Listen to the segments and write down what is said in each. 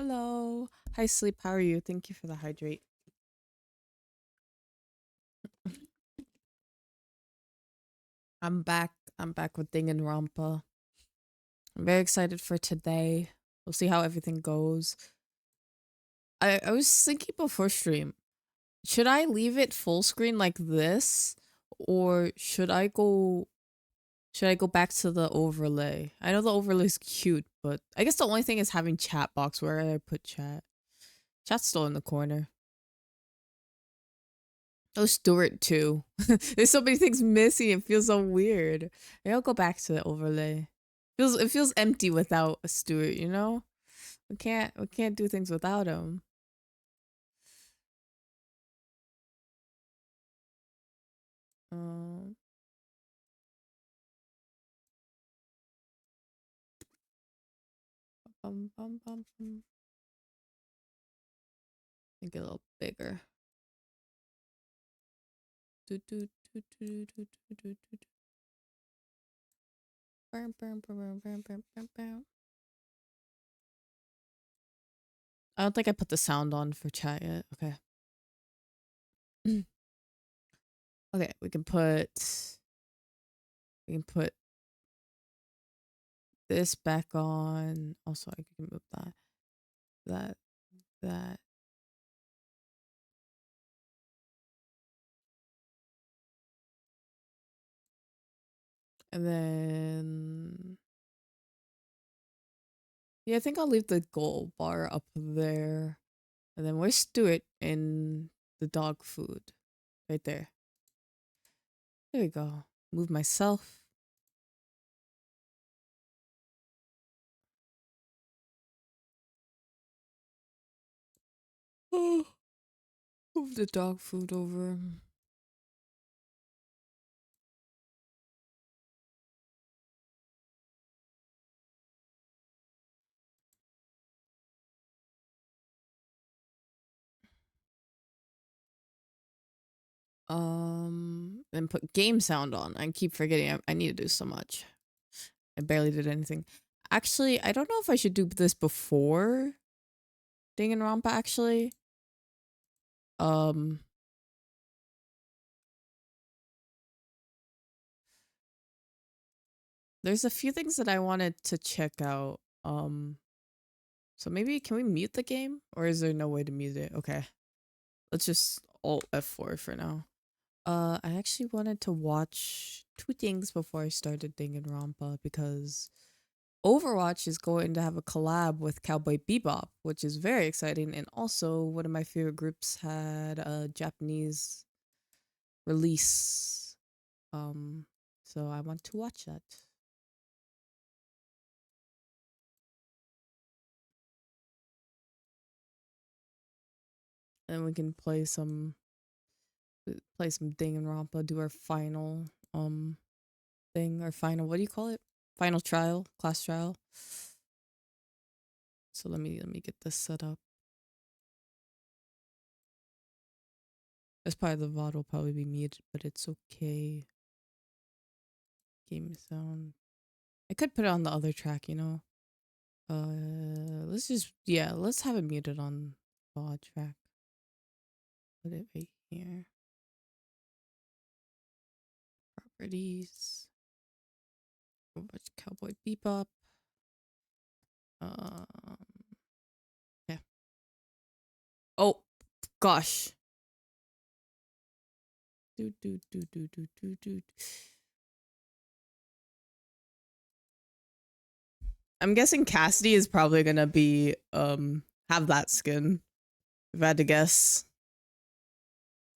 Hello. Hi, Sleep. How are you? Thank you for the hydrate. I'm back. I'm back with Rampa. I'm very excited for today. We'll see how everything goes. I was thinking before stream, should I leave it full screen like this, or should I go back to the overlay? I know the overlay is cute, but I guess the only thing is having chat box. Where did I put chat? Chat's still in the corner. Oh, Stuart too. There's so many things missing. It feels so weird. Maybe I'll go back to the overlay. It feels empty without a Stuart. You know, we can't do things without him. Um, bum. Make it a little bigger. Do do do do do do do do. Bum. I don't think I put the sound on for chat yet. Okay. Okay, we can put this back on. Also, I can move that, that. And then, yeah, I think I'll leave the gold bar up there. And then where's Stuart in the dog food? Right there. There we go. Move myself. Oh, move the dog food over. And put game sound on. I keep forgetting. I need to do so much. I barely did anything. Actually, I don't know if I should do this before Danganronpa, actually. Um, there's a few things that I wanted to check out. So maybe can we mute the game? Or is there no way to mute it? Okay. Let's just Alt F4 for now. I actually wanted to watch two things before I started Danganronpa because Overwatch is going to have a collab with Cowboy Bebop, which is very exciting. And also, one of my favorite groups had a Japanese release. So I want to watch that. And we can play some Danganronpa, do our final thing, our final, what do you call it? Final trial, class trial. So let me get this set up. This part of the VOD will probably be muted, but it's okay. Game sound. I could put it on the other track, you know. Let's have it muted on VOD track. Put it right here. Properties. Watch Cowboy Bebop. Um. Yeah. Oh, gosh. Do. I'm guessing Cassidy is probably gonna be have that skin. If I had to guess.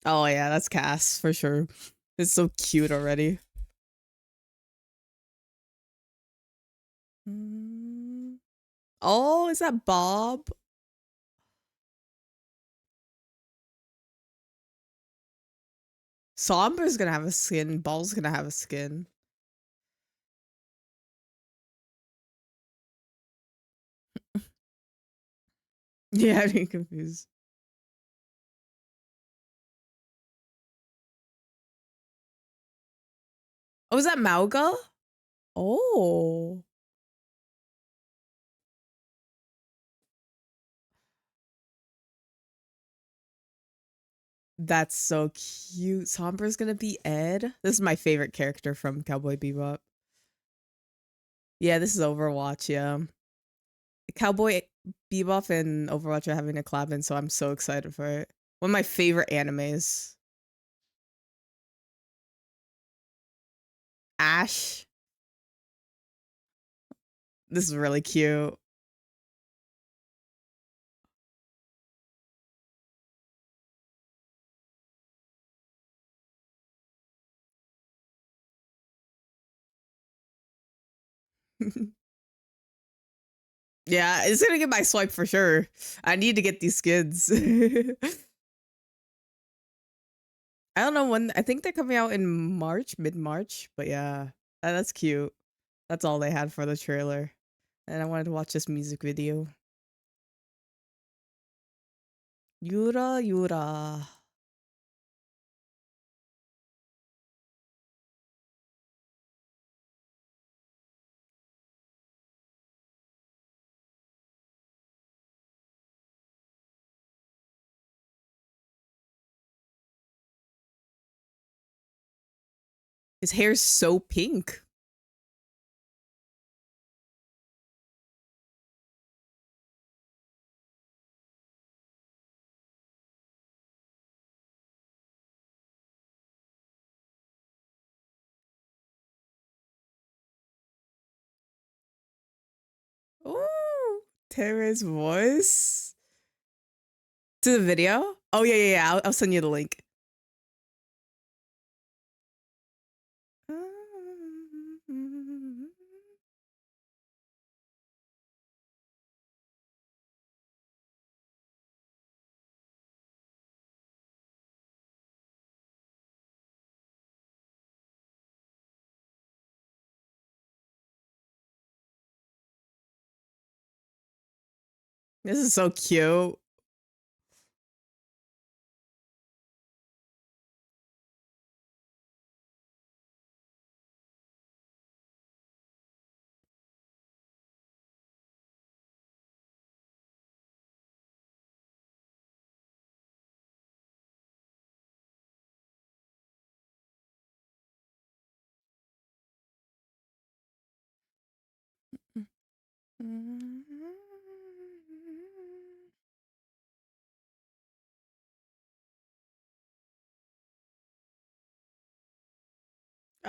Oh yeah, that's Cass for sure. It's so cute already. Oh, is that Bob? Sombra's gonna have a skin. Ball's gonna have a skin. Yeah, I'm being confused. Oh, is that Mauga? Oh. That's so cute. Sombra's gonna be Ed. This is my favorite character from Cowboy Bebop. Yeah, this is Overwatch. Yeah, Cowboy Bebop and Overwatch are having a collab, and so I'm so excited for it. One of my favorite animes. Ash. This is really cute. Yeah, it's gonna get my swipe for sure. I need to get these skins. I don't know when. I think they're coming out in March, mid March. But yeah, that's cute. That's all they had for the trailer, and I wanted to watch this music video. Yura Yura. His hair's so pink. Ooh, Terra's voice to the video. Oh yeah, yeah, yeah. I'll send you the link. This is so cute.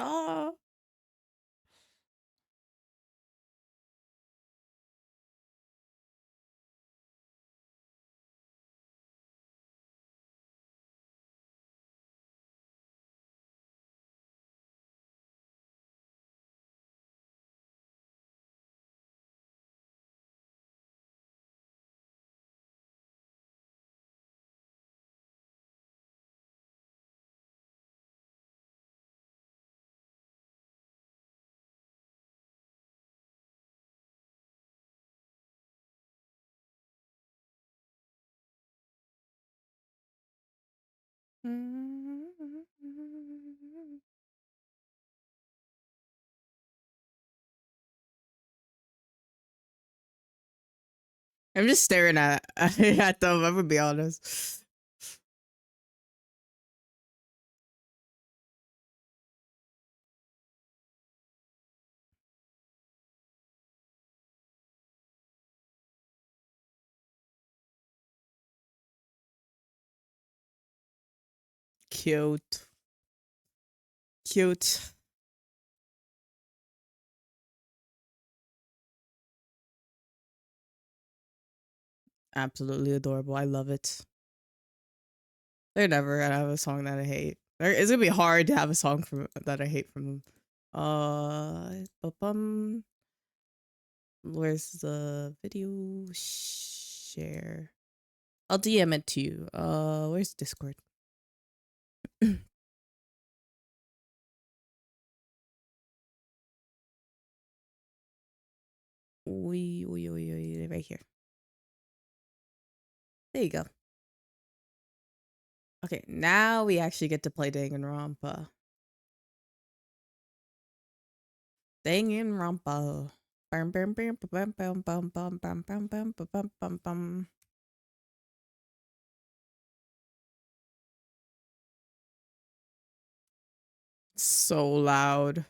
Oh, I'm just staring at them. I'm gonna be honest. Cute, cute, absolutely adorable. I love it. They're never gonna have a song that I hate. It's gonna be hard to have a song from that I hate from them. Bum. Where's the video share? I'll DM it to you. Where's Discord? Right here. There you go. Okay, now we actually get to play Danganronpa. Danganronpa. Bum, bum, bum, bum, bum, bum, bum, bum, bum, bum, bum, bum, bum. So loud.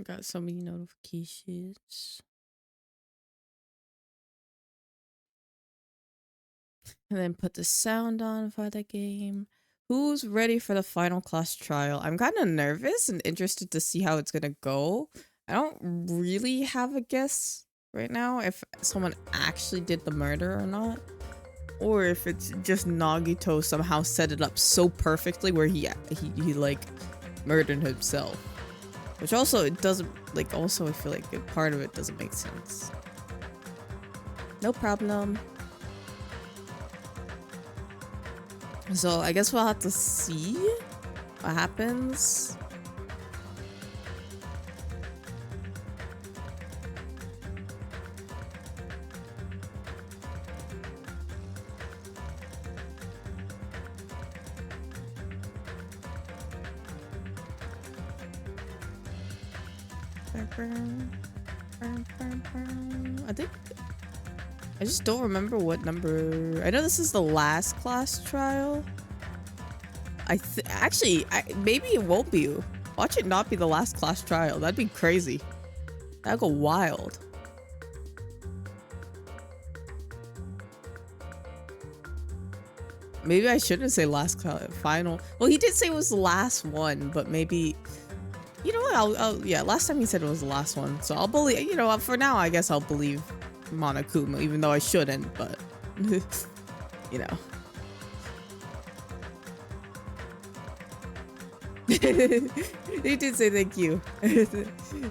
Got so many notifications. And then put the sound on for the game. Who's ready for the final class trial? I'm kind of nervous and interested to see how it's gonna go. I don't really have a guess right now if someone actually did the murder or not. Or if it's just Nagito somehow set it up so perfectly where he like murdered himself. Which also, it doesn't, like, also I feel like a part of it doesn't make sense. No problem. So I guess we'll have to see what happens. I think I just don't remember what number. I know this is the last class trial. Actually, maybe it won't be. Watch it not be the last class trial. That'd be crazy. That'd go wild. Maybe I shouldn't say last final. Well, he did say it was the last one, but maybe, you know what? Yeah, last time he said it was the last one. So I'll believe, you know, for now, I guess I'll believe Monokuma, even though I shouldn't, but, you know. He did say thank you.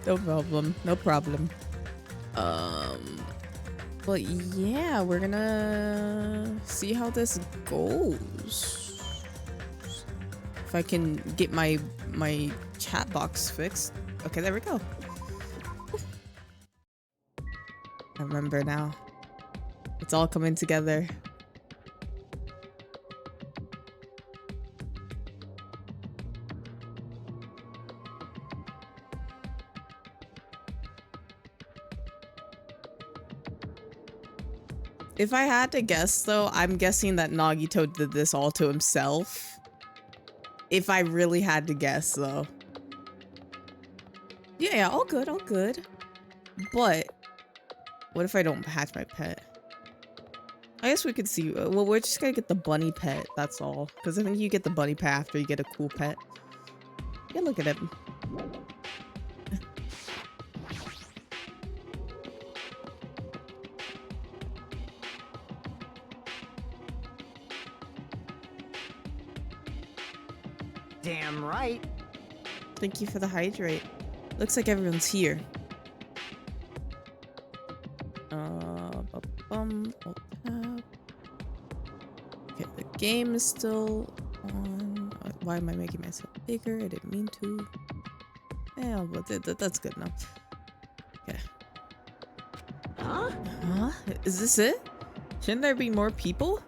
No problem. No problem. But yeah, we're gonna see how this goes. If I can get my chat box fixed. Okay, there we go. I remember now. It's all coming together. If I had to guess, though, I'm guessing that Nagito did this all to himself. If I really had to guess, though. Yeah, all good, all good. But what if I don't hatch my pet? I guess we could see. Well, we're just gonna get the bunny pet, that's all. Because I think you get the bunny pet after you get a cool pet. Yeah, look at him. Damn right. Thank you for the hydrate. Looks like everyone's here. Okay, the game is still on. Why am I making myself bigger? I didn't mean to. Yeah, but that's good enough. Okay. Huh? Huh? Is this it? Shouldn't there be more people?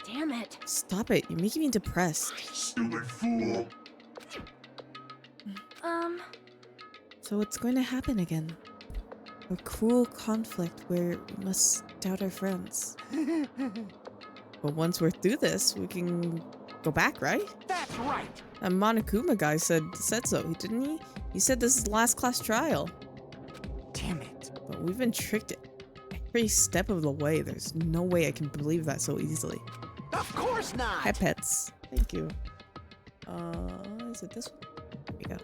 Damn it. Stop it. You're making me depressed. Stupid fool. So what's going to happen again? A cruel conflict where we must doubt our friends. But once we're through this, we can go back, right? That's right. That Monokuma guy said so, didn't he? He said this is the last class trial. Damn it. But we've been tricked every step of the way. There's no way I can believe that so easily. Of course not. Hi, pets. Thank you. Is it this one? There we go.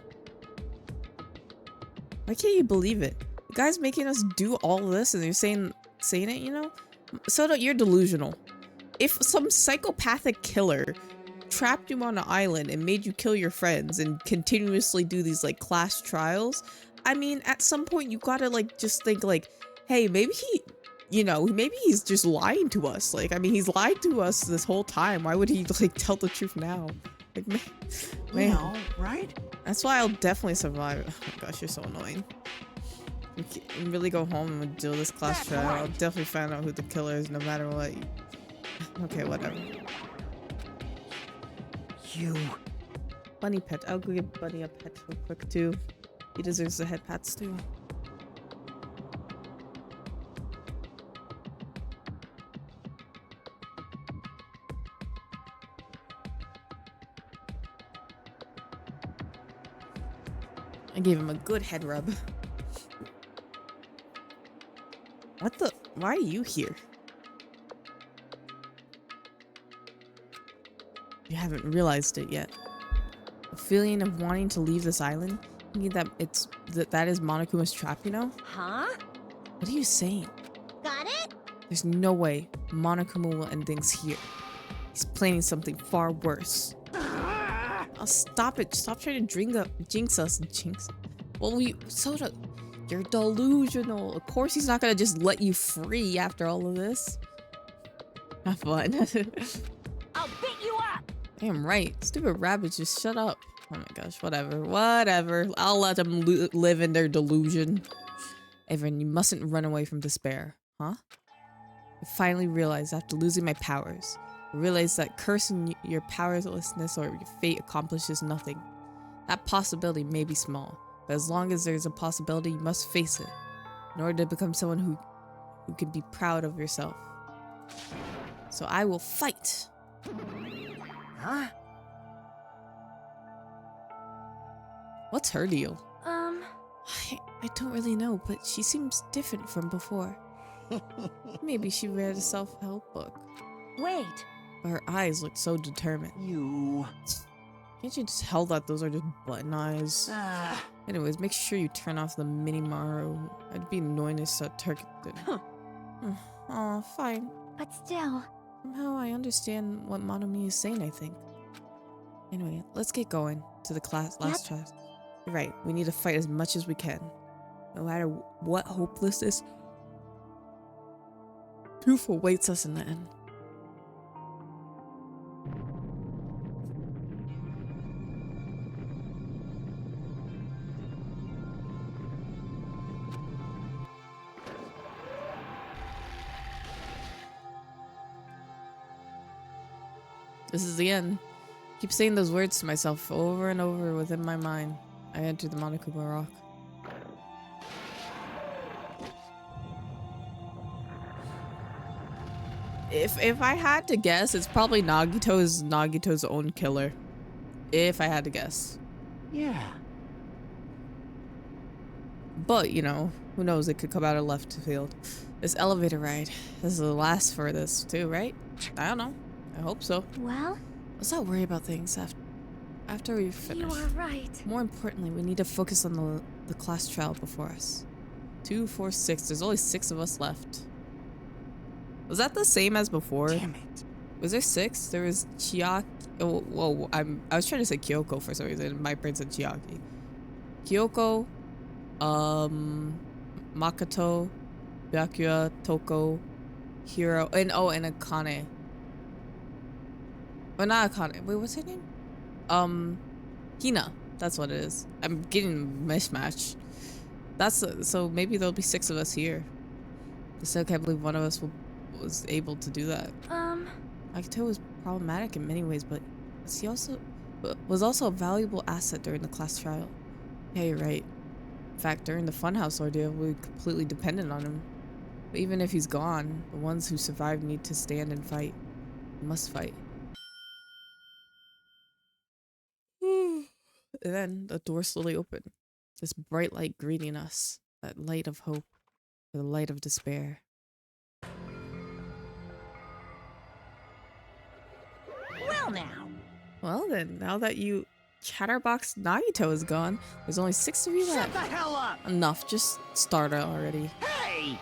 Why can't you believe it? The guy's making us do all this and you're saying it, you know? So you're delusional. If some psychopathic killer trapped you on an island and made you kill your friends and continuously do these like class trials, I mean, at some point you gotta like just think like, hey, maybe he, you know, maybe he's just lying to us. Like, I mean, he's lied to us this whole time. Why would he like tell the truth now? Like, man, Well, right? that's why I'll definitely survive. Oh my gosh, you're so annoying. You can really go home and do this class That's trial. right. I'll definitely find out who the killer is no matter what. Okay, whatever. You. Bunny pet. I'll go give Bunny a pet real quick too. He deserves the head pats too. I gave him a good head rub. What the? Why are you here? You haven't realized it yet. The feeling of wanting to leave this island, thinking that that is Monokuma's trap, you know? Huh? What are you saying? Got it? There's no way Monokuma will end things here. He's planning something far worse. Oh, stop it. Stop trying to jinx us. Jinx. Well, Soda, you're delusional. Of course he's not gonna just let you free after all of this. Have fun. I'll beat you up! Damn right. Stupid rabbits, just shut up. Oh my gosh, whatever. Whatever. I'll let them live in their delusion. Evan, you mustn't run away from despair, huh? I finally realized after losing my powers. I realized that cursing your powerlessness or your fate accomplishes nothing. That possibility may be small, but as long as there's a possibility, you must face it. In order to become someone who can be proud of yourself. So I will fight. Huh? What's her deal? I I don't really know, but she seems different from before. Maybe she read a self-help book. Wait. But her eyes looked so determined. You. Can't you just tell that those are just button eyes? Anyways, make sure you turn off the mini Maru. I'd be annoying if that turkey did. Aw, fine. But still. Somehow I understand what Monomi is saying, I think. Anyway, let's get going to the last class. You're right, we need to fight as much as we can. No matter what hopelessness, proof awaits us in the end. This is the end. Keep saying those words to myself over and over within my mind. I enter the Monokuma Rock. If I had to guess, it's probably Nagito's own killer. If I had to guess. Yeah. But, you know, who knows? It could come out of left field. This elevator ride. This is the last for this too, right? I don't know. I hope so. Well, Let's not worry about things after we finish. you are right. More importantly, we need to focus on the class trial before us. 2, 4, 6. There's only 6 of us left. Was that the same as before? Damn it. Was there 6? There was Chiaki. Oh, whoa, I was trying to say Kyoko for some reason. My brain said Chiaki. Kyoko, Makoto, Byakuya, Toko, Hiro, and Akane. Oh, not Akane. Wait, what's her name? Hina. That's what it is. I'm getting mismatched. So maybe there'll be 6 of us here. I still can't believe one of us was able to do that. Akito was problematic in many ways, but was also a valuable asset during the class trial. Yeah, you're right. In fact, during the Funhouse ordeal, we completely depended on him. But even if he's gone, the ones who survived need to stand and fight. We must fight. And then the door slowly opened. This bright light greeting us. That light of hope. Or the light of despair. Well now. Well then, now that Chatterbox Nagito is gone, there's only 6 of you Shut left. the hell up! Enough, just start it already. Hey!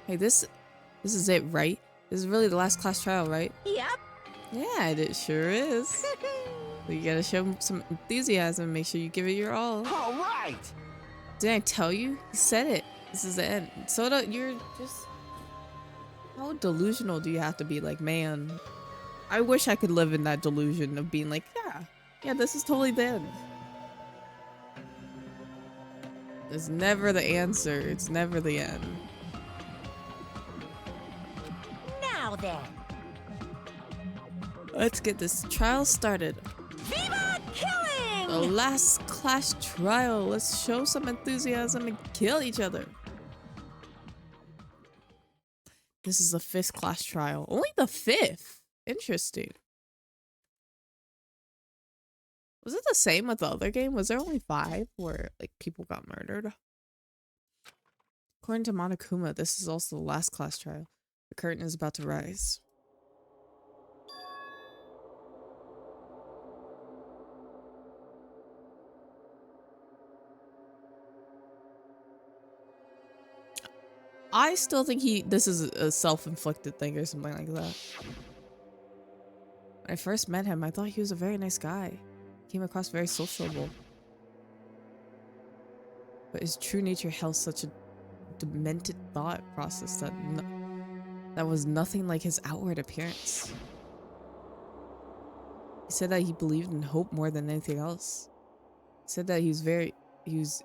Hey, this is it, right? This is really the last class trial, right? Yep. Yeah, it sure is. You gotta show some enthusiasm, make sure you give it your all. All right! Didn't I tell you? You said it. This is the end. Soda, you're just... How delusional do you have to be? Like, man, I wish I could live in that delusion of being like, yeah, this is totally the end. It's never the answer. It's never the end. Now then. Let's get this trial started. Viva killing! The last class trial. Let's show some enthusiasm and kill each other. This is the 5th class trial. Only the 5th. Interesting. Was it the same with the other game? Was there only 5 where like people got murdered? According to Monokuma, this is also the last class trial. The curtain is about to rise. I still think this is a self-inflicted thing or something like that. When I first met him, I thought he was a very nice guy. He came across very sociable. But his true nature held such a demented thought process that was nothing like his outward appearance. He said that he believed in hope more than anything else. He said that he was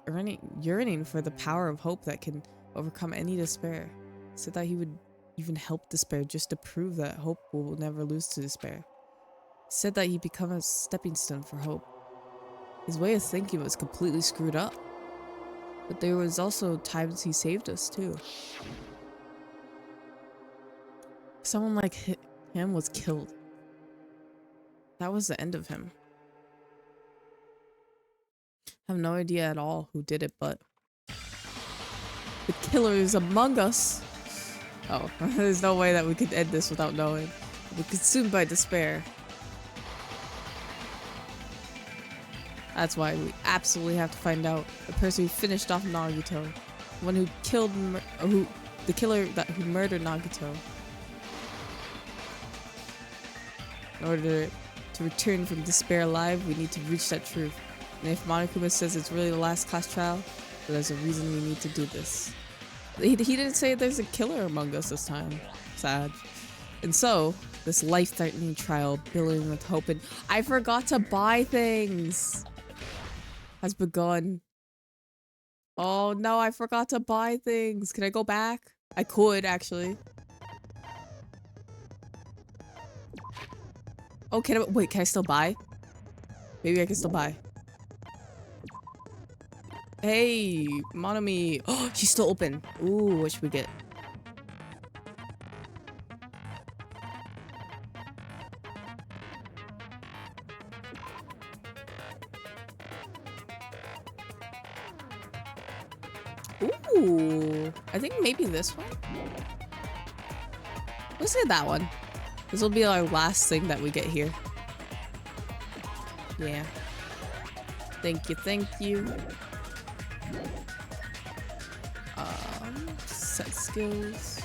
yearning for the power of hope that can overcome any despair. He said that he would even help despair just to prove that hope will never lose to despair. He said that he'd become a stepping stone for hope. His way of thinking was completely screwed up. But there was also times he saved us too. Someone like him was killed. That was the end of him. I have no idea at all who did it, but the killer is among us. Oh, there's no way that we could end this without knowing. We're consumed by despair. That's why we absolutely have to find out the person who finished off Nagito, the one who killed, the killer who murdered Nagito. In order to return from despair alive, we need to reach that truth. And if Monokuma says it's really the last class trial, then there's a reason we need to do this. He didn't say there's a killer among us this time. Sad. And so, this life-threatening trial, billing with hope and I forgot to buy things, has begun. Oh no, I forgot to buy things. Can I go back? I could, actually. Oh, wait, can I still buy? Maybe I can still buy. Hey, Monomi. Oh, she's still open. Ooh, what should we get? Ooh, I think maybe this one. Let's get that one. This will be our last thing that we get here. Yeah. Thank you, thank you. Set skills.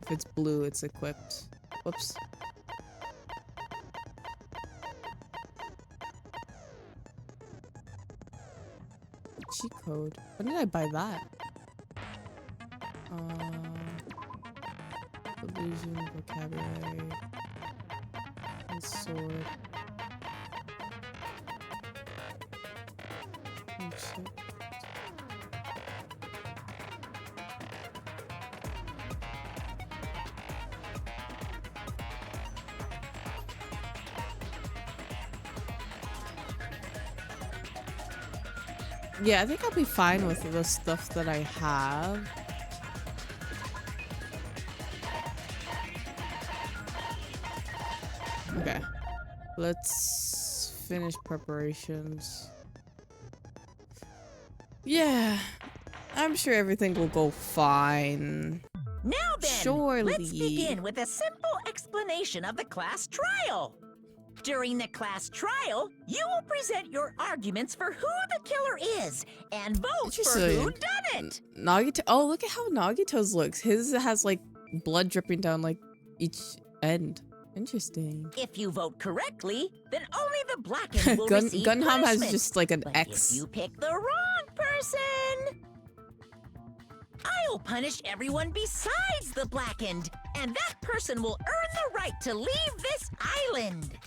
If it's blue, it's equipped. Whoops. Cheat code. When did I buy that? Illusion, vocabulary, and sword. Oh, shit. Yeah, I think I'll be fine with the stuff that I have. Okay, let's finish preparations. Yeah, I'm sure everything will go fine. Now then, Surely. let's begin with a simple explanation of the class trial. During the class trial, you will present your arguments for who the killer is and vote for who done it. Nagito. Oh, look at how Nagito's looks. His has like blood dripping down like each end. Interesting. If you vote correctly, then only the blackened will receive Gunham punishment. has just like an But X. if you pick the wrong person, I'll punish everyone besides the blackened, and that person will earn the right to leave this island.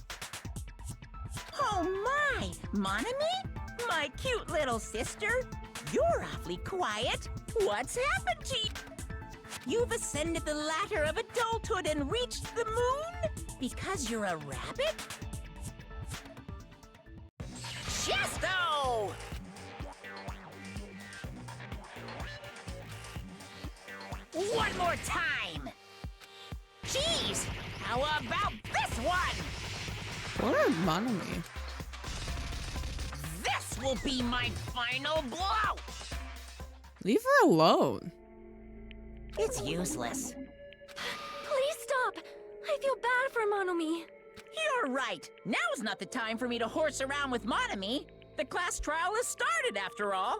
Oh my, Monomi? My cute little sister? You're awfully quiet. What's happened to you? You've ascended the ladder of adulthood and reached the moon because you're a rabbit? Chesto! One more time! Jeez! How about this one? Poor Monomi. This will be my final blow! Leave her alone. It's useless. Please stop! I feel bad for Monomi. You're right. Now's not the time for me to horse around with Monomi. The class trial has started, after all.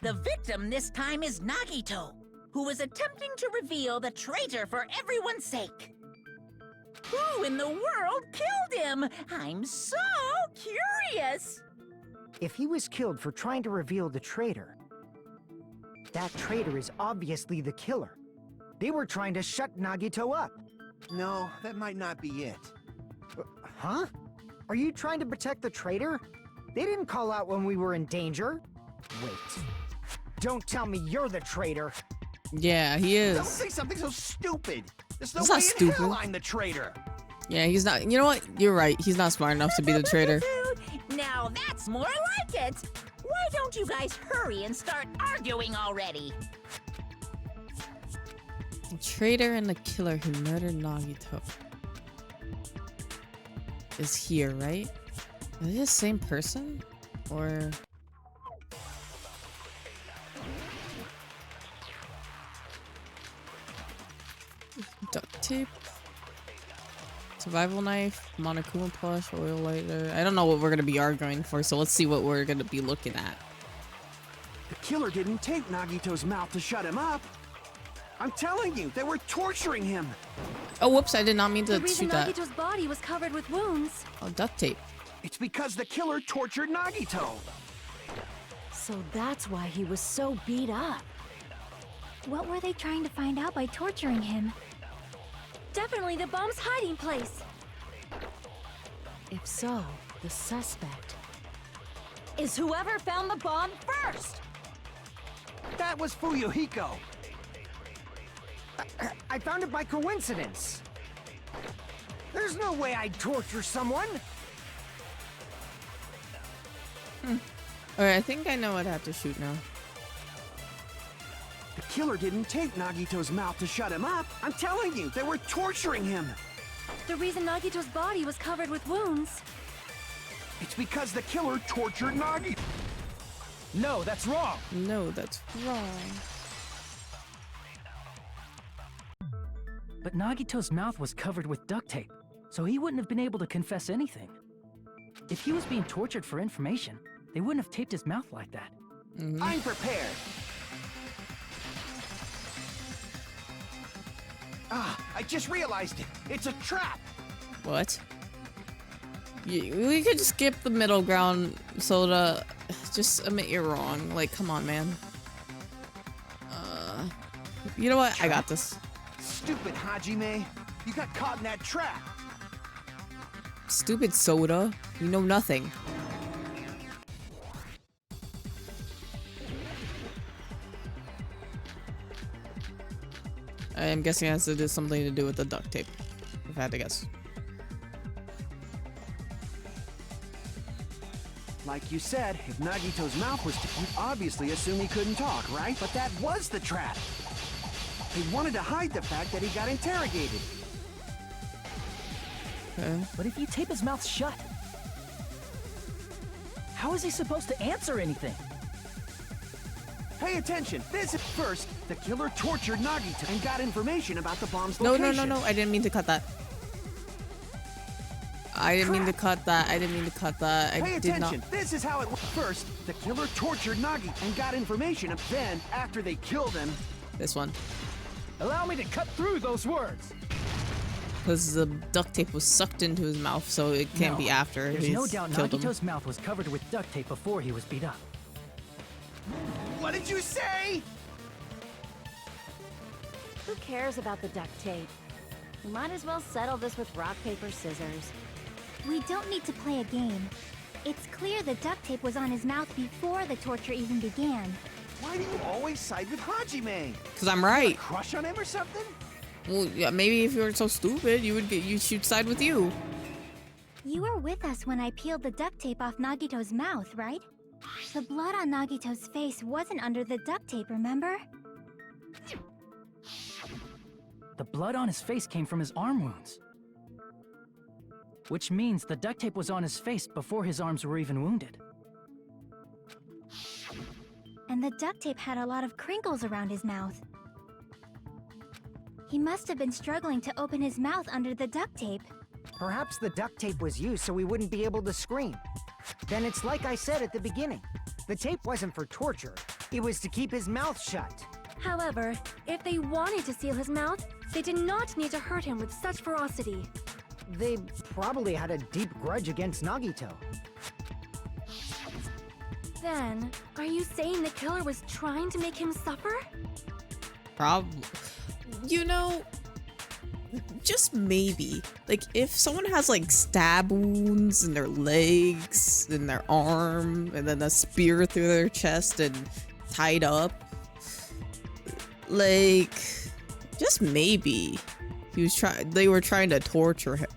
The victim this time is Nagito, who was attempting to reveal the traitor for everyone's sake. Who in the world killed him? I'm so curious. If he was killed for trying to reveal the traitor, that traitor is obviously the killer. They were trying to shut Nagito up. No, that might not be it. Huh? Are you trying to protect the traitor? They didn't call out when we were in danger. Wait. Don't tell me you're the traitor. Yeah, he Don't is. say something so stupid. There's no It's way not in stupid. hell I'm the traitor. Yeah, he's not. You know what? You're right. He's not smart enough to be the traitor. Now that's more like it. Why don't you guys hurry and start arguing already? The traitor and the killer who murdered Nagito is here, right? Are they the same person? Or... duct tape? Survival knife, Monokuma plush, oil lighter. I don't know what we're gonna be arguing for, so let's see what we're gonna be looking at. The killer didn't tape Nagito's mouth to shut him up. I'm telling you, they were torturing him. Oh, whoops, I did not mean The to reason shoot that. Nagito's body was covered with wounds. Oh, duct tape. It's because the killer tortured Nagito. So that's why he was so beat up. What were they trying to find out by torturing him? Definitely the bomb's hiding place. If so, the suspect is whoever found the bomb first. That was Fuyuhiko. I found it by coincidence. There's no way I'd torture someone. Alright, I think I know what I have to shoot now. The killer didn't tape Nagito's mouth to shut him up. I'm telling you, they were torturing him. The reason Nagito's body was covered with wounds. It's because the killer tortured Nagito. No, that's wrong. No, that's wrong. But Nagito's mouth was covered with duct tape, so he wouldn't have been able to confess anything. If he was being tortured for information, they wouldn't have taped his mouth like that. I'm prepared. Ah, I just realized it. It's a trap. What? We could just skip the middle ground, Soda. Just admit you're wrong. Like, come on, man. You know what? I got this. Stupid Hajime. You got caught in that trap. Stupid Soda. You know nothing. I'm guessing it has to do something to do with the duct tape. If I had to guess. Like you said, if Nagito's mouth was you obviously assume he couldn't talk, right? But that was the trap. They wanted to hide the fact that he got interrogated. Okay. But if you tape his mouth shut, how is he supposed to answer anything? Pay attention. This is first, the killer tortured Nagito and got information about the bomb's No, location. no. I didn't mean to cut that. I didn't mean to cut that. I didn't mean to cut that. Pay I did not. attention. This is how it went. First, the killer tortured Nagi and got information. Then, after they killed him, This one. Allow me to cut through those words. Because the duct tape was sucked into his mouth, so it can't No, be after There's he's no doubt killed him. Nagito's mouth was covered with duct tape before he was beat up. what did you say? Who cares about the duct tape? We might as well settle this with rock, paper, scissors. We don't need to play a game. It's clear the duct tape was on his mouth before the torture even began. Why do you always side with Hajime? Cause I'm right. Crush on him or something? Well, yeah, maybe if you were so stupid, you'd side with you. You were with us when I peeled the duct tape off Nagito's mouth, right? The blood on Nagito's face wasn't under the duct tape, remember? The blood on his face came from his arm wounds. Which means the duct tape was on his face before his arms were even wounded. And the duct tape had a lot of crinkles around his mouth. He must have been struggling to open his mouth under the duct tape. Perhaps the duct tape was used so we wouldn't be able to scream. Then it's like I said at the beginning. The tape wasn't for torture. It was to keep his mouth shut. However, if they wanted to seal his mouth, they did not need to hurt him with such ferocity. They probably had a deep grudge against Nagito. Then, are you saying the killer was trying to make him suffer? Probably. You know, just maybe. Like, if someone has, like, stab wounds in their legs, in their arm, and then a spear through their chest and tied up, like, just maybe they were trying to torture him.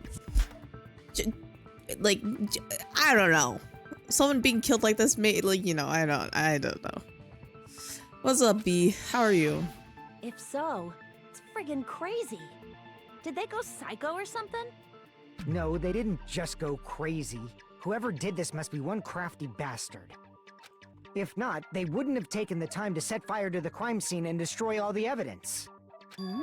I don't know. Someone being killed like this may, like, you know, I don't know. What's up, B? How are you? If so, it's friggin' crazy. Did they go psycho or something? No, they didn't just go crazy. Whoever did this must be one crafty bastard. If not, they wouldn't have taken the time to set fire to the crime scene and destroy all the evidence. Hmm?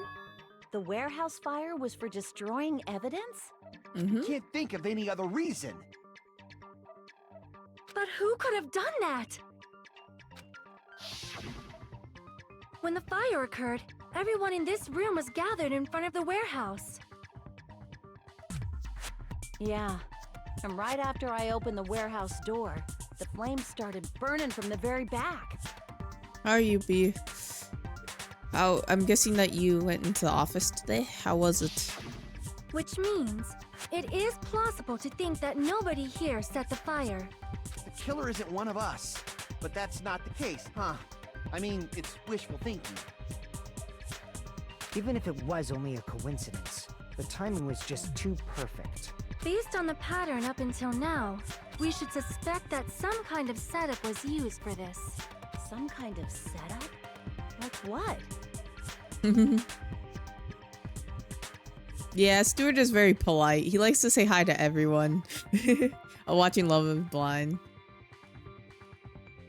The warehouse fire was for destroying evidence? Mm-hmm. Can't think of any other reason. But who could have done that? When the fire occurred, everyone in this room was gathered in front of the warehouse. Yeah. And right after I opened the warehouse door, the flames started burning from the very back. How are you, B? I'm guessing that you went into the office today. How was it? Which means, it is plausible to think that nobody here set the fire. The killer isn't one of us. But that's not the case, huh? I mean, it's wishful thinking. Even if it was only a coincidence, the timing was just too perfect. Based on the pattern up until now, we should suspect that some kind of setup was used for this. Some kind of setup? Like what? Yeah, Stuart is very polite. He likes to say hi to everyone. I'm watching Love is Blind.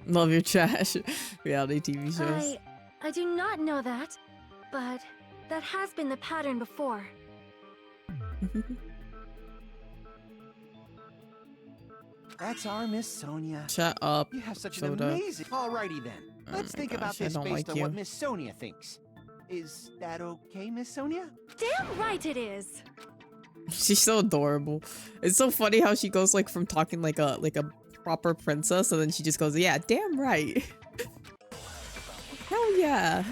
Love your trash. Reality TV shows. I do not know that, but that has been the pattern before. That's our Miss Sonia. Shut up. You have such Soda. an amazing... Alrighty then. Oh Let's my think about gosh, I this don't based like on you. what Miss Sonia thinks. Is that okay, Miss Sonia? Damn right it is! She's so adorable. It's so funny how she goes like from talking like a proper princess, and then she just goes, "Yeah, damn right." Hell yeah.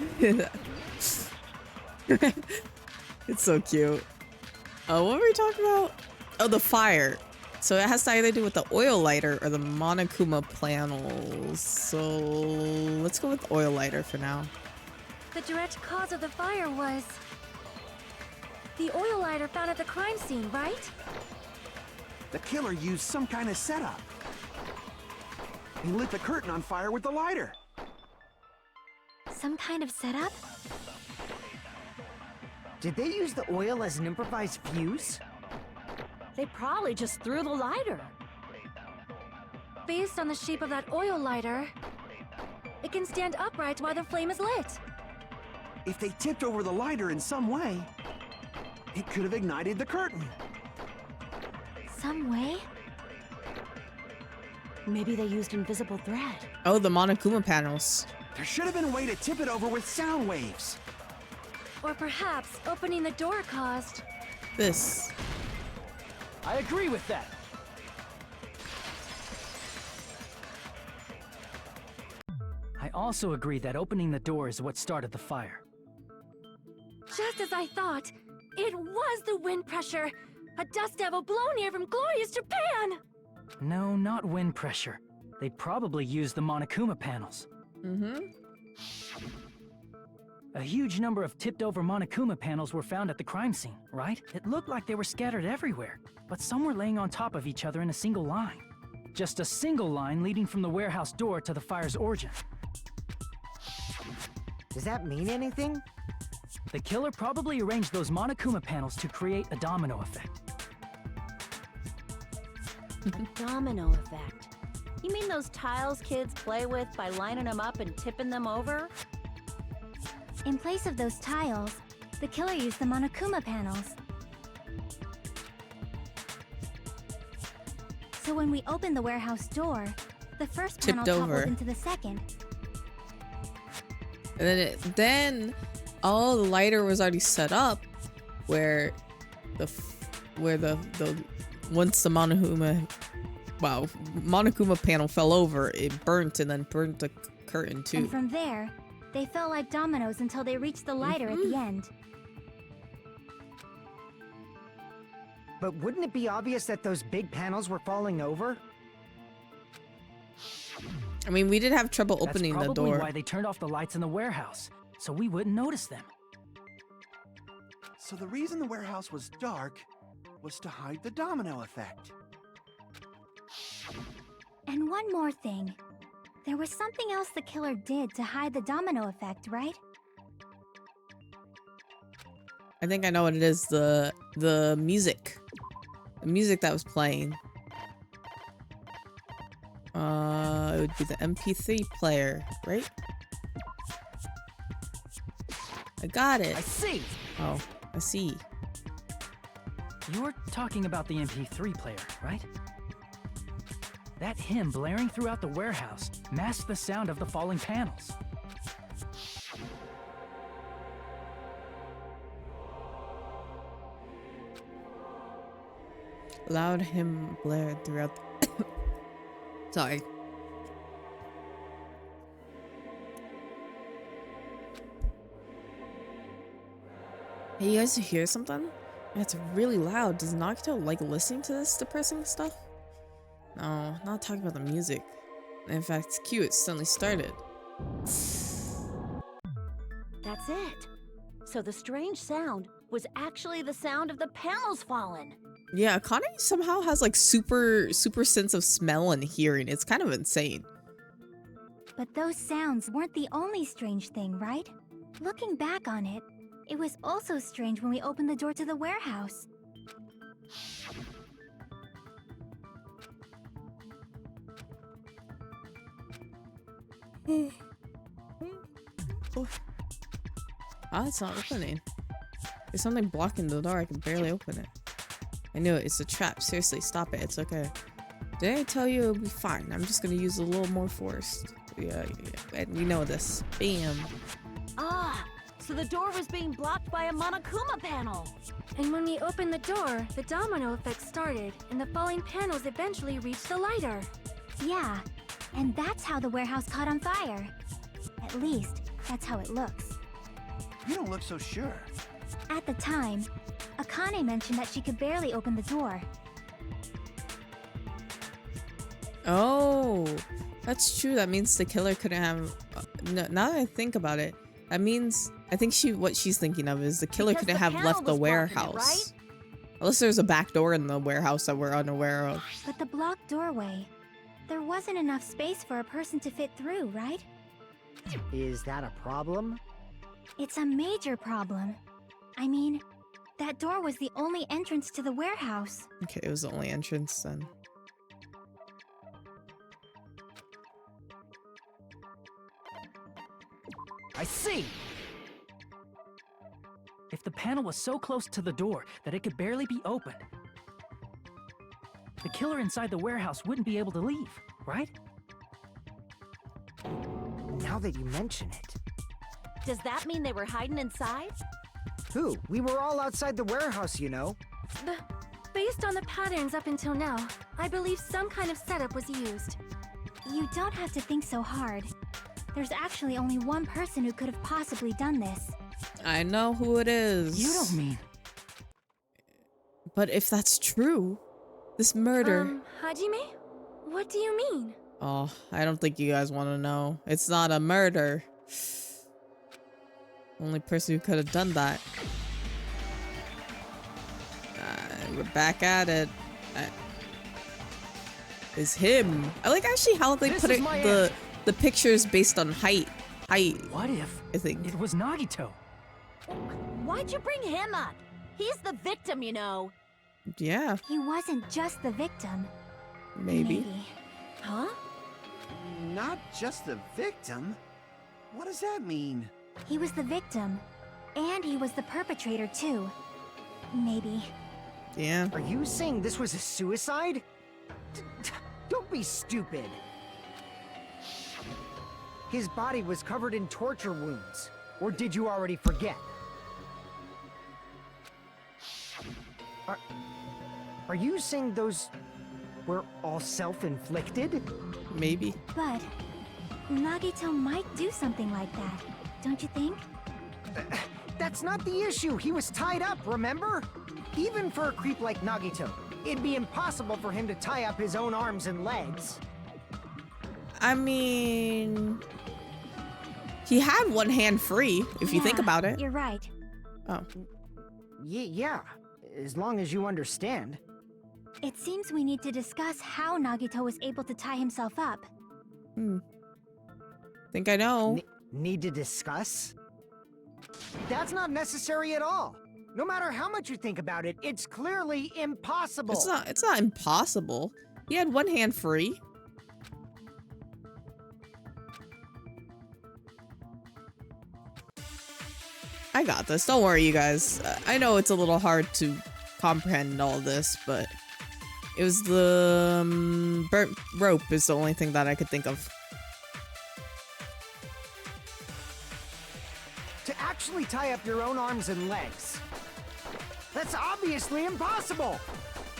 It's so cute. What were we talking about? Oh, the fire. So it has to either do with the oil lighter or the Monokuma panels. So let's go with the oil lighter for now. The direct cause of the fire was the oil lighter found at the crime scene, right? The killer used some kind of setup. He lit the curtain on fire with the lighter. Some kind of setup? Did they use the oil as an improvised fuse? They probably just threw the lighter. Based on the shape of that oil lighter, it can stand upright while the flame is lit. If they tipped over the lighter in some way, it could have ignited the curtain. Some way? Maybe they used invisible thread. Oh, the Monokuma panels. There should have been a way to tip it over with sound waves. Or perhaps opening the door caused. This. I agree with that. I also agree that opening the door is what started the fire. Just as I thought, it was the wind pressure! A dust devil blown here from glorious Japan! No, not wind pressure. They probably used the Monokuma panels. Mm-hmm. A huge number of tipped-over Monokuma panels were found at the crime scene, right? It looked like they were scattered everywhere, but some were laying on top of each other in a single line. Just a single line leading from the warehouse door to the fire's origin. Does that mean anything? The killer probably arranged those Monokuma panels to create a domino effect. A domino effect. You mean those tiles kids play with by lining them up and tipping them over? In place of those tiles, the killer used the Monokuma panels. So when we opened the warehouse door, the first panel Tipped toppled over. into the second. And then the lighter was already set up where the once the Monokuma panel fell over, it burnt and then burnt the curtain too. And from there, they fell like dominoes until they reached the lighter at the end. But wouldn't it be obvious that those big panels were falling over? I mean, we did have trouble opening That's the probably door. why they turned off the lights in the warehouse, so we wouldn't notice them. So the reason the warehouse was dark was to hide the domino effect. And one more thing. There was something else the killer did to hide the domino effect, right? I think I know what it is. The music. The music that was playing. It would be the MP3 player, right? I got it. I see! Oh, I see. You're talking about the MP3 player, right? That hymn blaring throughout the warehouse masked the sound of the falling panels. Loud hymn blared throughout the Sorry. Hey, you guys hear something? It's really loud. Does Nagito like listening to this depressing stuff? No, not talking about the music. In fact, it's cute. It suddenly started. That's it. So the strange sound was actually the sound of the panels falling. Yeah, Akane somehow has like super sense of smell and hearing. It's kind of insane. But those sounds weren't the only strange thing, right? Looking back on it, it was also strange when we opened the door to the warehouse. Ah, it's not opening. There's something blocking the door. I can barely open it. I knew it. It's a trap. Seriously, stop it. It's okay. Did I tell you it'll be fine? I'm just gonna use a little more force. Yeah. And you know this. Bam. Ah, so the door was being blocked by a Monokuma panel. And when we opened the door, the domino effect started, and the falling panels eventually reached the lighter. Yeah, and that's how the warehouse caught on fire. At least, that's how it looks. You don't look so sure. At the time, Akane mentioned that she could barely open the door. Oh, that's true. That means the killer couldn't have. No, now that I think about it, that means I think what she's thinking of is the killer Because couldn't the have panel left the was blocking it, warehouse. Unless there's a back door in the warehouse that we're unaware of. But the blocked doorway, there wasn't enough space for a person to fit through, right? Is that a problem? It's a major problem. I mean, that door was the only entrance to the warehouse. Okay, it was the only entrance then. I see! If the panel was so close to the door that it could barely be opened, the killer inside the warehouse wouldn't be able to leave, right? Now that you mention it. Does that mean they were hiding inside? Who? We were all outside the warehouse, you know. Based on the patterns up until now, I believe some kind of setup was used. You don't have to think so hard. There's actually only one person who could have possibly done this. I know who it is. You don't mean... But if that's true, this murder... Hajime? What do you mean? Oh, I don't think you guys want to know. It's not a murder. Only person who could have done that. We're back at it. Is him. I like actually how they This put is it my the pictures based on height. What if I think. it was Nagito? Why'd you bring him up? He's the victim, you know. Yeah, He wasn't just the victim. maybe. Huh? Not just the victim? What does that mean? He was the victim. And he was the perpetrator, too. Maybe. Yeah. Are you saying this was a suicide? Don't be stupid. His body was covered in torture wounds. Or did you already forget? Are you saying those were all self-inflicted? Maybe. But Nagito might do something like that, don't you think? That's not the issue. He was tied up, remember? Even for a creep like Nagito, it'd be impossible for him to tie up his own arms and legs. I mean, he had one hand free, if you think Yeah, about it. You're right. Oh. Yeah, as long as you understand. It seems we need to discuss how Nagito was able to tie himself up. Think I know. Need to discuss? That's not necessary at all. No matter how much you think about it, it's clearly impossible. It's not impossible. He had one hand free. I got this. Don't worry, you guys. I know it's a little hard to comprehend all this, but it was the burnt rope is the only thing that I could think of. To actually tie up your own arms and legs. That's obviously impossible.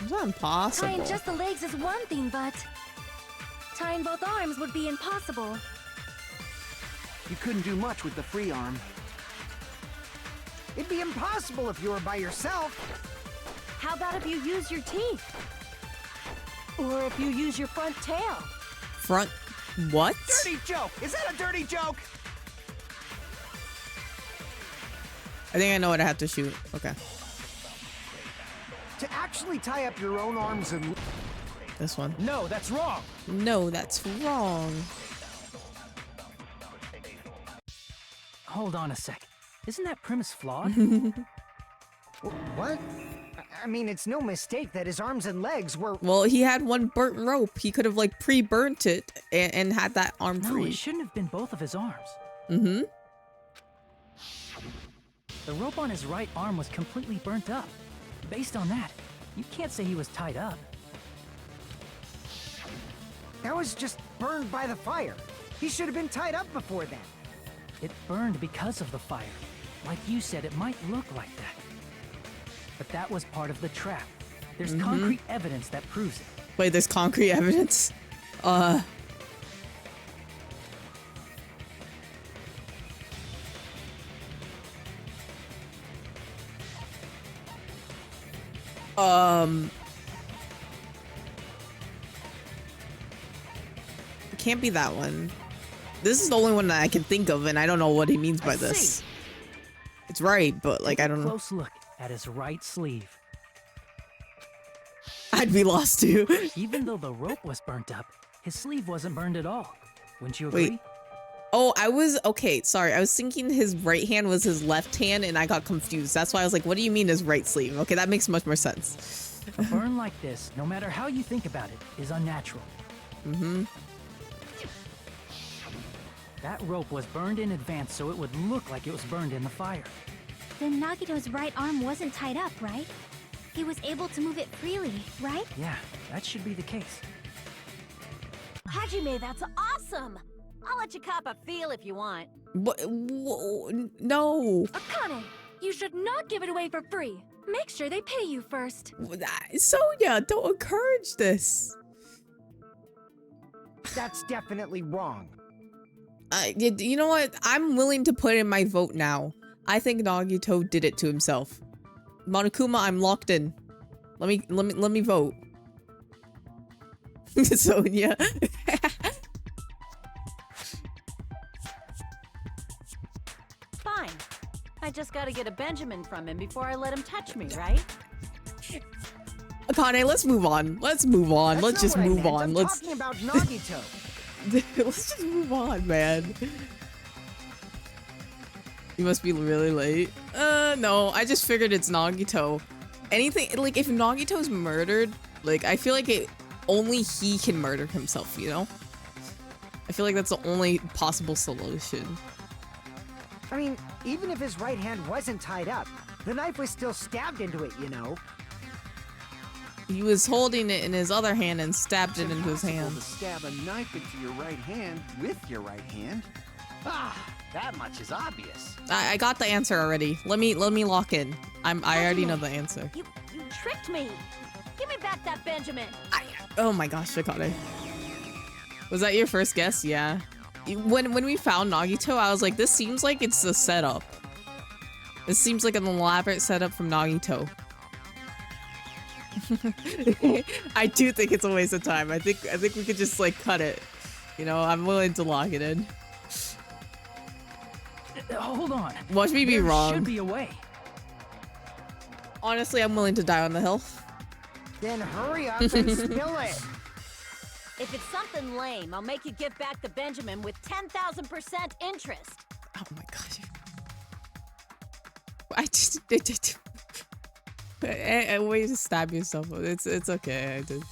It's not impossible. Tying just the legs is one thing, but tying both arms would be impossible. You couldn't do much with the free arm. It'd be impossible if you were by yourself. How about if you use your teeth? Or if you use your front tail? Front what? Dirty joke! Is that a dirty joke? I think I know what I have to shoot. Okay. To actually tie up your own arms and... This one. No, that's wrong. No, that's wrong. Hold on a sec. Isn't that premise flawed? What? I mean, it's no mistake that his arms and legs were... Well, he had one burnt rope. He could have like pre-burnt it and had that arm No, free. it shouldn't have been both of his arms. Mm-hmm. The rope on his right arm was completely burnt up. Based on that, you can't say he was tied up. That was just burned by the fire. He should have been tied up before then. It burned because of the fire. Like you said, it might look like that. But that was part of the trap. There's concrete evidence that proves it. Wait, there's concrete evidence? It can't be that one. This is the only one that I can think of, and I don't know what he means by this. It's right, but like, Take I don't a know. close look at his right sleeve. I'd be lost too. Even though the rope was burnt up, his sleeve wasn't burned at all. Wouldn't you agree? Wait. Oh, okay, sorry. I was thinking his right hand was his left hand, and I got confused. That's why I was like, what do you mean his right sleeve? Okay, that makes much more sense. A burn like this, no matter how you think about it, is unnatural. That rope was burned in advance so it would look like it was burned in the fire. Then Nagito's right arm wasn't tied up, right? He was able to move it freely, right? Yeah, that should be the case. Hajime, that's awesome! I'll let you cop a feel if you want. What? No. Akane, you should not give it away for free. Make sure they pay you first. Sonia, don't encourage this. That's definitely wrong. You know what? I'm willing to put in my vote now. I think Nagito did it to himself. Monokuma, I'm locked in. Let me vote. Sonia. just gotta get a Benjamin from him before I let him touch me, right? Akane, let's move on. Let's move on. That's Let's not just what I move meant. on. I'm Let's talking about Nagito. let's just move on, man. You must be really late. No, I just figured it's Nagito. Anything, like, if Nagito's murdered, like, I feel like only he can murder himself, you know? I feel like that's the only possible solution. I mean, even if his right hand wasn't tied up, the knife was still stabbed into it, you know? He was holding it in his other hand and stabbed It's it into his impossible hand. to stab a knife into your right hand with your right hand. Ah, that much is obvious. I got the answer already. Let me lock in. I already know the answer. You tricked me. Give me back that Benjamin. Oh my gosh, Shikane. Was that your first guess? Yeah. When we found Nagito, I was like, this seems like it's a setup. This seems like an elaborate setup from Nagito. I do think it's a waste of time. I think we could just like cut it. You know, I'm willing to lock it in. Hold on. Watch me be There wrong. should be a way. Honestly, I'm willing to die on the hill. Then hurry up and spill it. If it's something lame, I'll make you give back the Benjamin with 10,000% interest. Oh my gosh. I just did. A way to stab yourself. It's okay. I did.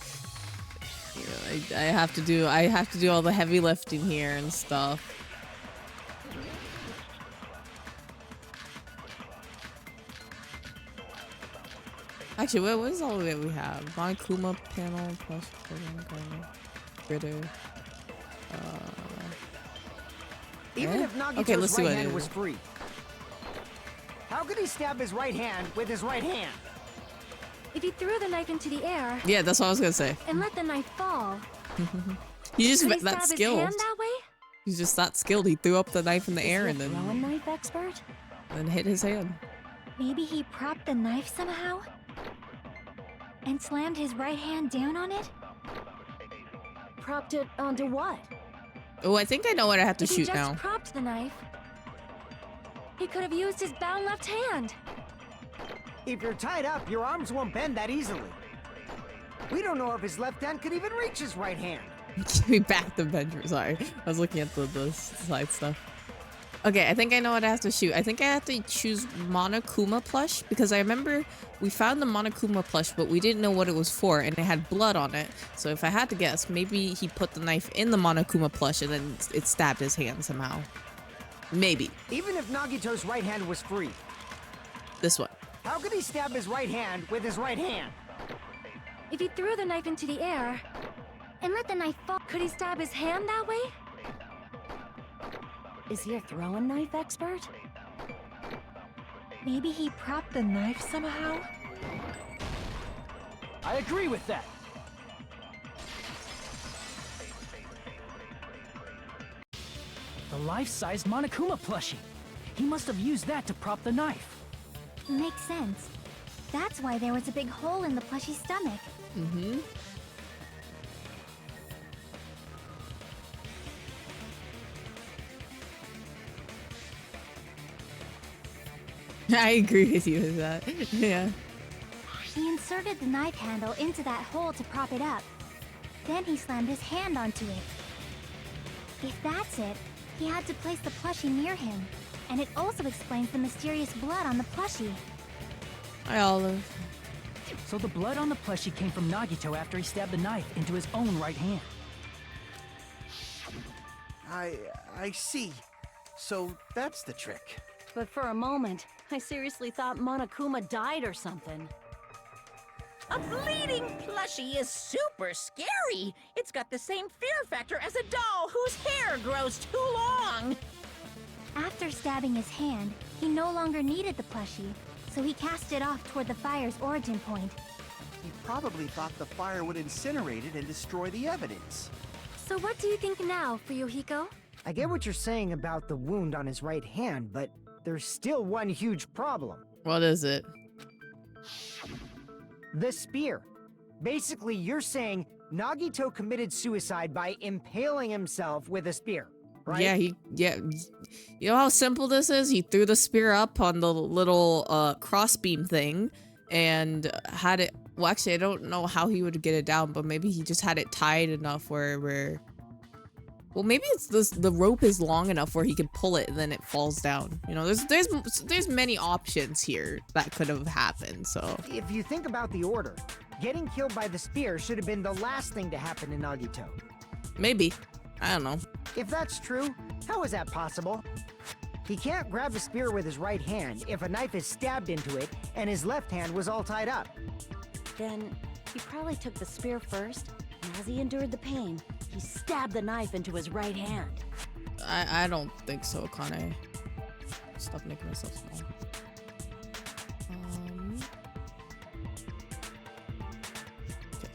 You know, I have to do all the heavy lifting here and stuff. Actually, what is all that we have? Monokuma panel plus critter. Even if Nagito's Okay, let's see right what it hand is. was free, how could he stab his right hand with his right hand? If he threw the knife into the air Yeah, that's what I was gonna say. and let the knife fall, He's could he just that stab his skilled. hand that way? He's just that skilled. He threw up the knife in the air and Throwing then knife expert? hit his hand. Maybe he propped the knife somehow? And slammed his right hand down on it? Propped it onto what? Oh, I think I know what I have to If he shoot just now. propped the knife, he could have used his bound left hand. If you're tied up, your arms won't bend that easily. We don't know if his left hand could even reach his right hand. Give me back the Benjamin. Sorry, I was looking at the side stuff. Okay, I think I know what I have to shoot. I think I have to choose Monokuma plush because I remember we found the Monokuma plush, but we didn't know what it was for, and it had blood on it. So if I had to guess, maybe he put the knife in the Monokuma plush and then it stabbed his hand somehow. Maybe. Even if Nagito's right hand was free, This one. how could he stab his right hand with his right hand? If he threw the knife into the air and let the knife fall, could he stab his hand that way? Is he a throwing knife expert? Maybe he propped the knife somehow? I agree with that. The life-sized Monokuma plushie. He must have used that to prop the knife. Makes sense. That's why there was a big hole in the plushie's stomach. Mm-hmm. I agree with you with that. Yeah. He inserted the knife handle into that hole to prop it up. Then he slammed his hand onto it. If that's it, he had to place the plushie near him. And it also explains the mysterious blood on the plushie. Hi, Olive. So the blood on the plushie came from Nagito after he stabbed the knife into his own right hand. I see. So that's the trick. But for a moment, I seriously thought Monokuma died or something. A bleeding plushie is super scary. It's got the same fear factor as a doll whose hair grows too long. After stabbing his hand, he no longer needed the plushie, so he cast it off toward the fire's origin point. He probably thought the fire would incinerate it and destroy the evidence. So what do you think now, Fuyuhiko? I get what you're saying about the wound on his right hand, but there's still one huge problem. What is it? The spear. Basically, you're saying Nagito committed suicide by impaling himself with a spear. right? Yeah. You know how simple this is? He threw the spear up on the little crossbeam thing and had it. Well, actually, I don't know how he would get it down, but maybe he just had it tied enough where well, maybe it's the rope is long enough where he could pull it and then it falls down. You know, there's many options here that could have happened. So If you think about the order, getting killed by the spear should have been the last thing to happen to Nagito. maybe, I don't know. If that's true, how is that possible? He can't grab a spear with his right hand if a knife is stabbed into it and his left hand was all tied up. Then he probably took the spear first, and as he endured the pain, he stabbed the knife into his right hand. I don't think so, Kane. Stop making myself small. Okay.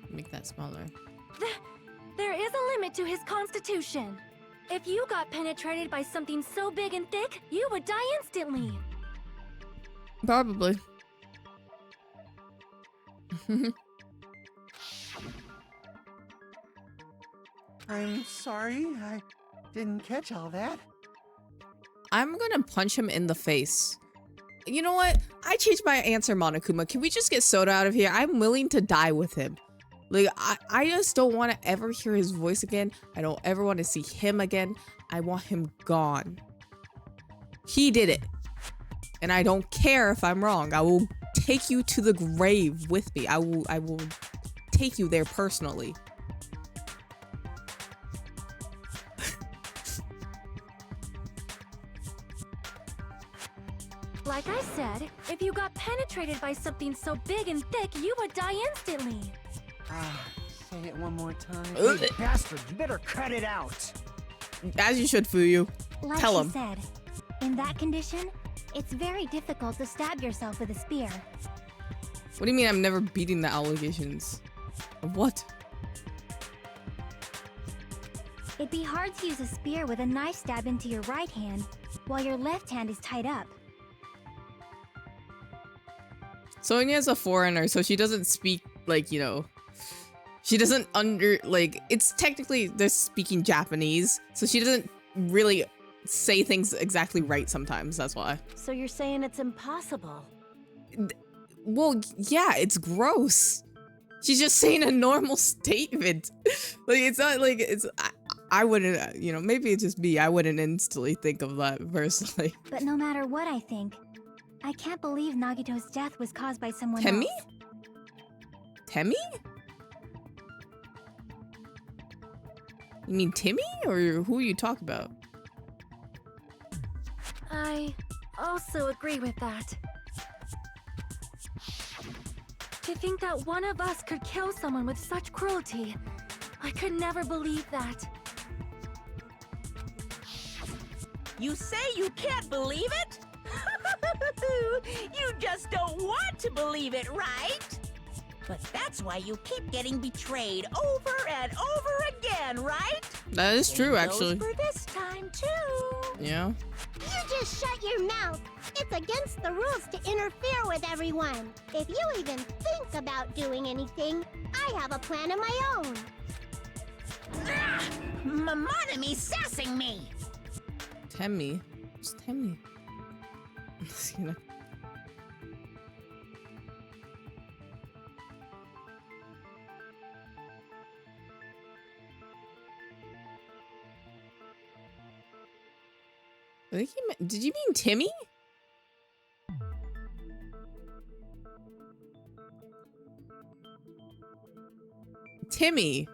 Make that smaller. There is a limit to his constitution. If you got penetrated by something so big and thick, you would die instantly. Probably. I'm sorry, I didn't catch all that. I'm gonna punch him in the face. You know what? I changed my answer, Monokuma. Can we just get Soda out of here? I'm willing to die with him. Like, I just don't want to ever hear his voice again. I don't ever want to see him again. I want him gone. He did it. And I don't care if I'm wrong. I will take you to the grave with me. I will take you there personally. Like I said, if you got penetrated by something so big and thick, you would die instantly. Say it one more time. Hey, bastard, you better cut it out. As you should, Fuyu. Like Tell she him. said, in that condition, it's very difficult to stab yourself with a spear. What do you mean I'm never beating the allegations? Of what? It'd be hard to use a spear with a knife stab into your right hand while your left hand is tied up. Sonia's a foreigner, so she doesn't speak, like, you know, she doesn't it's technically they're speaking Japanese, so she doesn't really say things exactly right sometimes, that's why. So you're saying it's impossible? Well, yeah, it's gross. She's just saying a normal statement. Like, it's not like, I wouldn't, you know, maybe it's just me, I wouldn't instantly think of that personally. But no matter what I think, I can't believe Nagito's death was caused by someone Temi? else. Temi? You mean Timmy? Or who you talk about? I also agree with that. To think that one of us could kill someone with such cruelty, I could never believe that. You say you can't believe it? You just don't want to believe it, right? But that's why you keep getting betrayed over and over again, right? That is true, Same goes actually. for this time, too. Yeah. You just shut your mouth. It's against the rules to interfere with everyone. If you even think about doing anything, I have a plan of my own. Monami sassing me. Temi. Who's Temi? You know. I think did you mean Timmy? Timmy.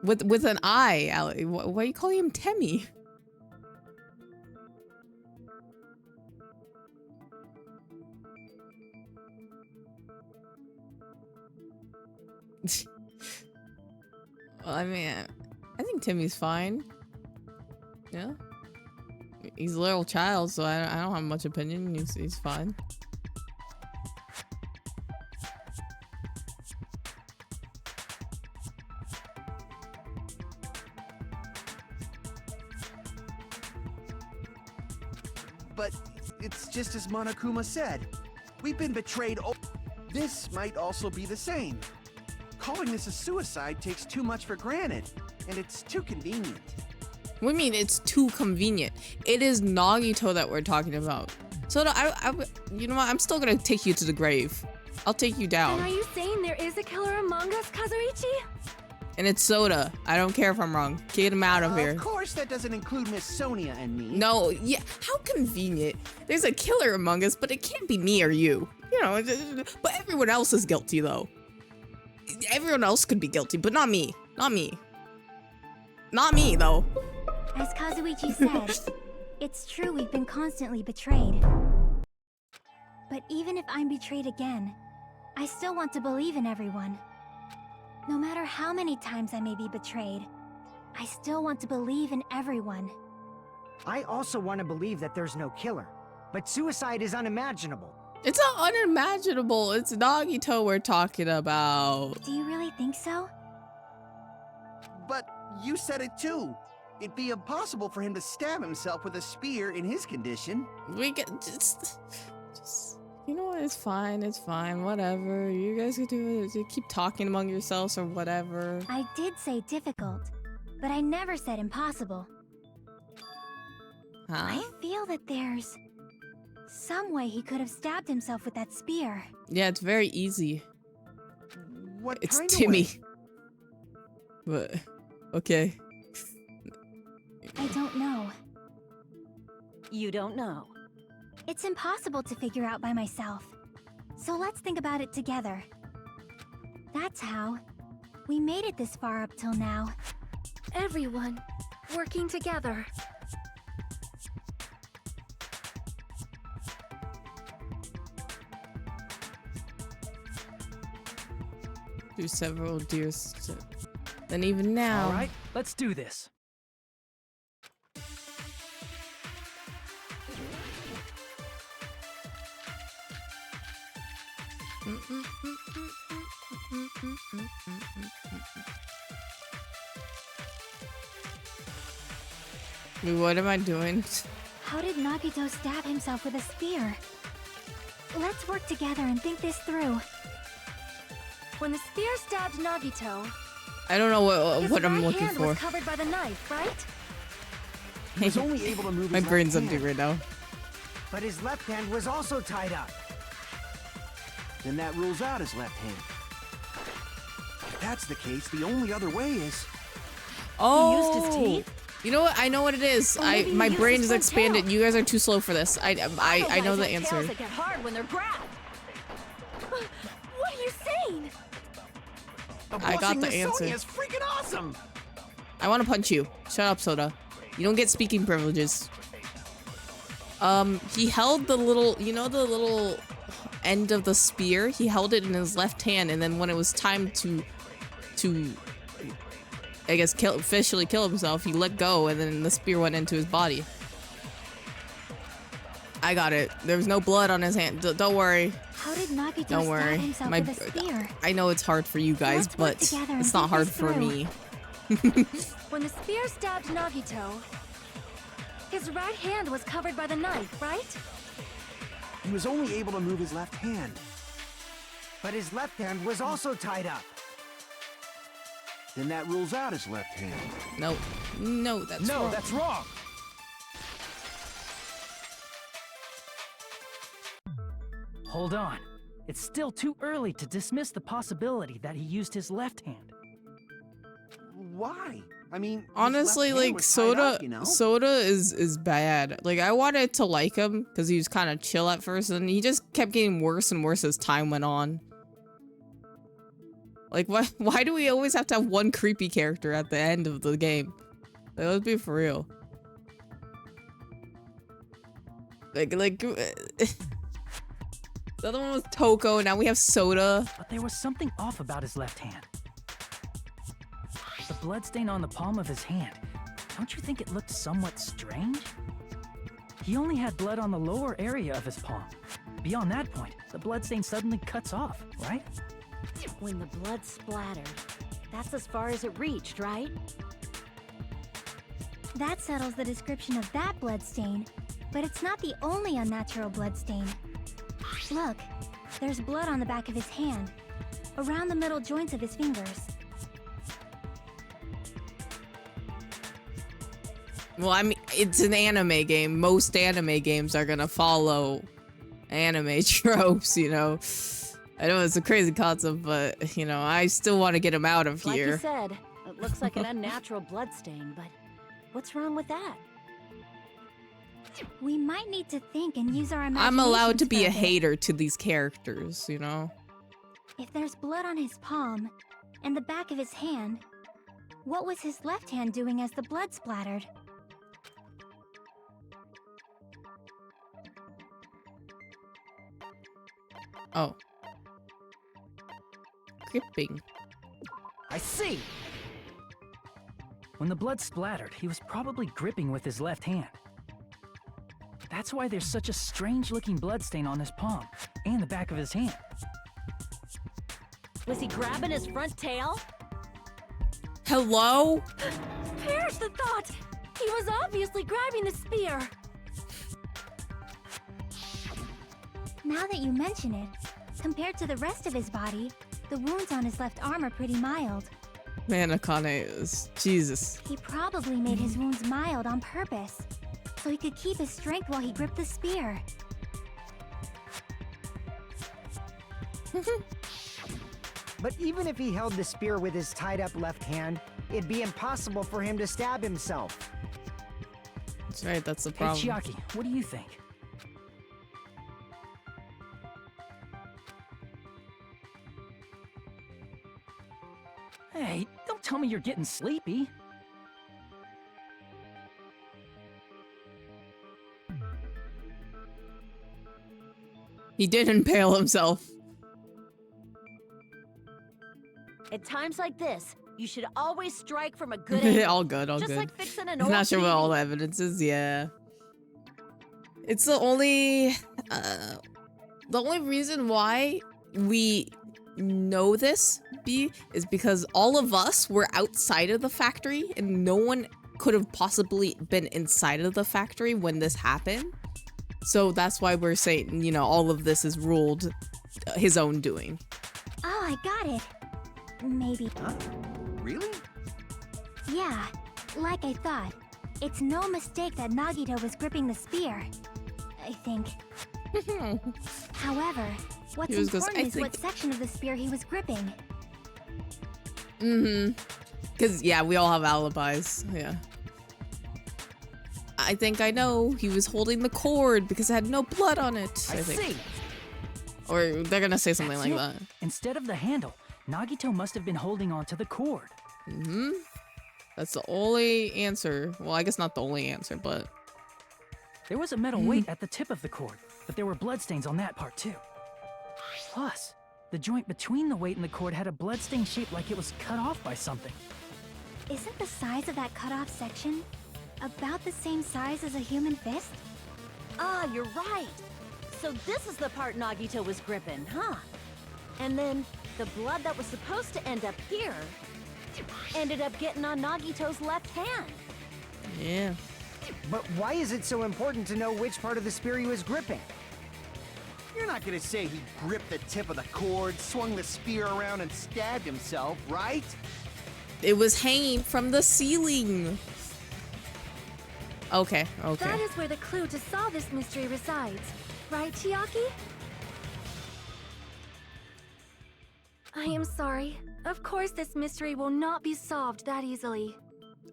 With an I, Allie. Why are you calling him Temi? Well, I mean, I think Timmy's fine. Yeah. He's a little child, so I don't have much opinion. He's fine. But it's just as Monokuma said. We've been betrayed. This might also be the same. Calling this a suicide takes too much for granted, and it's too convenient. What do you mean it's too convenient? It is Nagito that we're talking about. Soda, you know what? I'm still gonna take you to the grave. I'll take you down. And are you saying there is a killer among us, Kazuichi? And it's Soda. I don't care if I'm wrong. Get him out of here. Of course that doesn't include Miss Sonia and me. No, yeah, how convenient. There's a killer among us, but it can't be me or you. You know, but everyone else is guilty, though. Everyone else could be guilty, but not me. Not me. Not me, though. As Kazuichi said, it's true we've been constantly betrayed. But even if I'm betrayed again, I still want to believe in everyone. No matter how many times I may be betrayed, I still want to believe in everyone. I also want to believe that there's no killer, but suicide is unimaginable. It's not unimaginable. It's Nagito we're talking about. Do you really think so? But you said it too. It'd be impossible for him to stab himself with a spear in his condition. We can just you know what? It's fine. It's fine. Whatever. You guys could do it. You keep talking among yourselves or whatever. I did say difficult, but I never said impossible. Huh? I feel that there's some way he could have stabbed himself with that spear. Yeah, it's very easy. What It's kind of Timmy. way? But okay. I don't know. You don't know. It's impossible to figure out by myself. So let's think about it together. That's how we made it this far up till now. Everyone working together. Through several years. Then even now. All right, let's do this. Wait, what am I doing? How did Nagito stab himself with a spear? Let's work together and think this through. When the spear stabbed Nagito, I don't know his what I'm right looking hand for. was covered by the knife, right? He was only able to move My his brain's left empty hand. right now. But his left hand was also tied up. Then that rules out his left hand. If that's the case, the only other way is... Oh, He used his teeth? You know what? I know what it is. Or maybe My he used brain his is front expanded. tail. You guys are too slow for this. I know the Otherwise, answer. tails that get hard when they're grabbed. What are you saying? I got the Miss answer. Sonia's freaking awesome! I want to punch you. Shut up, Soda. You don't get speaking privileges. He held the little, you know, the little end of the spear. He held it in his left hand, and then when it was time to, I guess, officially kill himself, he let go, and then the spear went into his body. I got it. There was no blood on his hand. Don't worry. How did Nagito Don't stab worry. himself My, with a spear? I know it's hard for you guys, Let's work but together and it's not think hard this for through. me. When the spear stabbed Nagito, his right hand was covered by the knife, right? He was only able to move his left hand. But his left hand was also tied up. Then that rules out his left hand. No, no, that's wrong. That's wrong. Hold on. It's still too early to dismiss the possibility that he used his left hand. Why? I mean, his Honestly, left hand like was tied Soda, up, you know? Soda is bad. Like I wanted to like him because he was kind of chill at first, and he just kept getting worse and worse as time went on. Like why do we always have to have one creepy character at the end of the game? Like, let's be for real. Like the other one was Toko, now we have Soda. But there was something off about his left hand. The bloodstain on the palm of his hand. Don't you think it looked somewhat strange? He only had blood on the lower area of his palm. Beyond that point, the bloodstain suddenly cuts off, right? When the blood splattered, that's as far as it reached, right? That settles the description of that bloodstain. But it's not the only unnatural blood stain. Look, there's blood on the back of his hand, around the middle joints of his fingers. Well, I mean, it's an anime game. Most anime games are gonna follow anime tropes, you know. I know it's a crazy concept, but, you know, I still want to get him out of Like here. you said, it looks like an unnatural bloodstain, but what's wrong with that? We might need to think and use our imagination. I'm allowed to be a bit. hater to these characters, you know? If there's blood on his palm and the back of his hand, what was his left hand doing as the blood splattered? Oh. Gripping. I see! When the blood splattered, he was probably gripping with his left hand. That's why there's such a strange-looking bloodstain on his palm and the back of his hand. Was he grabbing his front tail? Hello? Perish the thought! He was obviously grabbing the spear. Now that you mention it, compared to the rest of his body, the wounds on his left arm are pretty mild. Man, Akane is... Jesus. He probably made his wounds mild on purpose, so he could keep his strength while he gripped the spear. But even if he held the spear with his tied-up left hand, it'd be impossible for him to stab himself. That's right, that's the Hey, problem. Chiaki, what do you think? Hey, don't tell me you're getting sleepy. He did impale himself. At times like this, you should always strike from a good angle. All good, all Just good. like fixing an I'm old not sure what all TV. the evidence is, yeah. It's the only reason why we know this, B, is because all of us were outside of the factory and no one could have possibly been inside of the factory when this happened. So that's why we're saying, you know, all of this is ruled his own doing. Oh, I got it. Maybe. Huh? Really? Yeah, like I thought. It's no mistake that Nagito was gripping the spear. I think. However, what's He was goes, important "I is what think." section of the spear he was gripping. Mm-hmm. Because, yeah, we all have alibis. Yeah. I think I know. He was holding the cord because it had no blood on it. I think. see! Or they're gonna say something That's like it. that. Instead of the handle, Nagito must have been holding on to the cord. Mm-hmm. That's the only answer. Well, I guess not the only answer, but... There was a metal weight at the tip of the cord, but there were bloodstains on that part too. Plus, the joint between the weight and the cord had a bloodstain shaped like it was cut off by something. Isn't the size of that cut-off section about the same size as a human fist? Ah, you're right. So this is the part Nagito was gripping, huh? And then the blood that was supposed to end up here ended up getting on Nagito's left hand. Yeah. But why is it so important to know which part of the spear he was gripping? You're not gonna say he gripped the tip of the cord, swung the spear around, and stabbed himself, right? It was hanging from the ceiling. Okay, okay. That is where the clue to solve this mystery resides. Right, Chiaki? I am sorry. Of course this mystery will not be solved that easily.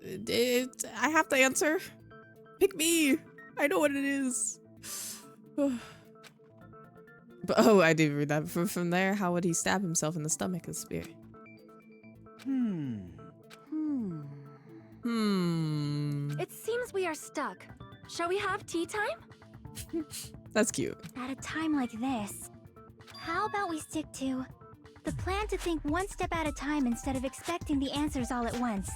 I have to answer. Pick me. I know what it is. But, oh, I did read that. From there, how would he stab himself in the stomach with a spear? It seems we are stuck. Shall we have tea time? That's cute. At a time like this, how about we stick to the plan to think one step at a time instead of expecting the answers all at once?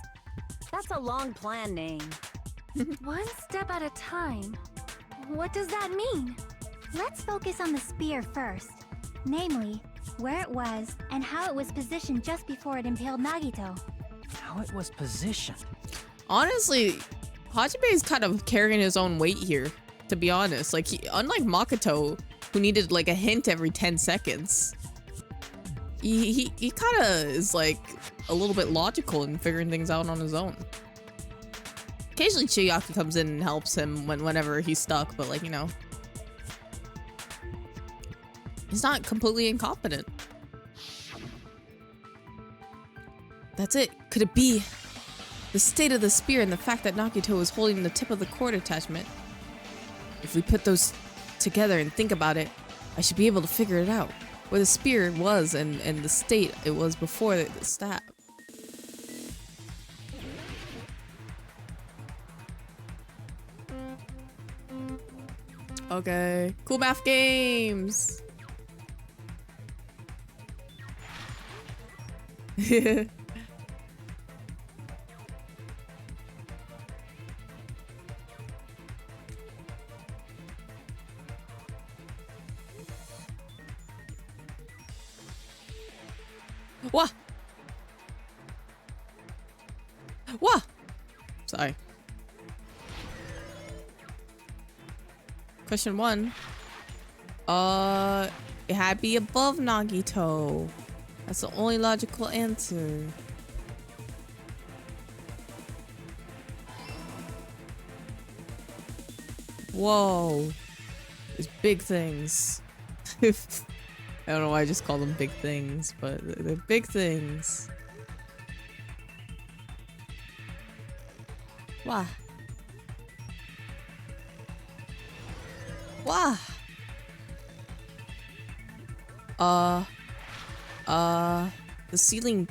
That's a long plan name. One step at a time. What does that mean? Let's focus on the spear first. Namely, where it was and how it was positioned just before it impaled Nagito. How it was positioned. Honestly, Hajime is kind of carrying his own weight here. to be honest. Like, unlike Makoto, who needed like a hint every 10 seconds, he kind of is like a little bit logical in figuring things out on his own. Occasionally Chiaki comes in and helps him whenever he's stuck, but like, you know, he's not completely incompetent. That's it. Could it be the state of the spear and the fact that Nagito is holding the tip of the cord attachment? If we put those together and think about it, I should be able to figure it out. Where the spear was and the state it was before the stab. Okay. Cool math games! What? What? Sorry. Question 1. It had to be above Nagito. That's the only logical answer. Whoa. There's big things. I don't know why I just call them big things, but they're big things. Why? Why? The ceiling.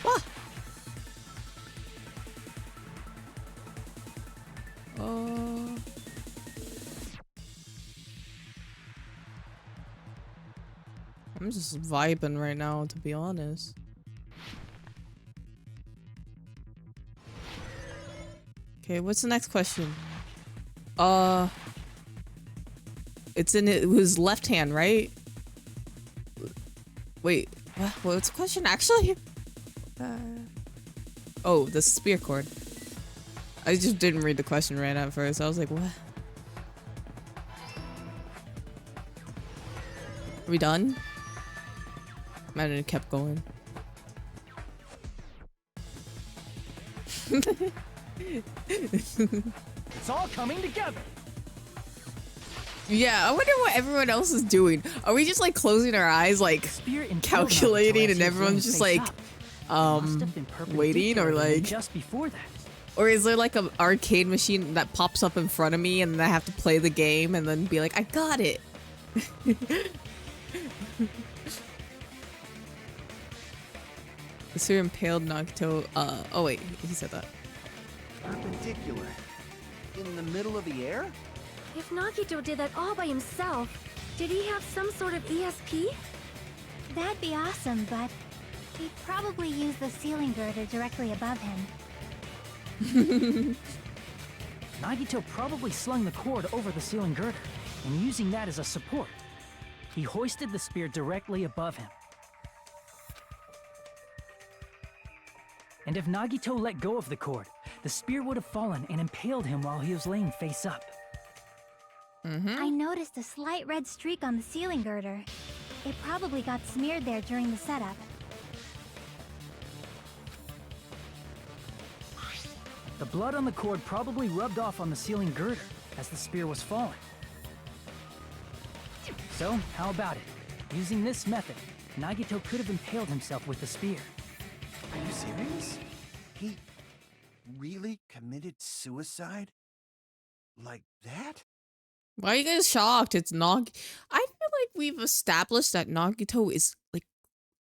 What? I'm just vibing right now, to be honest. Okay, what's the next question? It's in his left hand, right? Wait, what's the question actually? Oh, the spear cord. I just didn't read the question right at first. I was like, what? Are we done? Man, it kept going. It's all coming together. Yeah, I wonder what everyone else is doing. Are we just like closing our eyes, like calculating, and everyone's just like, waiting, or like just before that? Or is there like an arcade machine that pops up in front of me and I have to play the game and then be like, I got it. The spear impaled Nagito. Oh wait, he said that. Perpendicular. In the middle of the air? If Nagito did that all by himself, did he have some sort of ESP? That'd be awesome, but he'd probably use the ceiling girder directly above him. Nagito probably slung the cord over the ceiling girder, and using that as a support, he hoisted the spear directly above him. And if Nagito let go of the cord, the spear would have fallen and impaled him while he was laying face up. I noticed a slight red streak on the ceiling girder. It probably got smeared there during the setup. The blood on the cord probably rubbed off on the ceiling girder as the spear was falling. So, how about it? Using this method, Nagito could have impaled himself with the spear. Are you serious? He really committed suicide? Like that? Why are you guys shocked? It's Nag. I feel like we've established that Nagito is like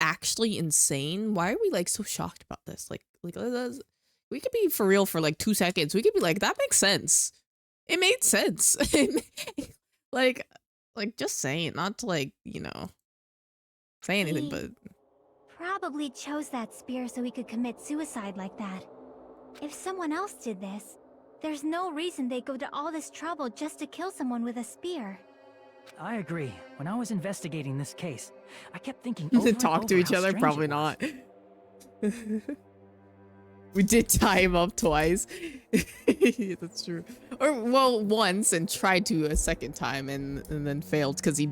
actually insane. Why are we like so shocked about this? Like we could be for real for like 2 seconds. We could be like, that makes sense. It made sense. like just saying, not to like, you know, say anything, but probably chose that spear so he could commit suicide like that. If someone else did this, there's no reason they'd go to all this trouble just to kill someone with a spear. I agree. When I was investigating this case, I kept thinking over and Talk to over each how other? strange Probably it was. not. We did tie him up twice. That's true. Or, well, once and tried to a second time and then failed because he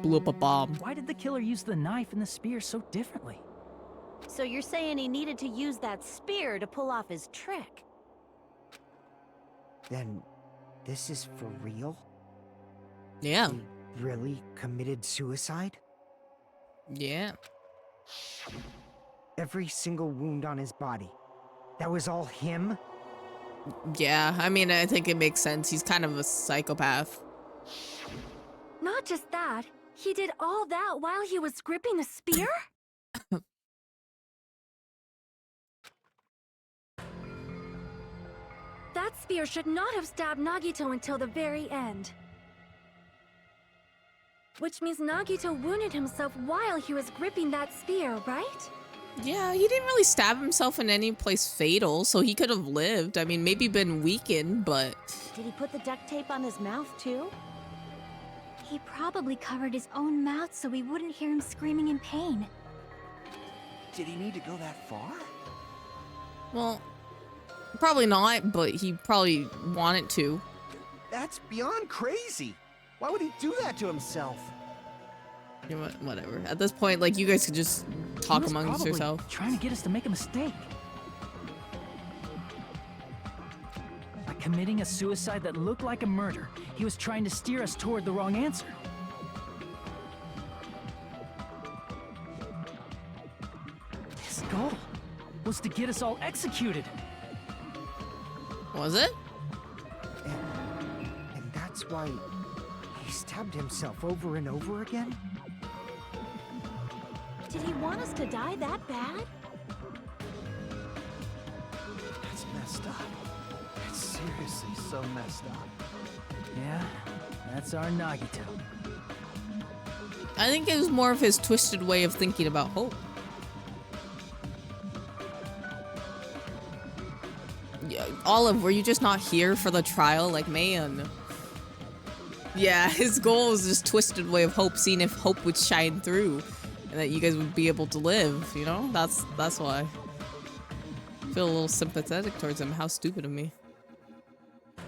blew up a bomb. Why did the killer use the knife and the spear so differently? So you're saying he needed to use that spear to pull off his trick? Then, this is for real? Yeah. He really committed suicide? Yeah. Every single wound on his body. That was all him? Yeah, I mean, I think it makes sense. He's kind of a psychopath. Not just that, he did all that while he was gripping the spear? That spear should not have stabbed Nagito until the very end. Which means Nagito wounded himself while he was gripping that spear, right? Yeah, he didn't really stab himself in any place fatal, so he could have lived. I mean, maybe been weakened, but... Did he put the duct tape on his mouth too? He probably covered his own mouth so we wouldn't hear him screaming in pain. Did he need to go that far? Well, probably not, but he probably wanted to. That's beyond crazy. Why would he do that to himself? You know what, whatever. At this point, like, you guys could just talk He was amongst probably yourself. trying to get us to make a mistake. By committing a suicide that looked like a murder, he was trying to steer us toward the wrong answer. His goal was to get us all executed. Was it? And that's why he stabbed himself over and over again? Did he want us to die that bad? That's messed up. That's seriously so messed up. Yeah, that's our Nagito. I think it was more of his twisted way of thinking about hope. Yeah, Olive, were you just not here for the trial? Like, man. Yeah, his goal was this twisted way of hope, seeing if hope would shine through and that you guys would be able to live, you know? That's why. I feel a little sympathetic towards him. How stupid of me.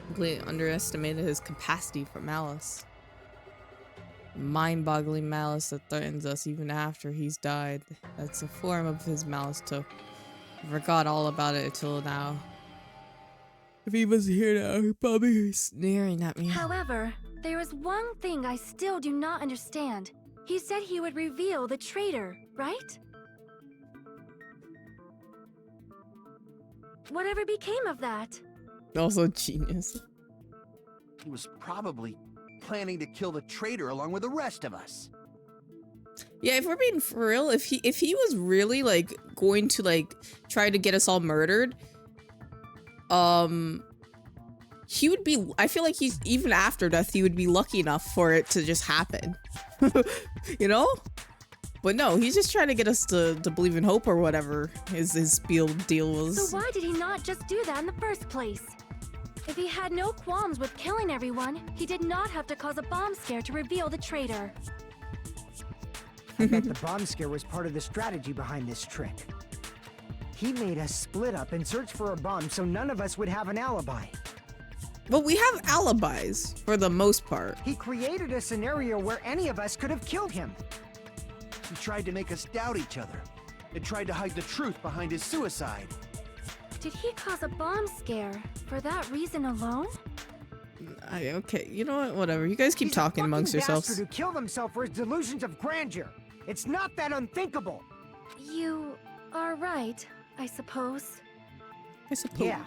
Completely underestimated his capacity for malice. Mind-boggling malice that threatens us even after he's died. That's a form of his malice too. I forgot all about it until now. If he was here now, he'd probably be sneering at me. However, there is one thing I still do not understand. He said he would reveal the traitor, right? Whatever became of that? Also genius. He was probably planning to kill the traitor along with the rest of us. Yeah, if we're being for real, if he was really like going to like try to get us all murdered, he would be, I feel like he's, even after death, he would be lucky enough for it to just happen. You know? But no, he's just trying to get us to believe in hope or whatever his spiel deal was. So why did he not just do that in the first place? If he had no qualms with killing everyone, he did not have to cause a bomb scare to reveal the traitor. I bet the bomb scare was part of the strategy behind this trick. He made us split up and search for a bomb so none of us would have an alibi. But we have alibis, for the most part. He created a scenario where any of us could have killed him. He tried to make us doubt each other and tried to hide the truth behind his suicide. Did he cause a bomb scare for that reason alone? Okay, you know what? Whatever. You guys keep He's talking a amongst fucking yourselves. bastard who killed himself for his delusions of grandeur. It's not that unthinkable. You are right, I suppose. I suppose. Yeah,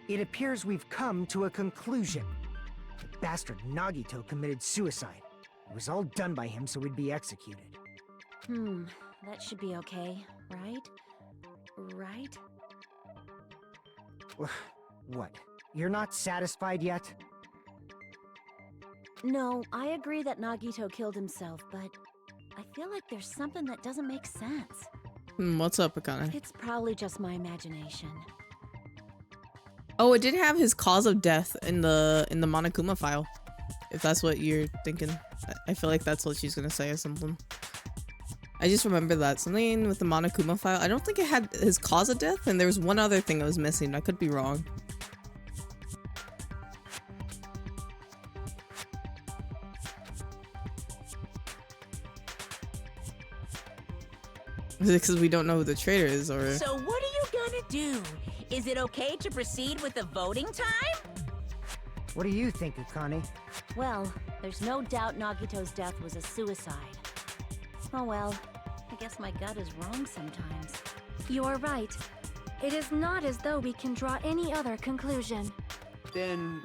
it appears we've come to a conclusion. The bastard Nagito committed suicide. It was all done by him so we'd be executed. That should be okay, right? Right? What? You're not satisfied yet? No, I agree that Nagito killed himself, but I feel like there's something that doesn't make sense. What's up, Akane? It's probably just my imagination. Oh, it did have his cause of death in the Monokuma file. If that's what you're thinking. I feel like that's what she's gonna say or something. I just remember that. Something with the Monokuma file. I don't think it had his cause of death, and there was one other thing that was missing. I could be wrong. Is it because we don't know who the traitor is, or... So what are you gonna do? Is it okay to proceed with the voting time? What do you think, Akane? Well, there's no doubt Nagito's death was a suicide. Oh well, I guess my gut is wrong sometimes. You're right. It is not as though we can draw any other conclusion. Then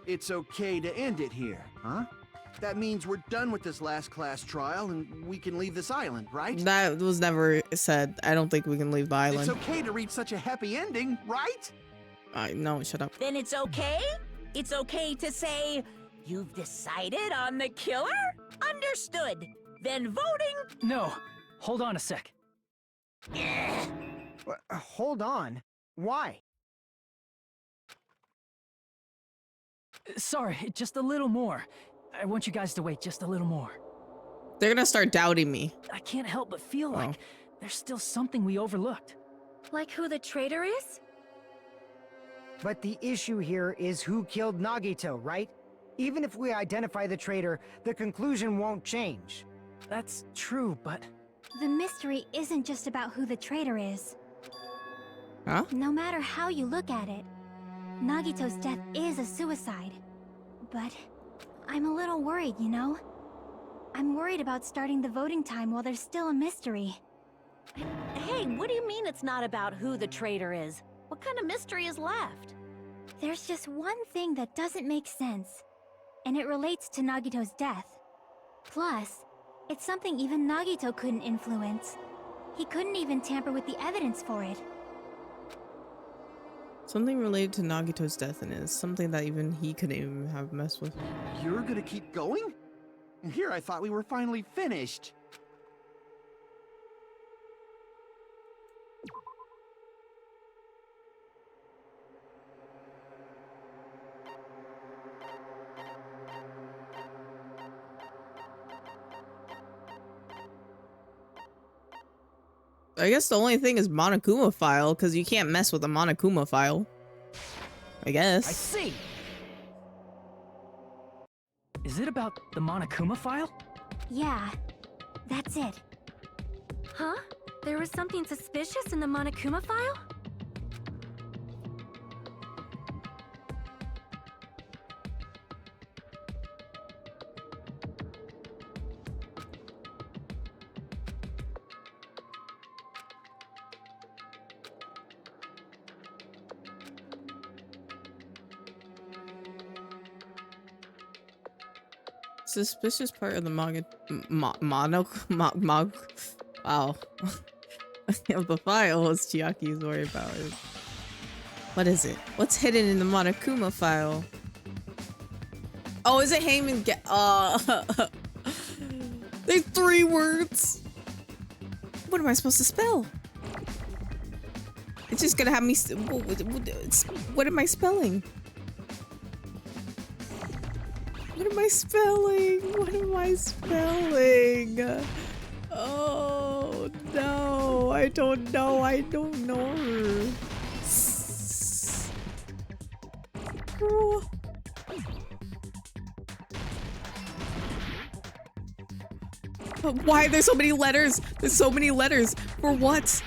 it's okay to end it here, huh? That means we're done with this last class trial and we can leave this island, right? That was never said. I don't think we can leave the island. It's okay to reach such a happy ending, right? No, shut up. Then it's okay? It's okay to say, you've decided on the killer? Understood. Then voting... No, hold on a sec. Hold on. Why? Sorry, just a little more. I want you guys to wait just a little more. They're gonna start doubting me. I can't help but feel like there's still something we overlooked. Like who the traitor is? But the issue here is who killed Nagito, right? Even if we identify the traitor, the conclusion won't change. That's true, but... The mystery isn't just about who the traitor is. Huh? No matter how you look at it, Nagito's death is a suicide. But I'm a little worried, you know? I'm worried about starting the voting time while there's still a mystery. Hey, what do you mean it's not about who the traitor is? What kind of mystery is left? There's just one thing that doesn't make sense, and it relates to Nagito's death. Plus, it's something even Nagito couldn't influence. He couldn't even tamper with the evidence for it. Something related to Nagito's death, and it's something that even he couldn't even have messed with. You're gonna keep going? Here I thought we were finally finished. I guess the only thing is Monokuma file, because you can't mess with a Monokuma file. I guess. I see! Is it about the Monokuma file? Yeah, that's it. Huh? There was something suspicious in the Monokuma file? Suspicious part of the manga wow of the file is Chiaki's worry about it. What is it? What's hidden in the Monokuma file? Oh, is it Heyman there's 3 words. What am I supposed to spell? It's just gonna have me what am I spelling? What am I spelling? What am I spelling? Oh no, I don't know. I don't know her. Why there's so many letters? There's so many letters. For what?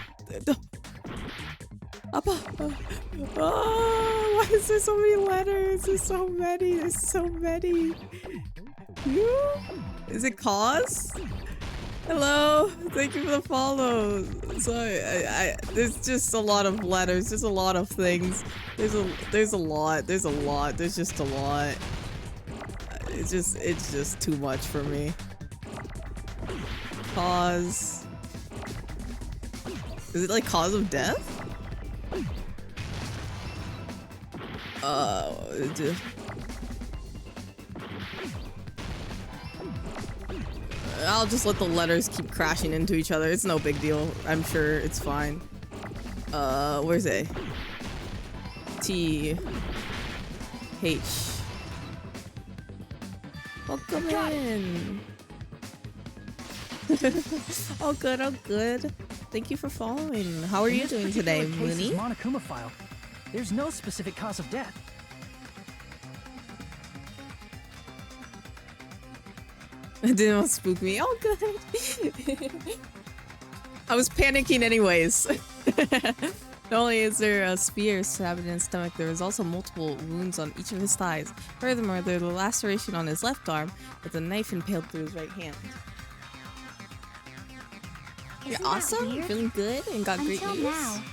Oh, why is there so many letters? There's so many. There's so many. Is it cause? Hello. Thank you for the follow. Sorry, there's just a lot of letters. There's a lot of things. There's a lot. There's a lot. There's just a lot. It's just too much for me. Cause. Is it like cause of death? I'll just let the letters keep crashing into each other. It's no big deal. I'm sure it's fine. Where's A? T. H. Welcome in. Oh good, oh good. Thank you for following. How are you doing today, Mooney? Monokuma file. There's no specific cause of death. It didn't spook me. Oh good. I was panicking anyways. Not only is there a spear stabbed in his stomach, there is also multiple wounds on each of his thighs. Furthermore, there's a laceration on his left arm with a knife impaled through his right hand. You're awesome? You're feeling good and got great news? Now,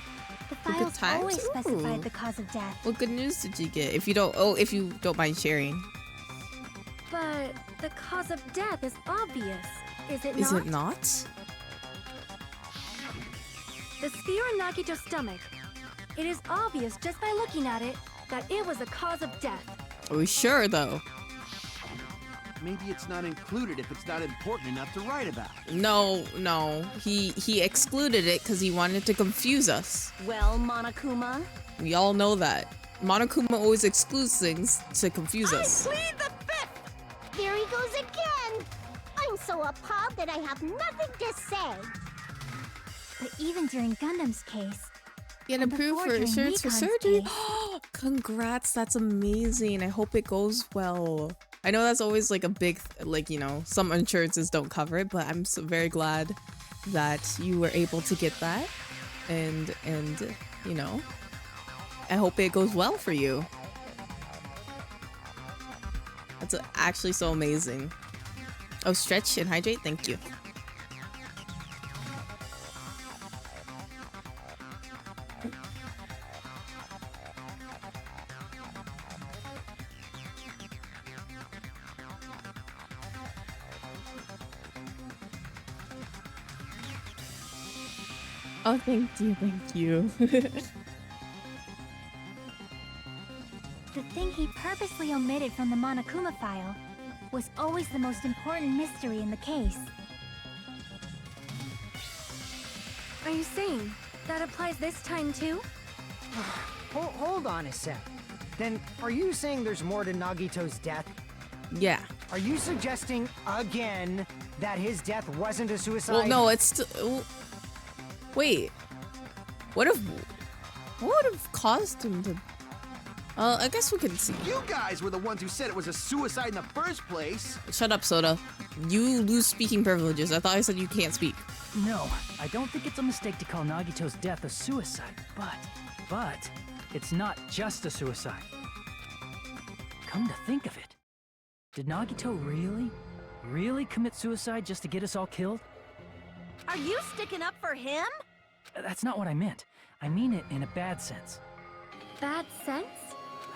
the files always specified the cause of death. What good news did you get? If you don't mind sharing. But the cause of death is obvious, is it not? Is it not? The spear in Nagito's stomach. It is obvious just by looking at it that it was a cause of death. Are we sure though? Maybe it's not included if it's not important enough to write about. No. He excluded it because he wanted to confuse us. Well, Monokuma? We all know that. Monokuma always excludes things to confuse us. I plead the fifth! There he goes again! I'm so appalled that I have nothing to say. But even during Gundam's case, Get approved for insurance for surgery. Congrats, that's amazing. I hope it goes well. I know that's always like a big, some insurances don't cover it, but I'm so very glad that you were able to get that. And I hope it goes well for you. That's actually so amazing. Oh, stretch and hydrate. Thank you. Oh, thank you. the thing he purposely omitted from the Monokuma file was always the most important mystery in the case. Are you saying that applies this time too? Hold on a sec. Then, are you saying there's more to Nagito's death? Yeah. Are you suggesting, again, that his death wasn't a suicide? Well, no, it's wait. What would have caused him to... I guess we can see. You guys were the ones who said it was a suicide in the first place. Shut up, Soda. You lose speaking privileges. I thought I said you can't speak. No, I don't think it's a mistake to call Nagito's death a suicide, but it's not just a suicide. Come to think of it, did Nagito really commit suicide just to get us all killed? Are you sticking up for him? That's not what I meant. I mean it in a bad sense. Bad sense?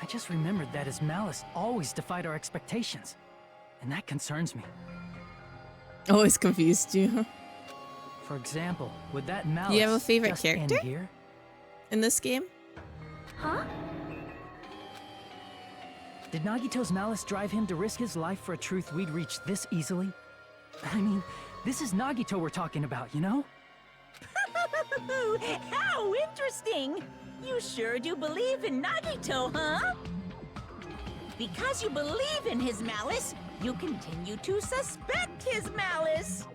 I just remembered that his malice always defied our expectations, and that concerns me. Always confused you. For example, would that malice Do you have a favorite just character end here? in this game? Huh? Did Nagito's malice drive him to risk his life for a truth we'd reach this easily? I mean, this is Nagito we're talking about, you know? How interesting! You sure do believe in Nagito, huh? Because you believe in his malice, you continue to suspect his malice.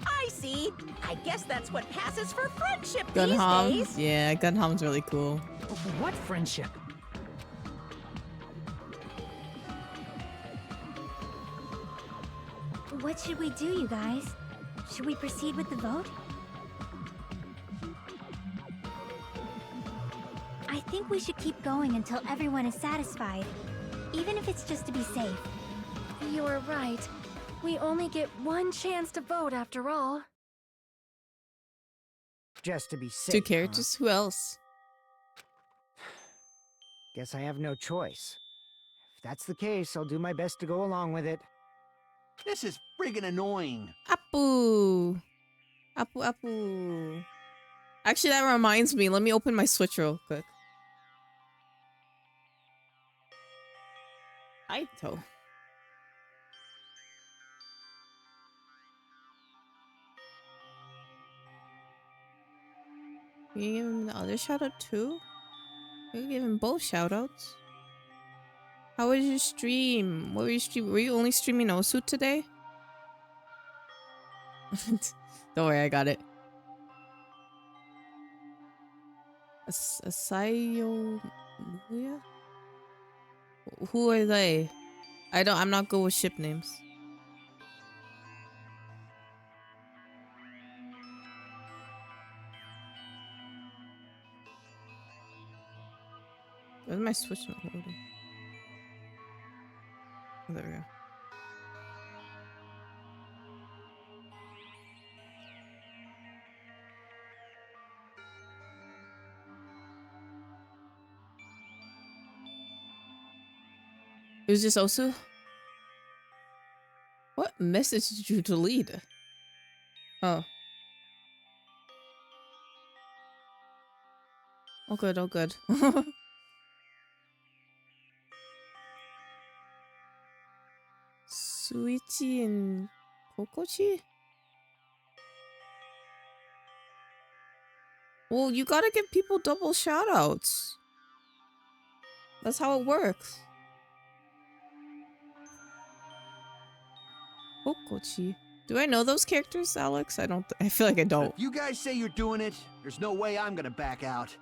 I see. I guess that's what passes for friendship these Gunham. days. Yeah, Gunham's really cool. What friendship? What should we do, you guys? Should we proceed with the vote? I think we should keep going until everyone is satisfied, even if it's just to be safe. You're right. We only get one chance to vote after all. Just to be safe. Two characters? Who else? Guess I have no choice. If that's the case, I'll do my best to go along with it. This is friggin' annoying. Apu. Apu. Actually, that reminds me. Let me open my Switch real quick. Aito. Can you give him the other shout out too? You give him both shout outs. How was your stream? What were you streaming? Were you only streaming Osu today? Don't worry, I got it. Asayo Muya? Who are they? I'm not good with ship names. Where's my Switch not loading? Oh, there we go. It was just Osu? What message did you delete? Oh. Oh good, oh good. Suichi and Kokochi? Well, you gotta give people double shoutouts. That's how it works. Kokochi. Do I know those characters, Alex? I feel like I don't. If you guys say you're doing it, there's no way I'm gonna back out.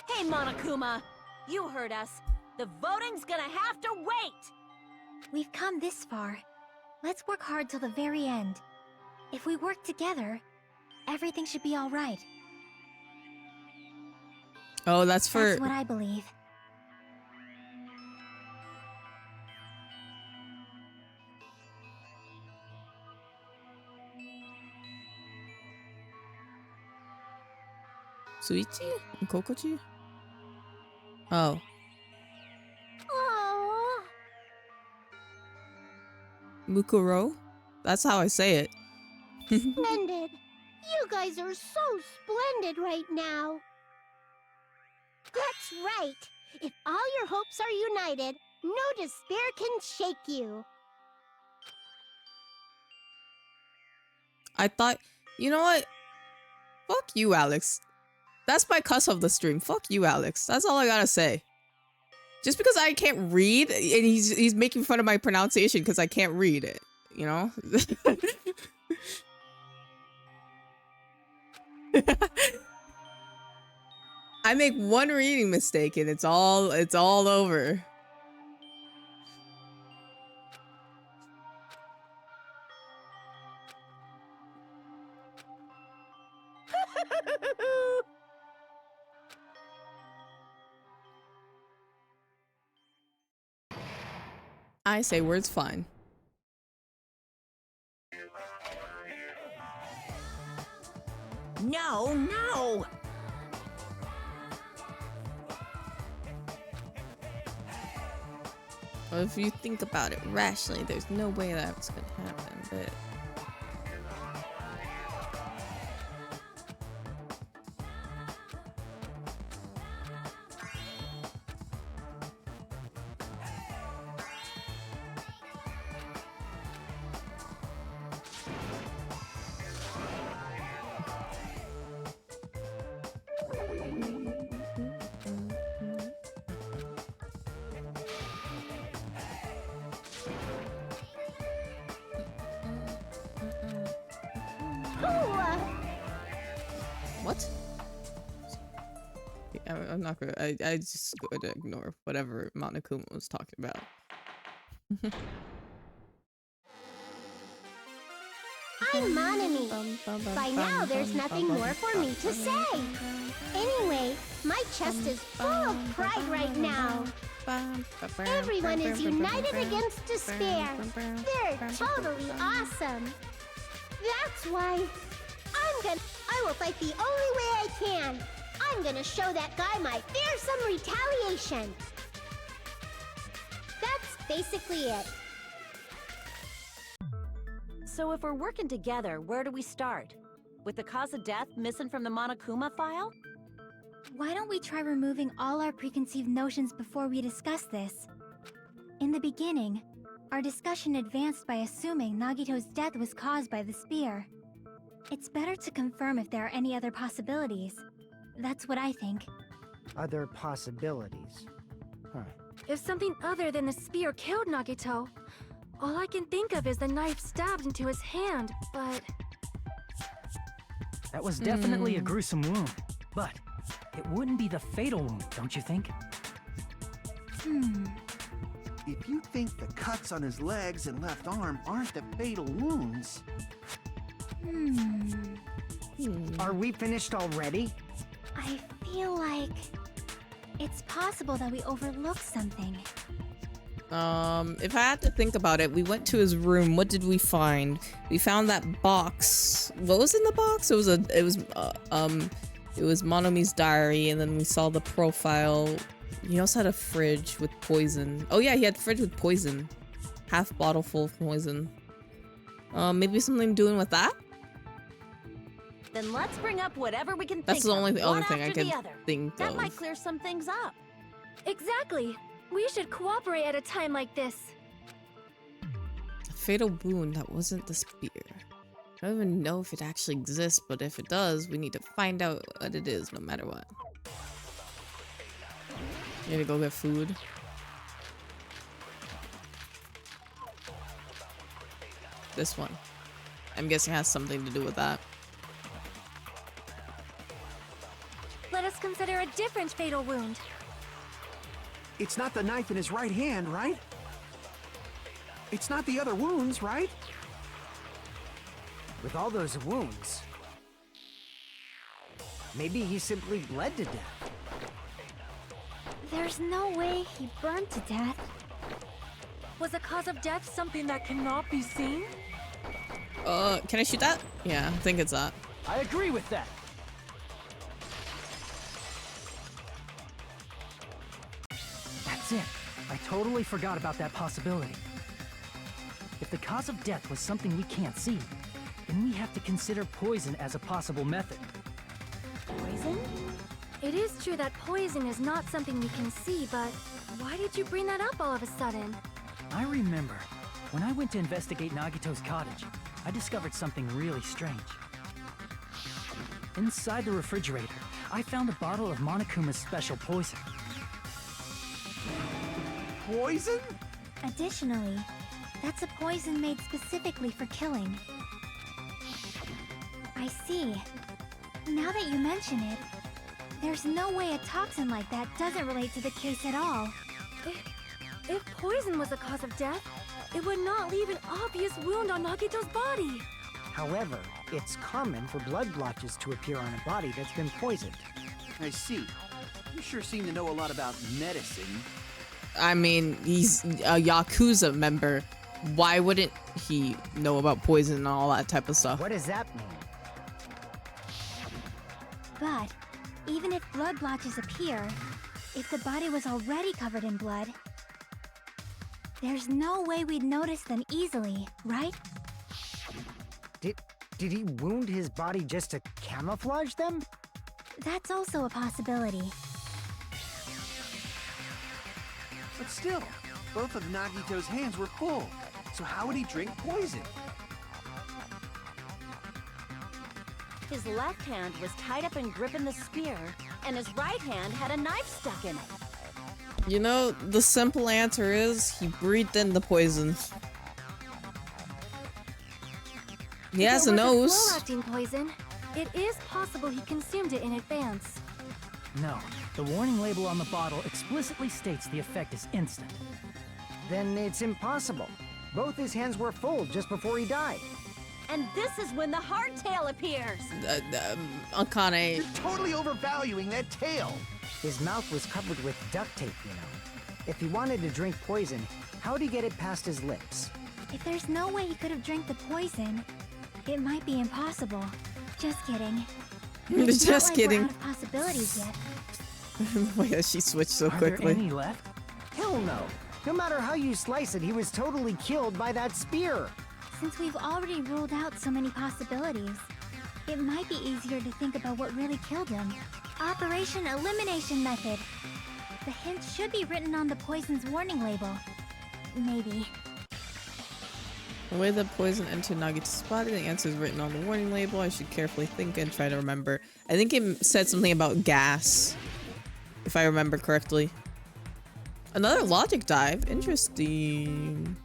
Hey, Monokuma! You heard us. The voting's gonna have to wait! We've come this far. Let's work hard till the very end. If we work together, everything should be all right. Oh, that's what I believe. Suichi and Kokochi? Oh. Aww. Mukuro? That's how I say it. Splendid. You guys are so splendid right now. That's right. If all your hopes are united, no despair can shake you. I thought, you know what? Fuck you, Alex. That's my cuss of the stream. Fuck you, Alex. That's all I gotta say. Just because I can't read, and he's making fun of my pronunciation because I can't read it, you know? I make one reading mistake and it's all over. I say words fine. No, no! Well, if you think about it rationally, there's no way that's gonna happen, but... What? I'm not gonna. I just going to ignore whatever Monokuma was talking about. I'm Monami. By now, there's nothing more for me to say. Anyway, my chest is full of pride right now. Everyone is united against despair. They're totally awesome. That's why I will fight the only way I can. I'm gonna show that guy my fearsome retaliation. That's basically it. So if we're working together, where do we start? With the cause of death missing from the Monokuma file? Why don't we try removing all our preconceived notions before we discuss this? In the beginning, our discussion advanced by assuming Nagito's death was caused by the spear. It's better to confirm if there are any other possibilities. That's what I think. Other possibilities. Huh. If something other than the spear killed Nagito, all I can think of is the knife stabbed into his hand, but... That was definitely a gruesome wound, but it wouldn't be the fatal wound, don't you think? If you think the cuts on his legs and left arm aren't the fatal wounds... Are we finished already? I feel like it's possible that we overlooked something. If I had to think about it, we went to his room. What did we find? We found that box. What was in the box? It was Monomi's diary, and then we saw the profile. He also had a fridge with poison. Oh yeah, he had a fridge with poison. Half bottle full of poison. Maybe something doing with that? Then let's bring up whatever we can That's think the only of, one other thing I after the can other. think That of. might clear some things up. Exactly! We should cooperate at a time like this. A fatal wound that wasn't the spear. I don't even know if it actually exists, but if it does, we need to find out what it is, no matter what. You need to go get food. This one. I'm guessing has something to do with that. Let us consider a different fatal wound. It's not the knife in his right hand, right? It's not the other wounds, right? With all those wounds, maybe he simply bled to death. There's no way he burned to death. Was the cause of death something that cannot be seen? Can I shoot that? Yeah, I think it's that. I agree with that. That's it. I totally forgot about that possibility. If the cause of death was something we can't see, then we have to consider poison as a possible method. Poison? It is true that poison is not something we can see, but why did you bring that up all of a sudden? I remember, when I went to investigate Nagito's cottage, I discovered something really strange. Inside the refrigerator, I found a bottle of Monokuma's special poison. Poison? Additionally, that's a poison made specifically for killing. I see. Now that you mention it, there's no way a toxin like that doesn't relate to the case at all. If poison was the cause of death, it would not leave an obvious wound on Nagito's body. However, it's common for blood blotches to appear on a body that's been poisoned. I see. You sure seem to know a lot about medicine. I mean, he's a Yakuza member. Why wouldn't he know about poison and all that type of stuff? What does that mean? But even if blood blotches appear, if the body was already covered in blood, there's no way we'd notice them easily, right? Did he wound his body just to camouflage them? That's also a possibility. But still, both of Nagito's hands were full. So how would he drink poison? His left hand was tied up and gripping the spear, and his right hand had a knife stuck in it. You know, the simple answer is he breathed in the poison. He has a nose. Slow-acting poison. It is possible he consumed it in advance. No, the warning label on the bottle explicitly states the effect is instant. Then it's impossible. Both his hands were full just before he died. And this is when the hardtail appears. Akane. You're totally overvaluing that tail. His mouth was covered with duct tape, you know. If he wanted to drink poison, how'd he get it past his lips? If there's no way he could have drank the poison, it might be impossible. Just kidding. It's not Just like kidding. We're out of possibilities yet. The way that she switched so Are there quickly. any left? Hell no. No matter how you slice it, he was totally killed by that spear. Since we've already ruled out so many possibilities, it might be easier to think about what really killed him. Operation Elimination Method. The hint should be written on the poison's warning label. Maybe. The way the poison entered Nagita's body, the answer is written on the warning label. I should carefully think and try to remember. I think it said something about gas, if I remember correctly. Another logic dive. Interesting.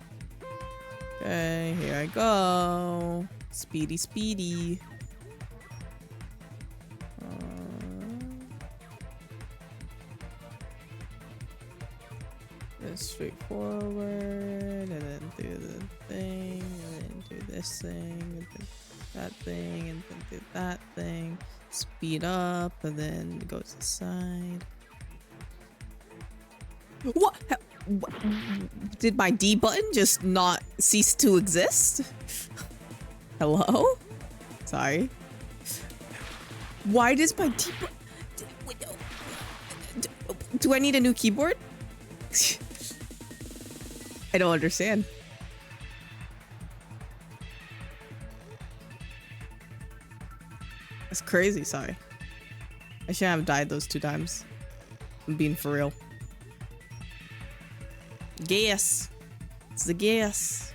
Okay, here I go. Speedy, speedy. Straightforward, and then do the thing, and then do this thing, and then that thing, and then do that thing. Speed up, and then go to the side. What? Did my D button just not cease to exist? Hello? Sorry. Why does my D button... Do I need a new keyboard? I don't understand. That's crazy, sorry. I shouldn't have died those 2 times. I'm being for real. Gas. It's the gas.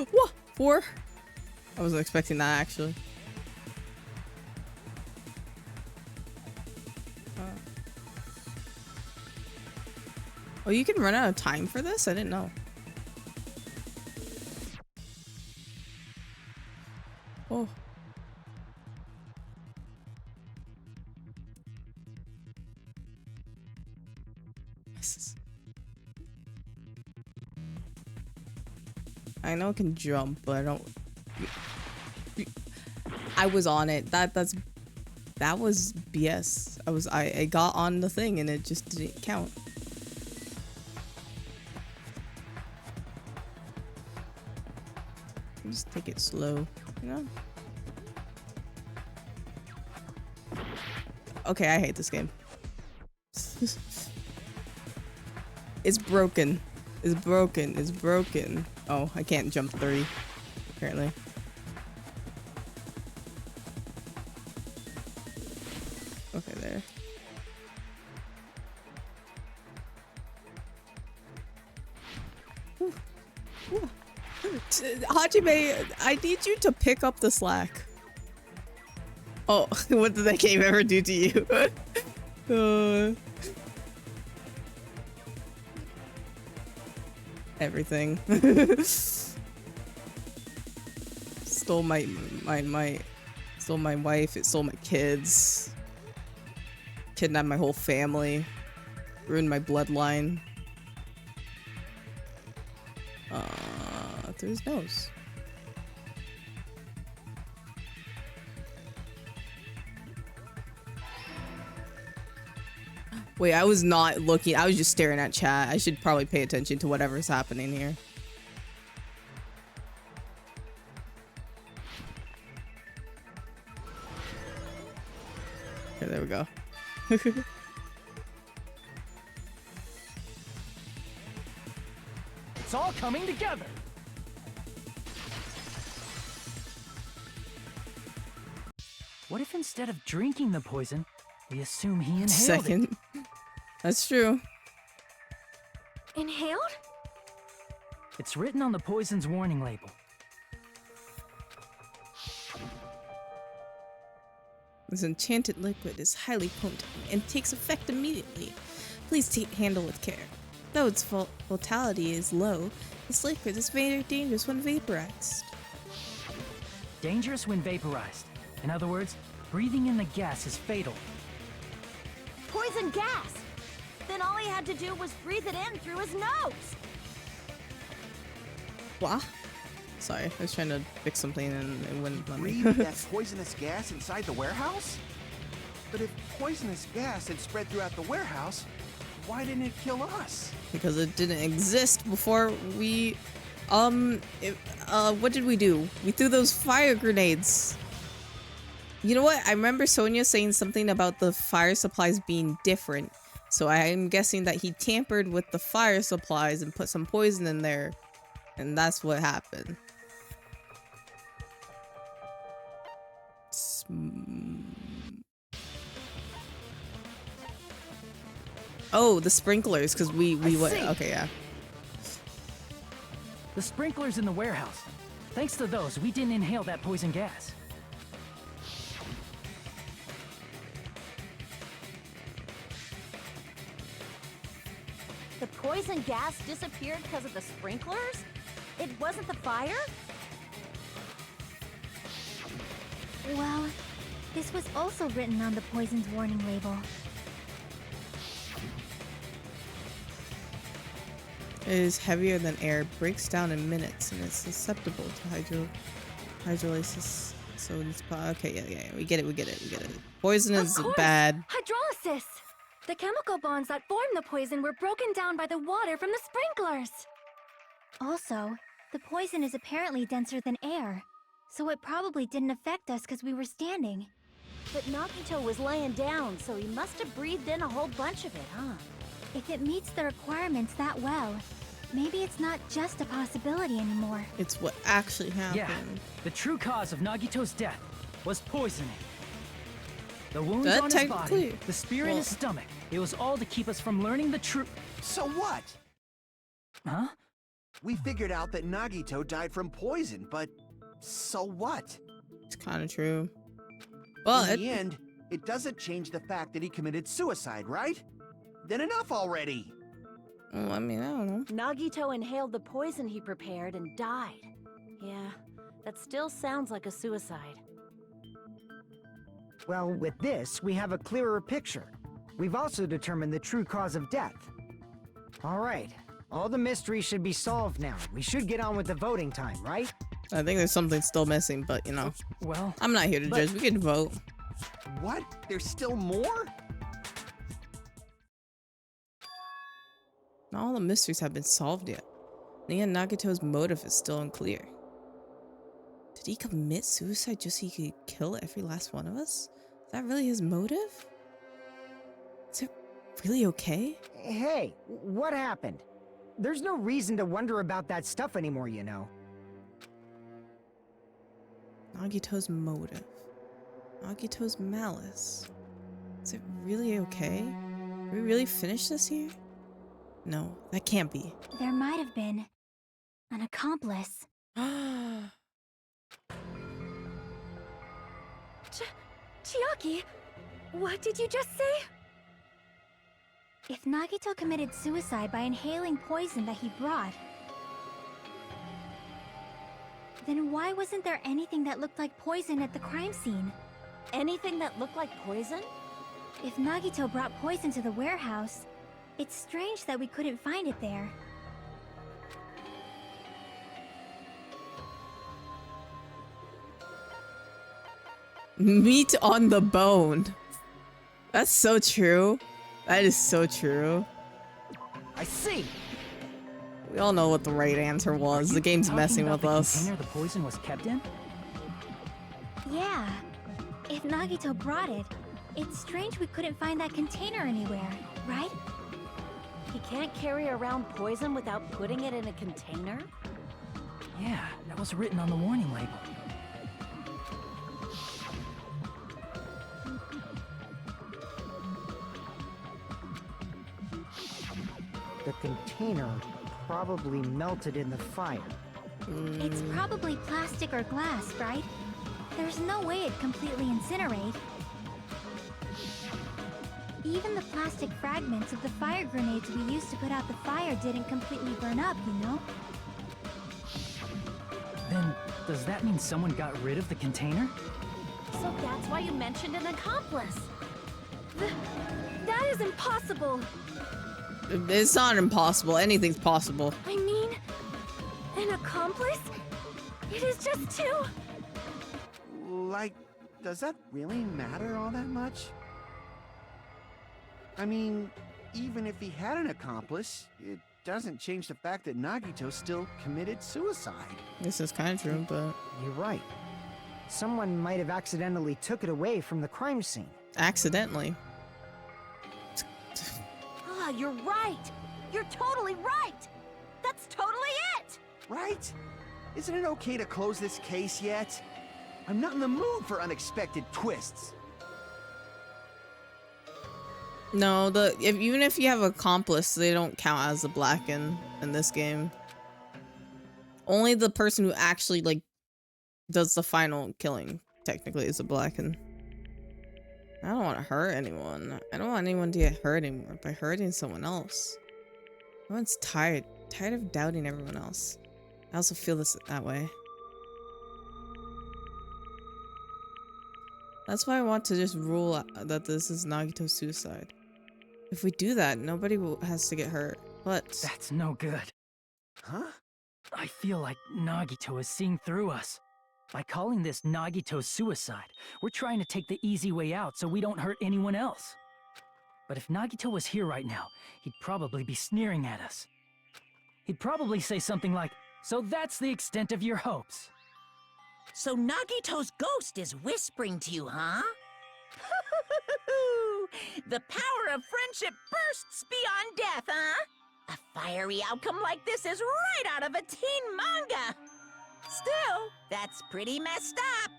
What? 4? I wasn't expecting that actually. Oh, you can run out of time for this? I didn't know. Oh. I know it can jump, but I don't. I was on it. That was BS. I got on the thing and it just didn't count. Just take it slow, you know? Okay, I hate this game. It's broken. It's broken. It's broken. Oh, I can't jump 3, apparently. Okay, there. Whew. Whew. Hajime, I need you to pick up the slack. Oh, what did that game ever do to you? Everything. Stole my stole my wife, it stole my kids. Kidnapped my whole family. Ruined my bloodline. Through his nose. Wait, I was not looking. I was just staring at chat. I should probably pay attention to whatever's happening here. Okay, there we go. It's all coming together. What if instead of drinking the poison, we assume he inhaled it? That's true. Inhaled? It's written on the poison's warning label. This enchanted liquid is highly potent and takes effect immediately. Please handle with care. Though its volatility is low, this liquid is very dangerous when vaporized. Dangerous when vaporized. In other words, breathing in the gas is fatal. Poison gas! Then all he had to do was breathe it in through his nose! What? Sorry, I was trying to fix something and it wouldn't let me. Breathe that poisonous gas inside the warehouse? But if poisonous gas had spread throughout the warehouse, why didn't it kill us? Because it didn't exist before we... what did we do? We threw those fire grenades. You know what? I remember Sonia saying something about the fire supplies being different. So I'm guessing that he tampered with the fire supplies and put some poison in there. And that's what happened. Oh, the sprinklers, because we went. Okay, yeah. The sprinklers in the warehouse. Thanks to those, we didn't inhale that poison gas. The poison gas disappeared because of the sprinklers? It wasn't the fire? Well, this was also written on the poison's warning label. It is heavier than air, breaks down in minutes, and is susceptible to hydrolysis. So it's okay, yeah, we get it. Poison is bad. Hydrolysis! The chemical bonds that form the poison were broken down by the water from the sprinklers. Also, the poison is apparently denser than air, so it probably didn't affect us because we were standing. But Nagito was laying down, so he must have breathed in a whole bunch of it, huh? If it meets the requirements that well, maybe it's not just a possibility anymore. It's what actually happened. Yeah, the true cause of Nagito's death was poisoning. The wounds That on his body, technically- the spear in his stomach, it was all to keep us from learning the truth. So what? Huh? We figured out that Nagito died from poison, but so what? It's kind of true. Well, In the end, it doesn't change the fact that he committed suicide, right? Then enough already! I mean, I don't know. Nagito inhaled the poison he prepared and died. Yeah, that still sounds like a suicide. Well, with this, we have a clearer picture. We've also determined the true cause of death. All right, all the mysteries should be solved now. We should get on with the voting time, right? I think there's something still missing, but you know. Well, I'm not here to judge. We can vote. What? There's still more? Not all the mysteries have been solved yet. Nia Nagito's motive is still unclear. Did he commit suicide just so he could kill every last one of us? Is that really his motive? Is it really okay? Hey, what happened? There's no reason to wonder about that stuff anymore, you know. Nagito's motive. Nagito's malice. Is it really okay? Are we really finished this here? No, that can't be. There might have been an accomplice. Chiaki, what did you just say? If Nagito committed suicide by inhaling poison that he brought, then why wasn't there anything that looked like poison at the crime scene? Anything that looked like poison? If Nagito brought poison to the warehouse, it's strange that we couldn't find it there. Meat on the bone. That's so true. That is so true. I see! We all know what the right answer was. The game's Talking messing about with the us. container the poison was kept in? Yeah. If Nagito brought it, it's strange we couldn't find that container anywhere, right? He can't carry around poison without putting it in a container? Yeah, that was written on the warning label. The container probably melted in the fire. It's probably plastic or glass, right? There's no way it'd completely incinerate. Even the plastic fragments of the fire grenades we used to put out the fire didn't completely burn up, you know? Then, does that mean someone got rid of the container? So that's why you mentioned an accomplice. That is impossible! It's not impossible. Anything's possible. I mean, an accomplice? It is just two... Like, does that really matter all that much? I mean, even if he had an accomplice, it doesn't change the fact that Nagito still committed suicide. This is kind of true, but... You're right. Someone might have accidentally took it away from the crime scene. Accidentally. you're right. You're totally right. That's totally it. Right? Isn't it okay to close this case yet? I'm not in the mood for unexpected twists. No, even if you have accomplice, they don't count as a blackened in this game. Only the person who actually like does the final killing technically is a blackened. I don't want to hurt anyone. I don't want anyone to get hurt anymore by hurting someone else. Everyone's tired of doubting everyone else. I also feel that way. That's why I want to just rule out that this is Nagito's suicide. If we do that, nobody has to get hurt. But That's no good. Huh? I feel like Nagito is seeing through us. By calling this Nagito's suicide, we're trying to take the easy way out so we don't hurt anyone else. But if Nagito was here right now, he'd probably be sneering at us. He'd probably say something like, "So that's the extent of your hopes." So Nagito's ghost is whispering to you, huh? The power of friendship bursts beyond death, huh? A fiery outcome like this is right out of a teen manga. Still, that's pretty messed up.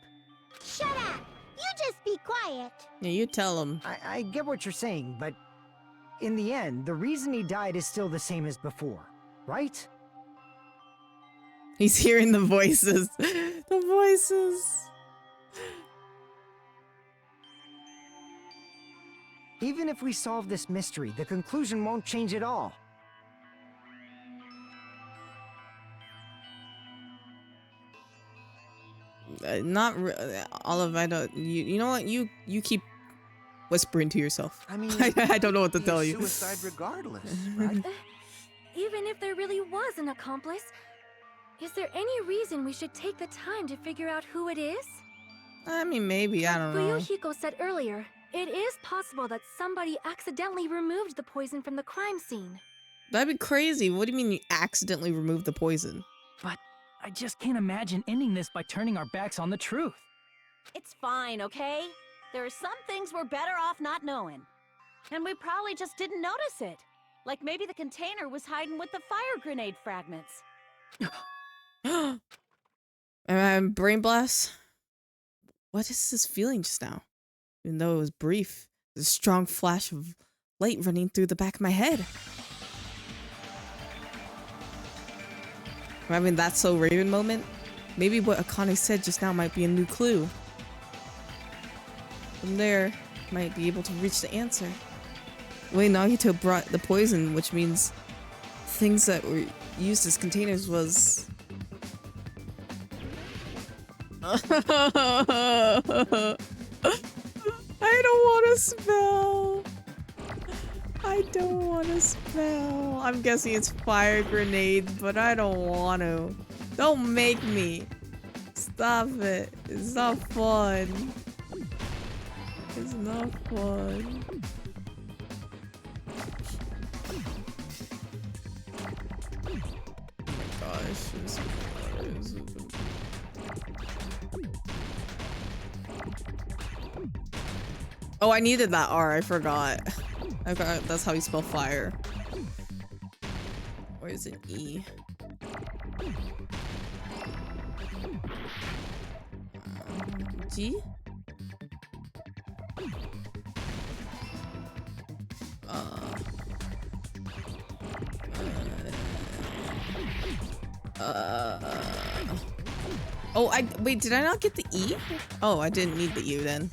Shut up! You just be quiet. yeah, you tell him. I get what you're saying, but in the end, the reason he died is still the same as before, right? He's hearing the voices. The voices. Even if we solve this mystery, the conclusion won't change at all. Olive, I don't. You know what? You keep whispering to yourself. I mean, I don't know what to he's tell you. suicide regardless, right? Even if there really was an accomplice, is there any reason we should take the time to figure out who it is? I mean, maybe. I don't know. Fuyuhiko said earlier, it is possible that somebody accidentally removed the poison from the crime scene. That'd be crazy. What do you mean you accidentally removed the poison? But I just can't imagine ending this by turning our backs on the truth. It's fine, okay? There are some things we're better off not knowing. And we probably just didn't notice it. Like maybe the container was hiding with the fire grenade fragments. Brain blast? What is this feeling just now? Even though it was brief, there's a strong flash of light running through the back of my head. I'm having that so Raven moment. Maybe what Akane said just now might be a new clue. From there, might be able to reach the answer. Way Nagito brought the poison, which means things that were used as containers was... I don't want to spell. I don't want to spell. I'm guessing it's fire grenade, but I don't want to. Don't make me. Stop it. It's not fun. It's not fun. Oh my gosh. This is oh, I needed that R. I forgot. That's how you spell fire. Or is it E? G? Oh, wait, did I not get the E? Oh, I didn't need the U then.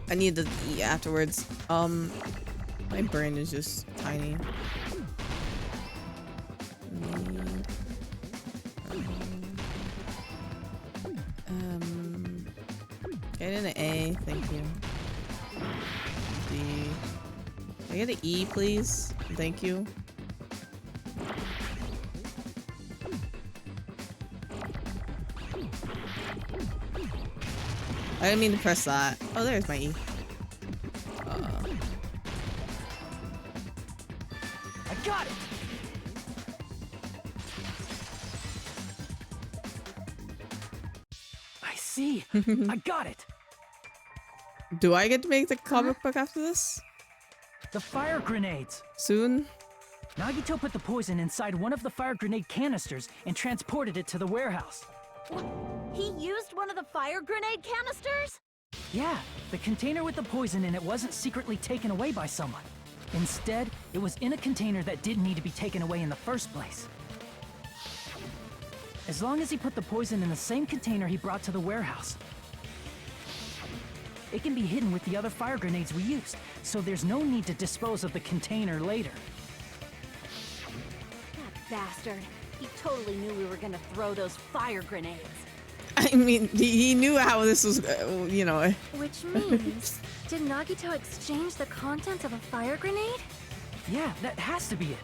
I need the E afterwards. My brain is just tiny. Get an A, thank you. D. Can I get an E, please? Thank you. I didn't mean to press that. Oh, there's my E. I got it! I see! I got it! Do I get to make the comic book after this? The fire grenades! Soon? Nagito put the poison inside one of the fire grenade canisters and transported it to the warehouse. He used one of the fire grenade canisters? Yeah, the container with the poison in it wasn't secretly taken away by someone. Instead, it was in a container that didn't need to be taken away in the first place. As long as he put the poison in the same container he brought to the warehouse, it can be hidden with the other fire grenades we used, so there's no need to dispose of the container later. That bastard. He totally knew we were gonna throw those fire grenades. I mean, he knew how this was, you know. Which means, did Nagito exchange the contents of a fire grenade? Yeah, that has to be it.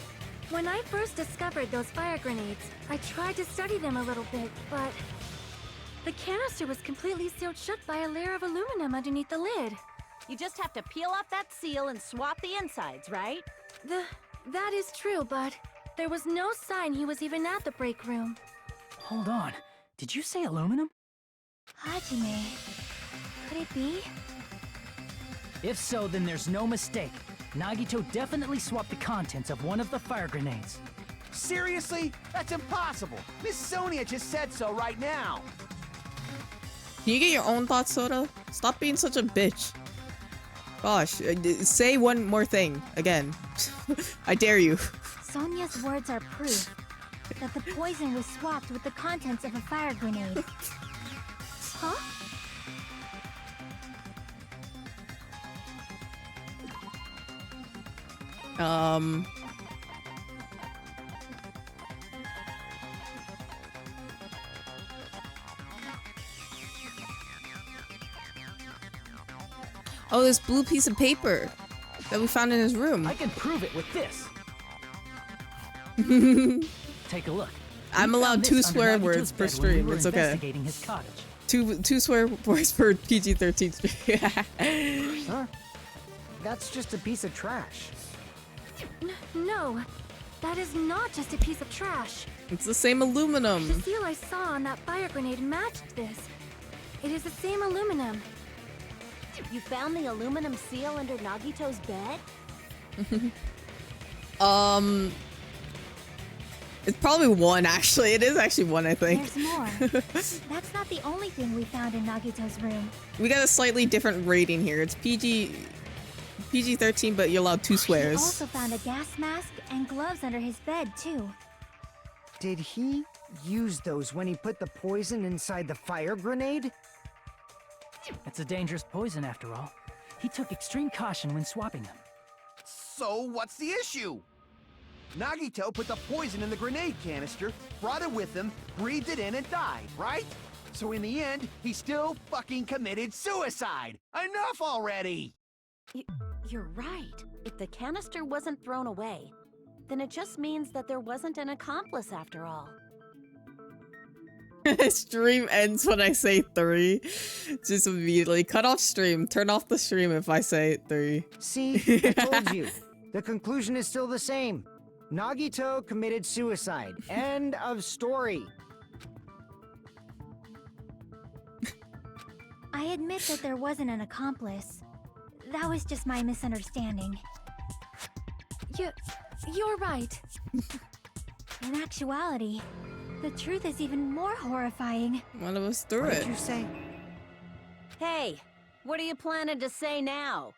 When I first discovered those fire grenades, I tried to study them a little bit, but the canister was completely sealed shut by a layer of aluminum underneath the lid. You just have to peel off that seal and swap the insides, right? That is true, but there was no sign he was even at the break room. Hold on. Did you say aluminum? Hajime, could it be? If so, then there's no mistake. Nagito definitely swapped the contents of one of the fire grenades. Seriously? That's impossible. Miss Sonia just said so right now. Can you get your own thoughts, Soda? Stop being such a bitch. Gosh, say one more thing again. I dare you. Sonia's words are proof that the poison was swapped with the contents of a fire grenade. Huh? Oh, this blue piece of paper that we found in his room. I can prove it with this. Take a look. I'm allowed 2 swear words per stream. It's okay. His cottage. Two swear words per PG-13 Huh? That's just a piece of trash. No, that is not just a piece of trash. It's the same aluminum. The seal I saw on that fire grenade matched this. It is the same aluminum. You found the aluminum seal under Nagito's bed? It's probably 1 actually. It is actually 1, I think. There's more. That's not the only thing we found in Nagito's room. We got a slightly different rating here. It's PG-13, but you're allowed 2 He swears. also found a gas mask and gloves under his bed, too. Did he use those when he put the poison inside the fire grenade? It's a dangerous poison after all. He took extreme caution when swapping them. So what's the issue? Nagito put the poison in the grenade canister, brought it with him, breathed it in, and died, right? So in the end, he still fucking committed suicide. Enough already! You're right. If the canister wasn't thrown away, then it just means that there wasn't an accomplice after all. Stream ends when I say 3. Just immediately cut off stream. Turn off the stream if I say 3. See, I told you. The conclusion is still the same. Nagito committed suicide. End of story. I admit that there wasn't an accomplice. That was just my misunderstanding. You're right. In actuality, the truth is even more horrifying. One of us threw What it. did you say? Hey, what are you planning to say now?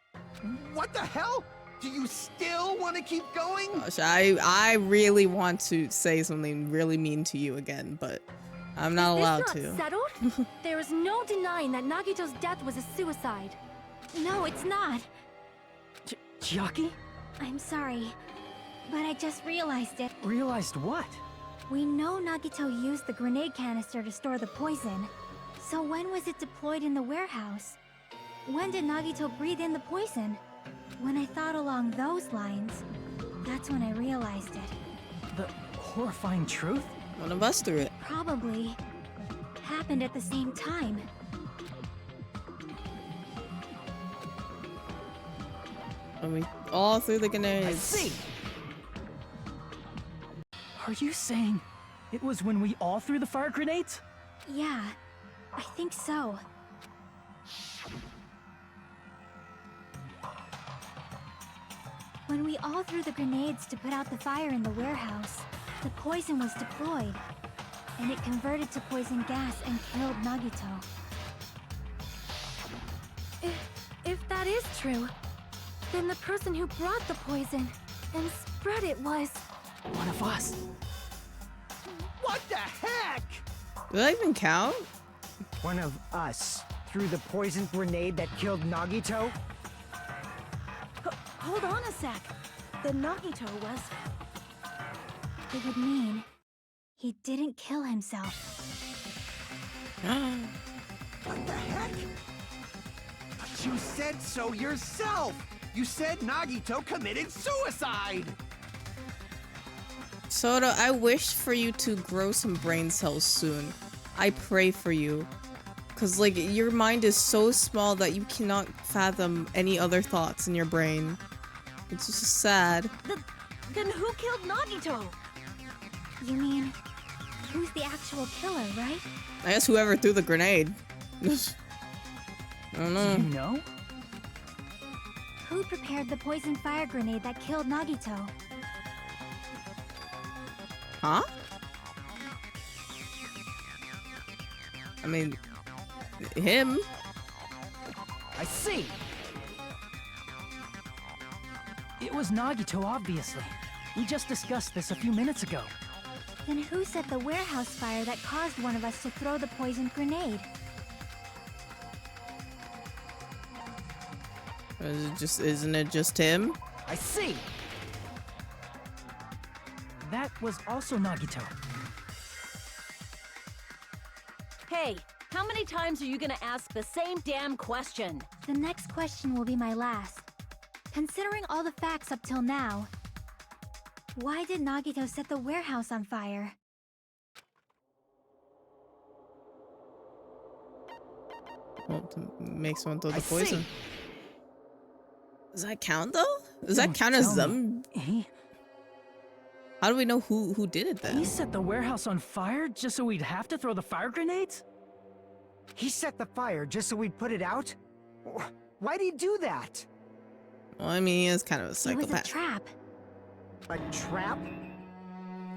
What the hell? Do you still want to keep going? Gosh, I really want to say something really mean to you again, but I'm not allowed Is this to. not settled? There is no denying that Nagito's death was a suicide. No, it's not. Chiaki? I'm sorry, but I just realized it. Realized what? We know Nagito used the grenade canister to store the poison. So when was it deployed in the warehouse? When did Nagito breathe in the poison? When I thought along those lines, that's when I realized it. The horrifying truth? One of us threw it. Probably happened at the same time. And we all threw the I grenades. see. Are you saying it was when we all threw the fire grenades? Yeah, I think so. When we all threw the grenades to put out the fire in the warehouse, the poison was deployed, and it converted to poison gas and killed Nagito. If that is true, then the person who brought the poison and spread it was... One of us. What the heck? Does that even count? One of us threw the poison grenade that killed Nagito? Hold on a sec. The Nagito was... It would mean he didn't kill himself. What the heck? But you said so yourself! You said Nagito committed suicide! Soda, I wish for you to grow some brain cells soon. I pray for you. Cause like, your mind is so small that you cannot fathom any other thoughts in your brain. It's just sad. Then who killed Nagito? You mean, who's the actual killer, right? I guess whoever threw the grenade. I don't know. Do you know? Who prepared the poison fire grenade that killed Nagito? Huh? I mean, him. I see. It was Nagito, obviously. We just discussed this a few minutes ago. Then who set the warehouse fire that caused one of us to throw the poison grenade? Isn't it just him? I see. That was also Nagito. Hey, how many times are you gonna ask the same damn question? The next question will be my last. Considering all the facts up till now, why did Nagito set the warehouse on fire? Well, to make someone throw the I poison. see. Does that count though? Does that Don't count as tell them? me. How do we know who did it then? He set the warehouse on fire just so we'd have to throw the fire grenades? He set the fire just so we'd put it out? Why'd he do that? Well, I mean, he is kind of a It was a psychopath. trap. A trap?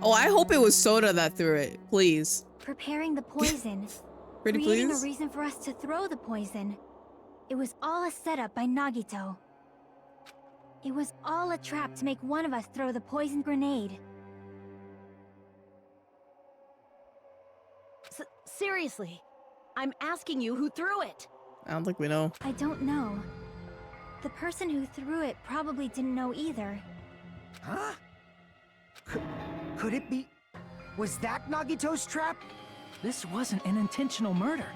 Oh, I hope it was Soda that threw it. Please. Preparing the poison. Pretty creating please? a reason for us to throw the poison. It was all a setup by Nagito. It was all a trap to make one of us throw the poison grenade. Seriously, I'm asking you who threw it. I don't think we know. I don't know. The person who threw it probably didn't know either. Huh? Could it be... Was that Nagito's trap? This wasn't an intentional murder.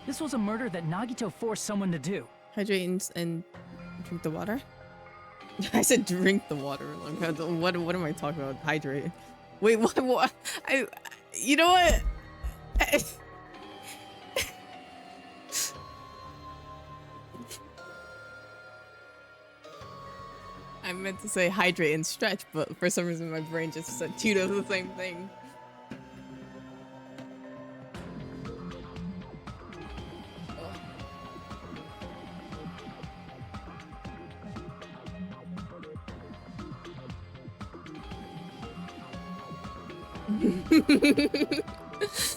This was a murder that Nagito forced someone to do. Hydrate and drink the water? I said drink the water. Like, what am I talking about? Hydrate. Wait, what? You know what? I meant to say hydrate and stretch, but for some reason my brain just said two of the same thing. This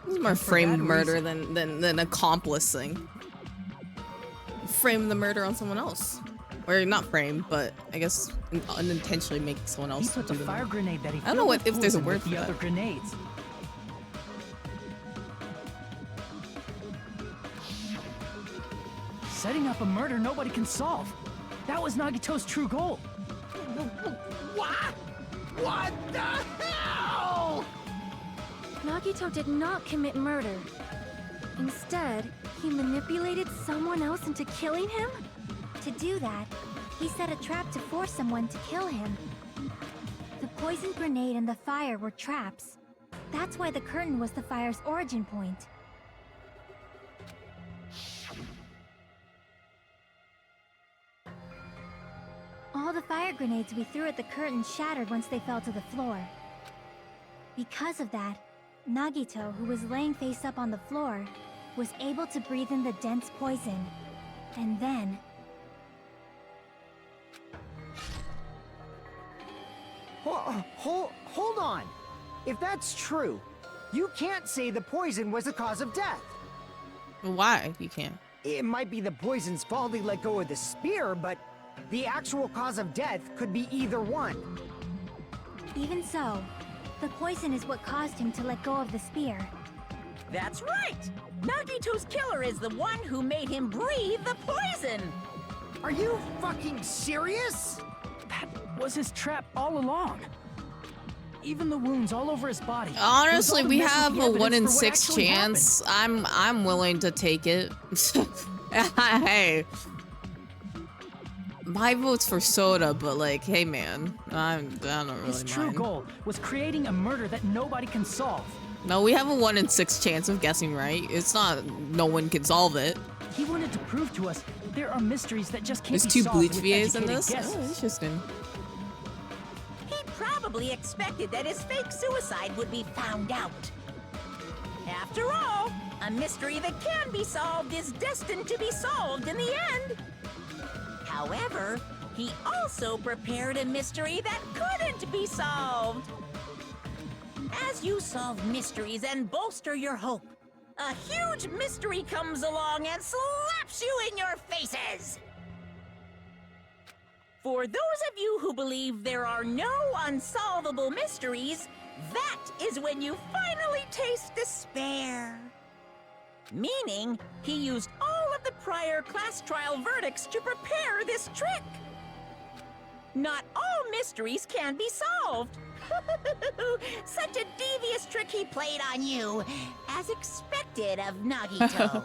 is more framed murder than accomplishing. Frame the murder on someone else. Or not frame, but I guess unintentionally make someone else He put the do fire grenade that he I don't know filled with if there's a poison word with for the that. other grenades. Setting up a murder nobody can solve. That was Nagito's true goal. What? What the hell? Nagito did not commit murder. Instead, he manipulated someone else into killing him? To do that, he set a trap to force someone to kill him. The poison grenade and the fire were traps. That's why the curtain was the fire's origin point. All the fire grenades we threw at the curtain shattered once they fell to the floor. Because of that, Nagito, who was laying face up on the floor, was able to breathe in the dense poison. And then... Hold on. If that's true, you can't say the poison was the cause of death. Why? You can't. It might be the poison's fault he let go of the spear, but the actual cause of death could be either one. Even so, the poison is what caused him to let go of the spear. That's right! Nagito's killer is the one who made him breathe the poison! Are you fucking serious? That was his trap all along. Even the wounds all over his body. Honestly, we have a 1 in for what 6 actually chance. I'm willing to take it. Hey. My vote's for soda, but like, hey man, I don't really His true mind. goal was creating a murder that nobody can solve. No, we have a 1 in 6 chance of guessing right. It's not no one can solve it. He wanted to prove to us there are mysteries that just can't There's be 2 solved bleach with VAs in educated this? guesses. Oh, interesting. He probably expected that his fake suicide would be found out. After all, a mystery that can be solved is destined to be solved in the end. However, he also prepared a mystery that couldn't be solved. As you solve mysteries and bolster your hope, a huge mystery comes along and slaps you in your faces. For those of you who believe there are no unsolvable mysteries, that is when you finally taste despair. Meaning, he used all of the prior class trial verdicts to prepare this trick. Not all mysteries can be solved. Such a devious trick he played on you, as expected of Nagito.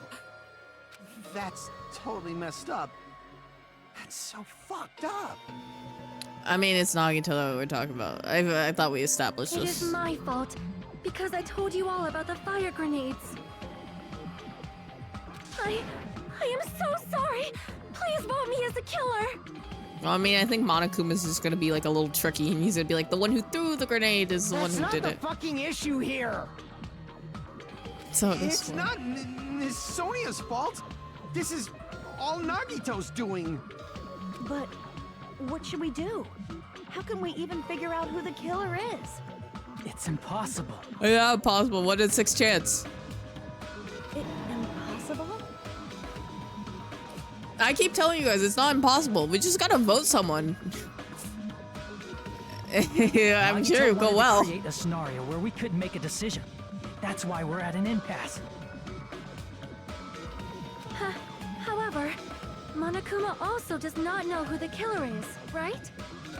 That's totally messed up. That's so fucked up. I mean, it's Nagito that we're talking about. I thought we established It this. is my fault, because I told you all about the fire grenades. I am so sorry. Please vote me as the killer. Well, I mean, I think Monokuma's just gonna be like a little tricky, and he's gonna be like, the one who threw the grenade is the one That's who not did the it. fucking issue here. So this It's one. not Miss Sonia's fault. This is all Nagito's doing. But what should we do? How can we even figure out who the killer is? It's impossible. Yeah, possible. 1 in 6 chance. Impossible? I keep telling you guys, it's not impossible. We just gotta vote someone. Yeah, I'm Nagito sure it'll go wanted to well. create a scenario where we couldn't make a decision. That's why we're at an impasse. However, Monokuma also does not know who the killer is, right?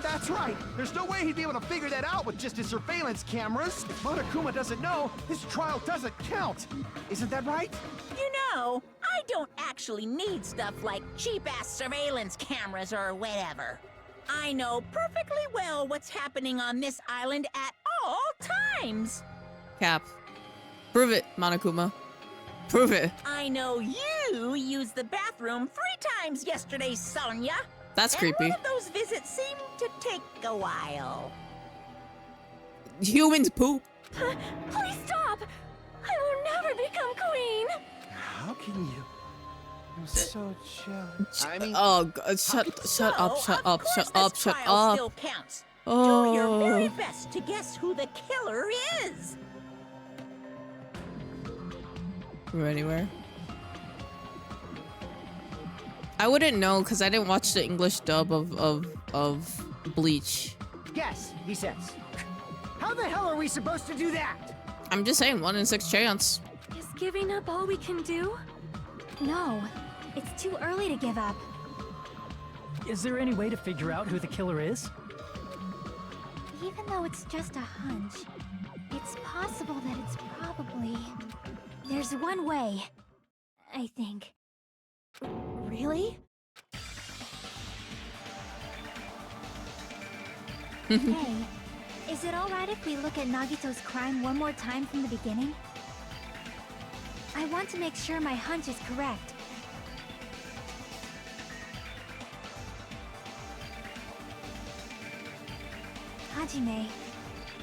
That's right. There's no way he'd be able to figure that out with just his surveillance cameras. If Monokuma doesn't know, his trial doesn't count. Isn't that right? You know, I don't actually need stuff like cheap-ass surveillance cameras or whatever. I know perfectly well what's happening on this island at all times. Cap. Prove it, Monokuma. Prove it. I know you used the bathroom 3 times yesterday, Sonia. That's and creepy. one of those visits seemed to take a while. Humans poop. Please stop! I will never become queen! How can you? You're so jealous. I mean, Oh, shut up, shut up, Of shut course up, this shut trial up. Still counts. Do your very Oh. best to guess who the killer is. We're anywhere. I wouldn't know because I didn't watch the English dub of Bleach. Yes, he says. How the hell are we supposed to do that? I'm just saying, 1 in 6 chance. Is giving up all we can do? No, it's too early to give up. Is there any way to figure out who the killer is? Even though it's just a hunch, it's possible that it's probably... There's one way, I think. Really? Hey, is it alright if we look at Nagito's crime one more time from the beginning? I want to make sure my hunch is correct. Hajime,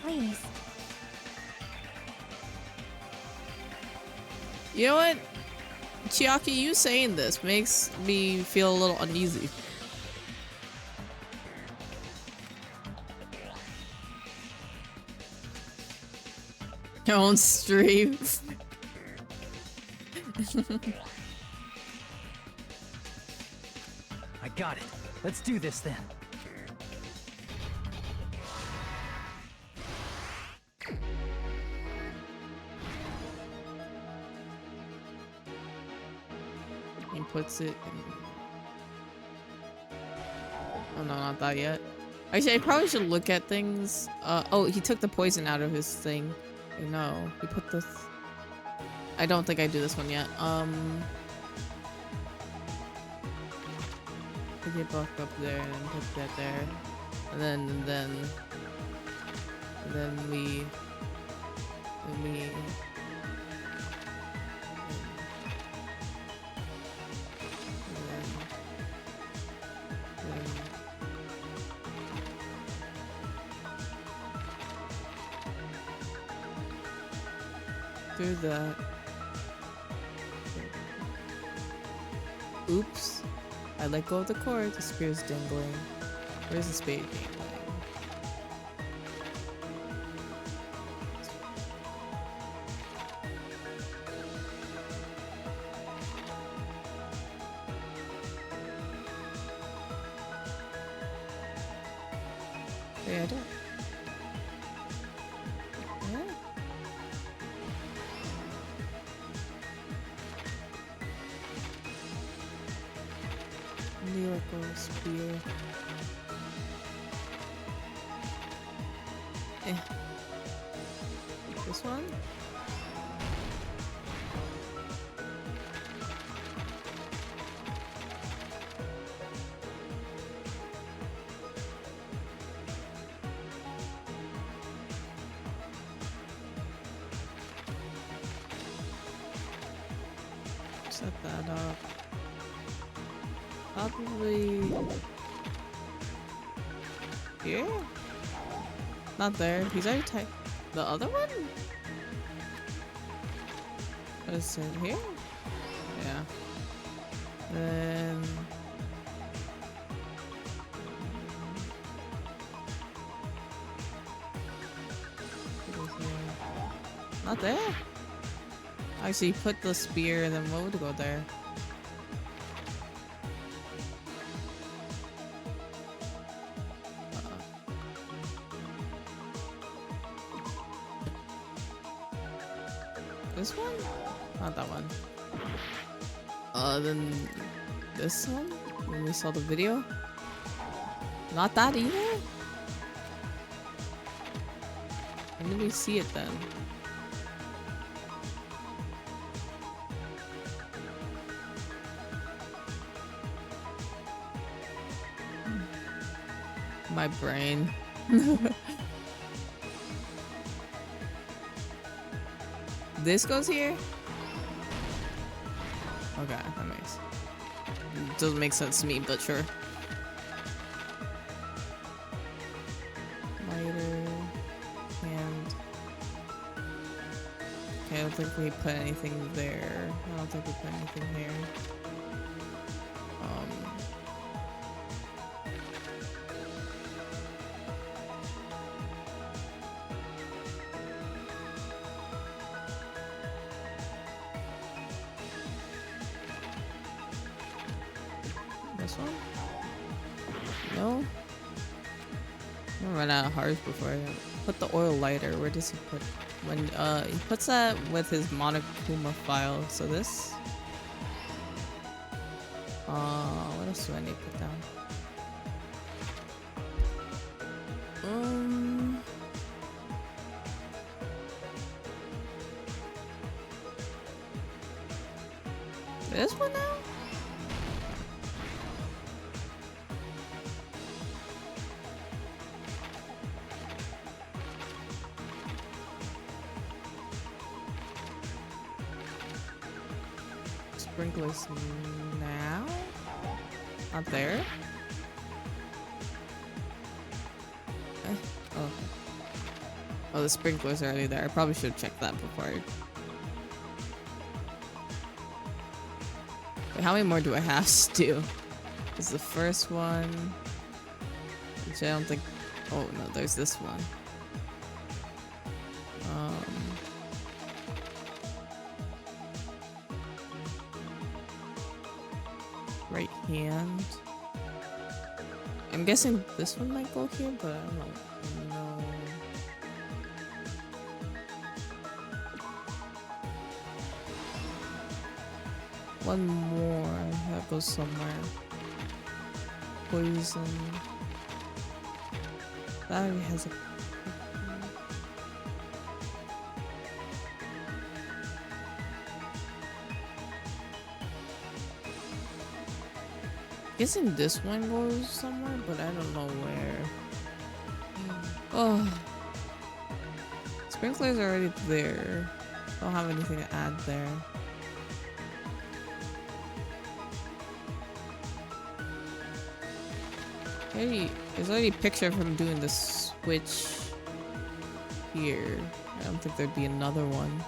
please. You know what? Chiaki, you saying this makes me feel a little uneasy. Your own stream. I got it. Let's do this then. He puts it in... Oh no, not that yet. Actually, I probably should look at things. Oh, he took the poison out of his thing. No, he put this... I don't think I do this one yet. Put it back up there and put that there. And then we do that. Oops. I let go of the cord. The spear's dangling. Where's the spade dangling? Yeah, I do. Yeah. Miracle spear. This one? Set that up. Probably here? Not there. He's already typed the other one? What is it here? Yeah. Then not there. Actually, put the spear and then what would go there? This one? Not that one. Then this one? When we saw the video? Not that either? When did we see it then? My brain. This goes here? Okay, that makes... Doesn't make sense to me, but sure. Lighter... Hand... Okay, I don't think we put anything there. I don't think we put anything there. This one? No? I'm gonna run out of hearts before I put the oil lighter. Where does he put when he puts that with his Monokuma file? So this? What else do I need to put down? This one now? Sprinklers now? Not there? Oh. Oh, the sprinklers are already there. I probably should have checked that before I... Wait, how many more do I have to do? This is the first one. Which I don't think... Oh, no, there's this one. Right hand. I'm guessing this one might go here, but I don't know. One more that goes somewhere. Poison. That already has a... Guessing this one goes somewhere, but I don't know where. Oh. Sprinklers are already there. Don't have anything to add there. There's already a picture of him doing the switch here. I don't think there'd be another one.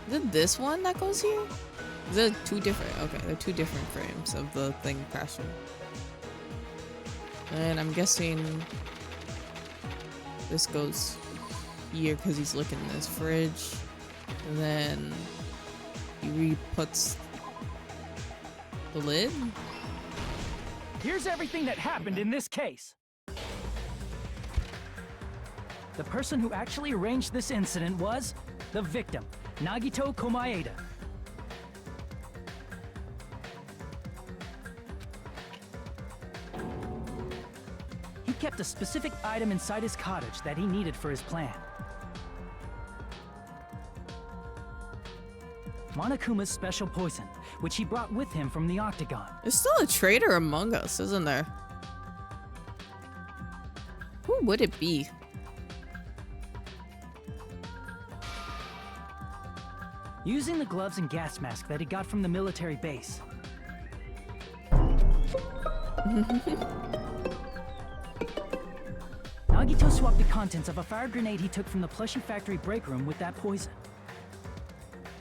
Is it this one that goes here? Is it two different? Okay, they're two different frames of the thing crashing. And I'm guessing this goes here because he's looking in this fridge. And then he re-puts the lid. Here's everything that happened in this case. The person who actually arranged this incident was the victim, Nagito Komaeda. He kept a specific item inside his cottage that he needed for his plan. Monokuma's special poison, which he brought with him from the Octagon. There's still a traitor among us, isn't there? Who would it be? Using the gloves and gas mask that he got from the military base. Nagito swapped the contents of a fire grenade he took from the plushie factory break room with that poison.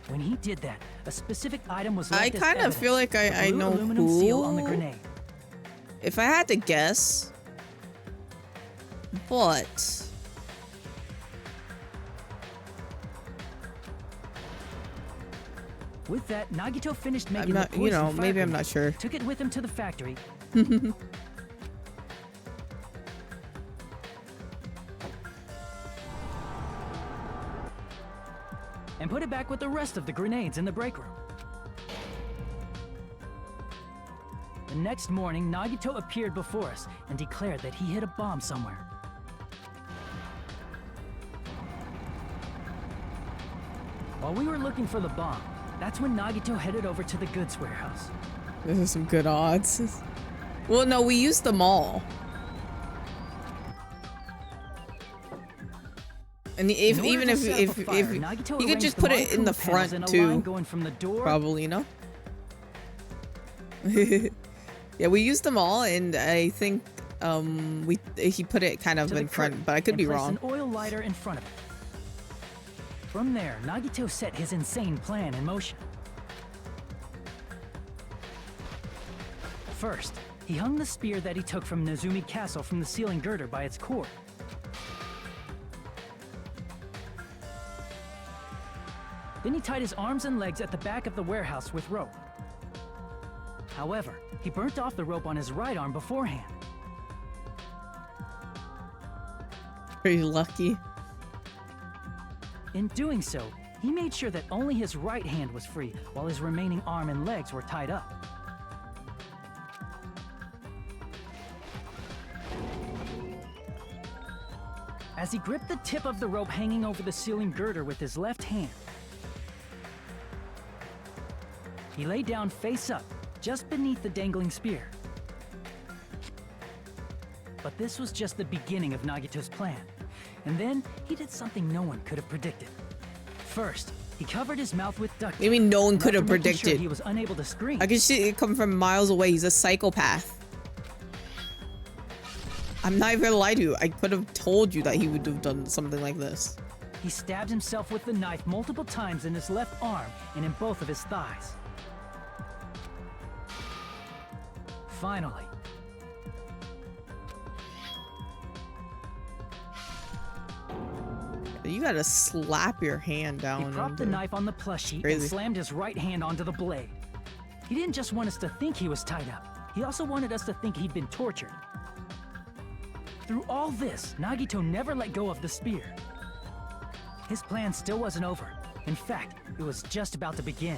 When he did that, a specific item was left I as kind of evidence, feel like the I blue know aluminum who. seal on the grenade. If I had to guess, but With that, Nagito finished making I'm not, the poison fire maybe I'm grenade, not sure. took it with him to the factory, and put it back with the rest of the grenades in the break room. The next morning, Nagito appeared before us and declared that he hid a bomb somewhere. While we were looking for the bomb, that's when Nagito headed over to the goods warehouse. This is some good odds. Well, no, we used them all. And if even if you could just put it in the front too, probably, no? Yeah, we used them all, and I think he put it kind of in front, but I could be wrong. An oil lighter in front of it. From there, Nagito set his insane plan in motion. First, he hung the spear that he took from Nezumi Castle from the ceiling girder by its cord. Then he tied his arms and legs at the back of the warehouse with rope. However, he burnt off the rope on his right arm beforehand. Pretty lucky. In doing so, he made sure that only his right hand was free, while his remaining arm and legs were tied up. As he gripped the tip of the rope hanging over the ceiling girder with his left hand, he lay down face up, just beneath the dangling spear. But this was just the beginning of Nagito's plan. And then he did something no one could have predicted. First, he covered his mouth with duct tape. Maybe no one could have After making predicted. sure he was unable to scream. I can see it come from miles away. He's a psychopath. I'm not even gonna lie to you. I could have told you that he would have done something like this. He stabbed himself with the knife multiple times in his left arm and in both of his thighs. Finally, You gotta slap your hand down. he propped the knife on the plushie and slammed his right hand onto the blade. He didn't just want us to think he was tied up. He also wanted us to think he'd been tortured. Through all this, Nagito never let go of the spear. His plan still wasn't over. In fact, it was just about to begin.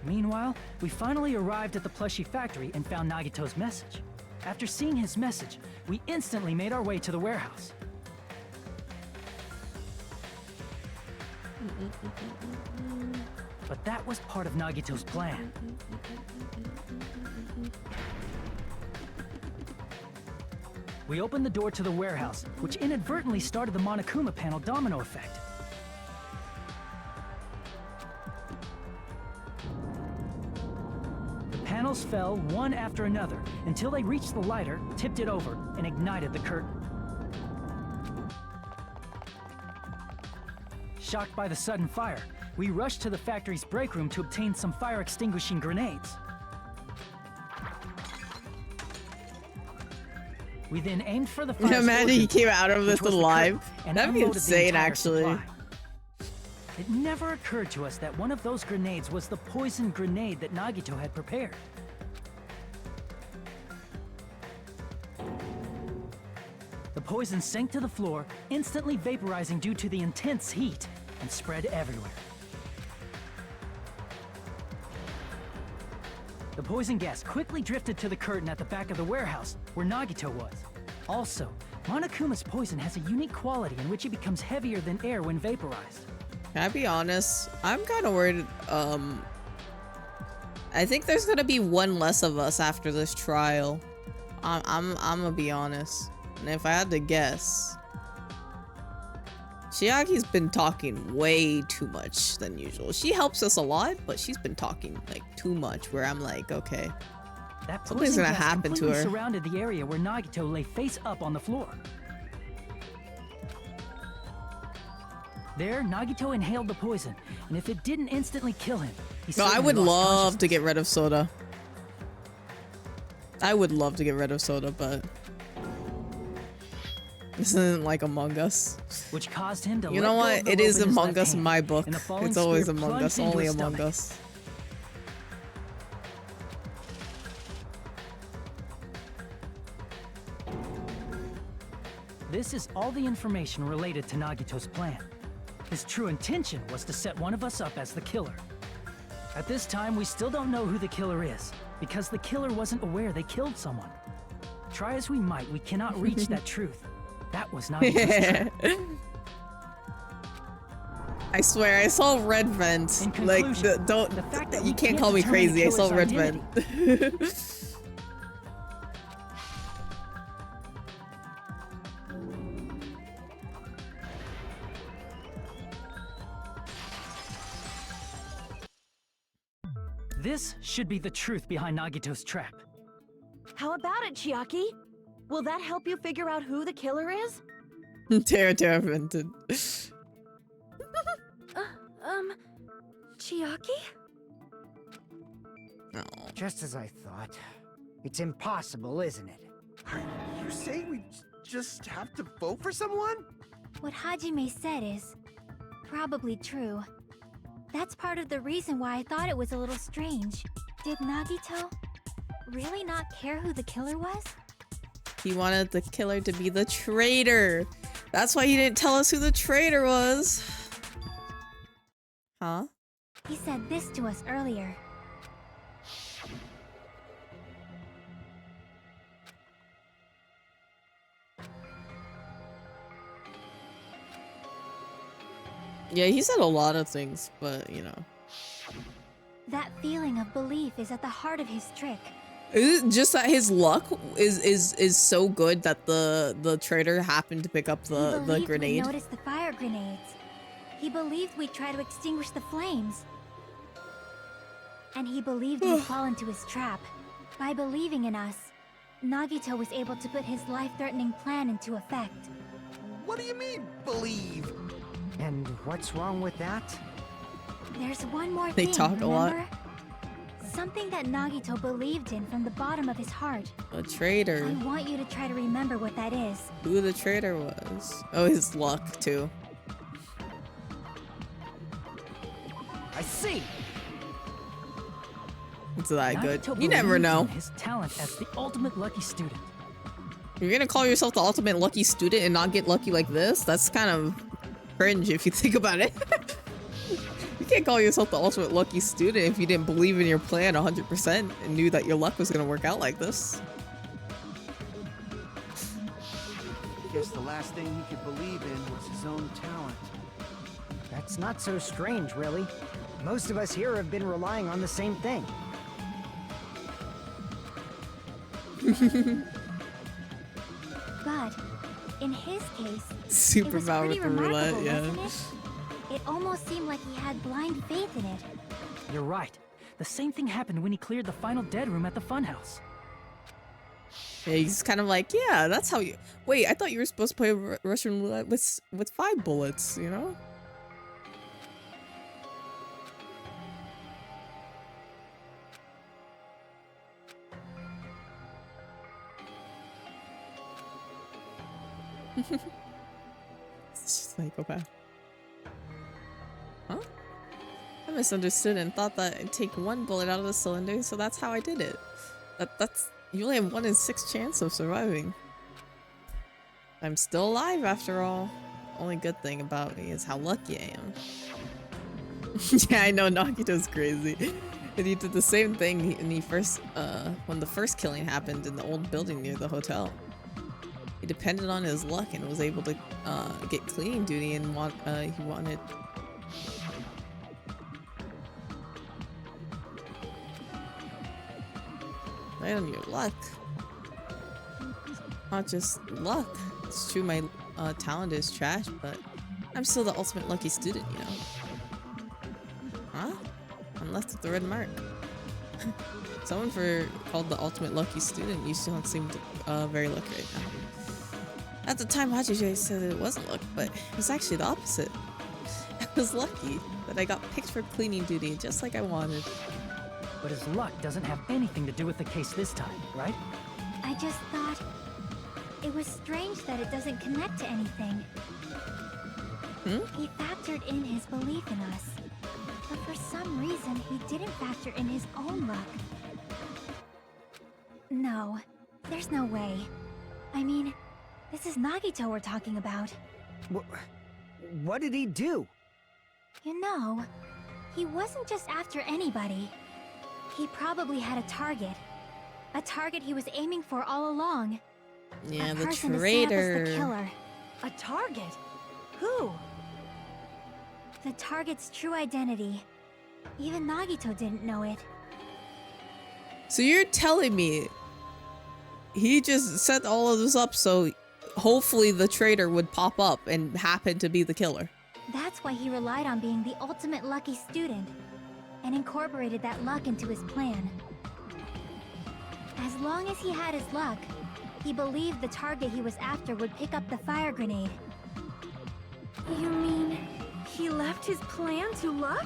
Meanwhile, we finally arrived at the plushie factory and found Nagito's message. After seeing his message, we instantly made our way to the warehouse. But that was part of Nagito's plan. We opened the door to the warehouse, which inadvertently started the Monokuma panel domino effect. The panels fell one after another until they reached the lighter, tipped it over, and ignited the curtain. Shocked by the sudden fire, we rushed to the factory's break room to obtain some fire-extinguishing grenades. We then aimed for the fire. Imagine he came out of this alive. And That'd be unloaded the insane, entire actually. supply. It never occurred to us that one of those grenades was the poison grenade that Nagito had prepared. The poison sank to the floor, instantly vaporizing due to the intense heat, and spread everywhere. The poison gas quickly drifted to the curtain at the back of the warehouse, where Nagito was. Also, Monokuma's poison has a unique quality in which it becomes heavier than air when vaporized. Can I be honest? I'm kind of worried. I think there's gonna be one less of us after this trial. I'm gonna be honest. And if I had to guess, Chiaki's been talking way too much than usual. She helps us a lot, but she's been talking like too much. Where I'm like, okay, That something's poison gonna gas happen to completely her. surrounded the area where Nagito lay face up on the floor. There, Nagito inhaled the poison, and if it didn't instantly kill him, he No, I certainly would lost love to consciousness. get rid of Soda. I would love to get rid of Soda, but this isn't like Among Us. Which caused him to You let know go what? of the It rope is in his Among left Us in hand, my book. and the falling It's always spear Among plunged Us, into only his Among stomach. Us. This is all the information related to Nagito's plan. His true intention was to set one of us up as the killer. At this time, we still don't know who the killer is, because the killer wasn't aware they killed someone. Try as we might, we cannot reach that truth. That was Nagito's trick. I swear, I saw red vent. In Like, conclusion, don't. the fact that You we can't can't call me determine the crazy. I saw killer's red identity. vent. This should be the truth behind Nagito's trap. How about it, Chiaki? Will that help you figure out who the killer is? Terra vented. Chiaki? Just as I thought. It's impossible, isn't it? Are you saying we just have to vote for someone? What Hajime said is probably true. That's part of the reason why I thought it was a little strange. Did Nagito really not care who the killer was? He wanted the killer to be the traitor. That's why he didn't tell us who the traitor was. Huh? He said this to us earlier. Yeah, he said a lot of things, but you know. That feeling of belief is at the heart of his trick. Is it just that his luck is so good that the traitor happened to pick up the He grenade? believed we'd notice the fire grenades. He believed we'd try to extinguish the flames. And he believed we'd fall into his trap. By believing in us, Nagito was able to put his life-threatening plan into effect. What do you mean, believe? And what's wrong with that? There's one more They thing, talk a lot. remember? Something that Nagito believed in from the bottom of his heart. A traitor. I want you to try to remember what that is. Who the traitor was? Oh, his luck too. I see. It's that good. Nagito You never believes know. in his talent as the ultimate lucky student. You're gonna call yourself the ultimate lucky student and not get lucky like this? That's kind of cringe if you think about it. You can't call yourself the ultimate lucky student if you didn't believe in your plan 100% and knew that your luck was gonna work out like this. Guess the last thing he could believe in was his own talent. That's not so strange, really. Most of us here have been relying on the same thing. But in his case, Super it was power pretty for roulette, remarkable, yeah. wasn't it? It almost seemed like he had blind faith in it. You're right. The same thing happened when he cleared the final dead room at the funhouse. Yeah, he's kind of like, yeah, that's how you. Wait, I thought you were supposed to play Russian roulette with 5 bullets, you know? Psychopath. Huh? I misunderstood and thought that I'd take 1 bullet out of the cylinder, so that's how I did it. That's you only have 1 in 6 chance of surviving. I'm still alive after all. Only good thing about me is how lucky I am. Yeah, I know Nagito's crazy. And he did the same thing when the first killing happened in the old building near the hotel. He depended on his luck and was able to get cleaning duty and he wanted. Right on your luck. Not just luck. It's true my talent is trash, but I'm still the ultimate lucky student, you know. Huh? I'm left with the red mark. Someone called the ultimate lucky student, you still don't seem very lucky right now. At the time, Hachijay said it wasn't luck, but it was actually the opposite. I was lucky that I got picked for cleaning duty just like I wanted. But his luck doesn't have anything to do with the case this time, right? I just thought it was strange that it doesn't connect to anything. He factored in his belief in us, but for some reason he didn't factor in his own luck. No, there's no way. I mean, this is Nagito we're talking about. What did he do? You know, he wasn't just after anybody. He probably had a target. A target he was aiming for all along. Yeah, a the person traitor. To set up as the killer. A target? Who? The target's true identity. Even Nagito didn't know it. So you're telling me he just set all of this up so hopefully the traitor would pop up and happen to be the killer? That's why he relied on being the ultimate lucky student and incorporated that luck into his plan. As long as he had his luck, he believed the target he was after would pick up the fire grenade. You mean he left his plan to luck?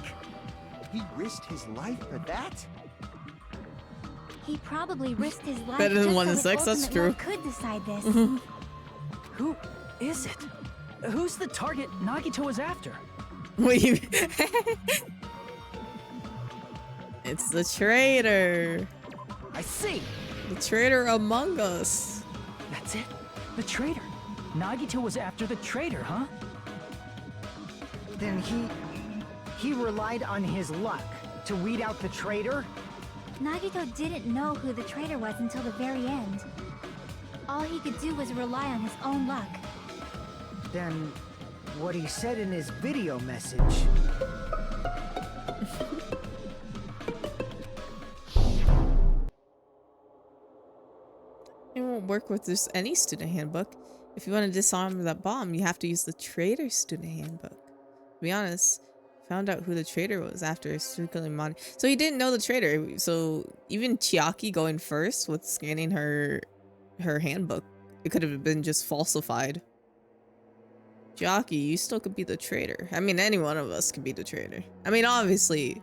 He risked his life for that? He probably risked his life Better than just 1 so in his 6, that's ultimate true. luck could decide this. Who is it? Who's the target Nagito was after? Wait. It's the traitor. I see. The traitor among us. That's it? The traitor. Nagito was after the traitor, huh? Then he relied on his luck to weed out the traitor? Nagito didn't know who the traitor was until the very end. All he could do was rely on his own luck. Then what he said in his video message. It won't work with just any student handbook. If you want to disarm that bomb, you have to use the traitor student handbook. To be honest, found out who the traitor was after circling Monty. So he didn't know the traitor. So even Chiaki going first with scanning her handbook, it could have been just falsified. Chiaki, you still could be the traitor. I mean, any one of us could be the traitor. I mean, obviously,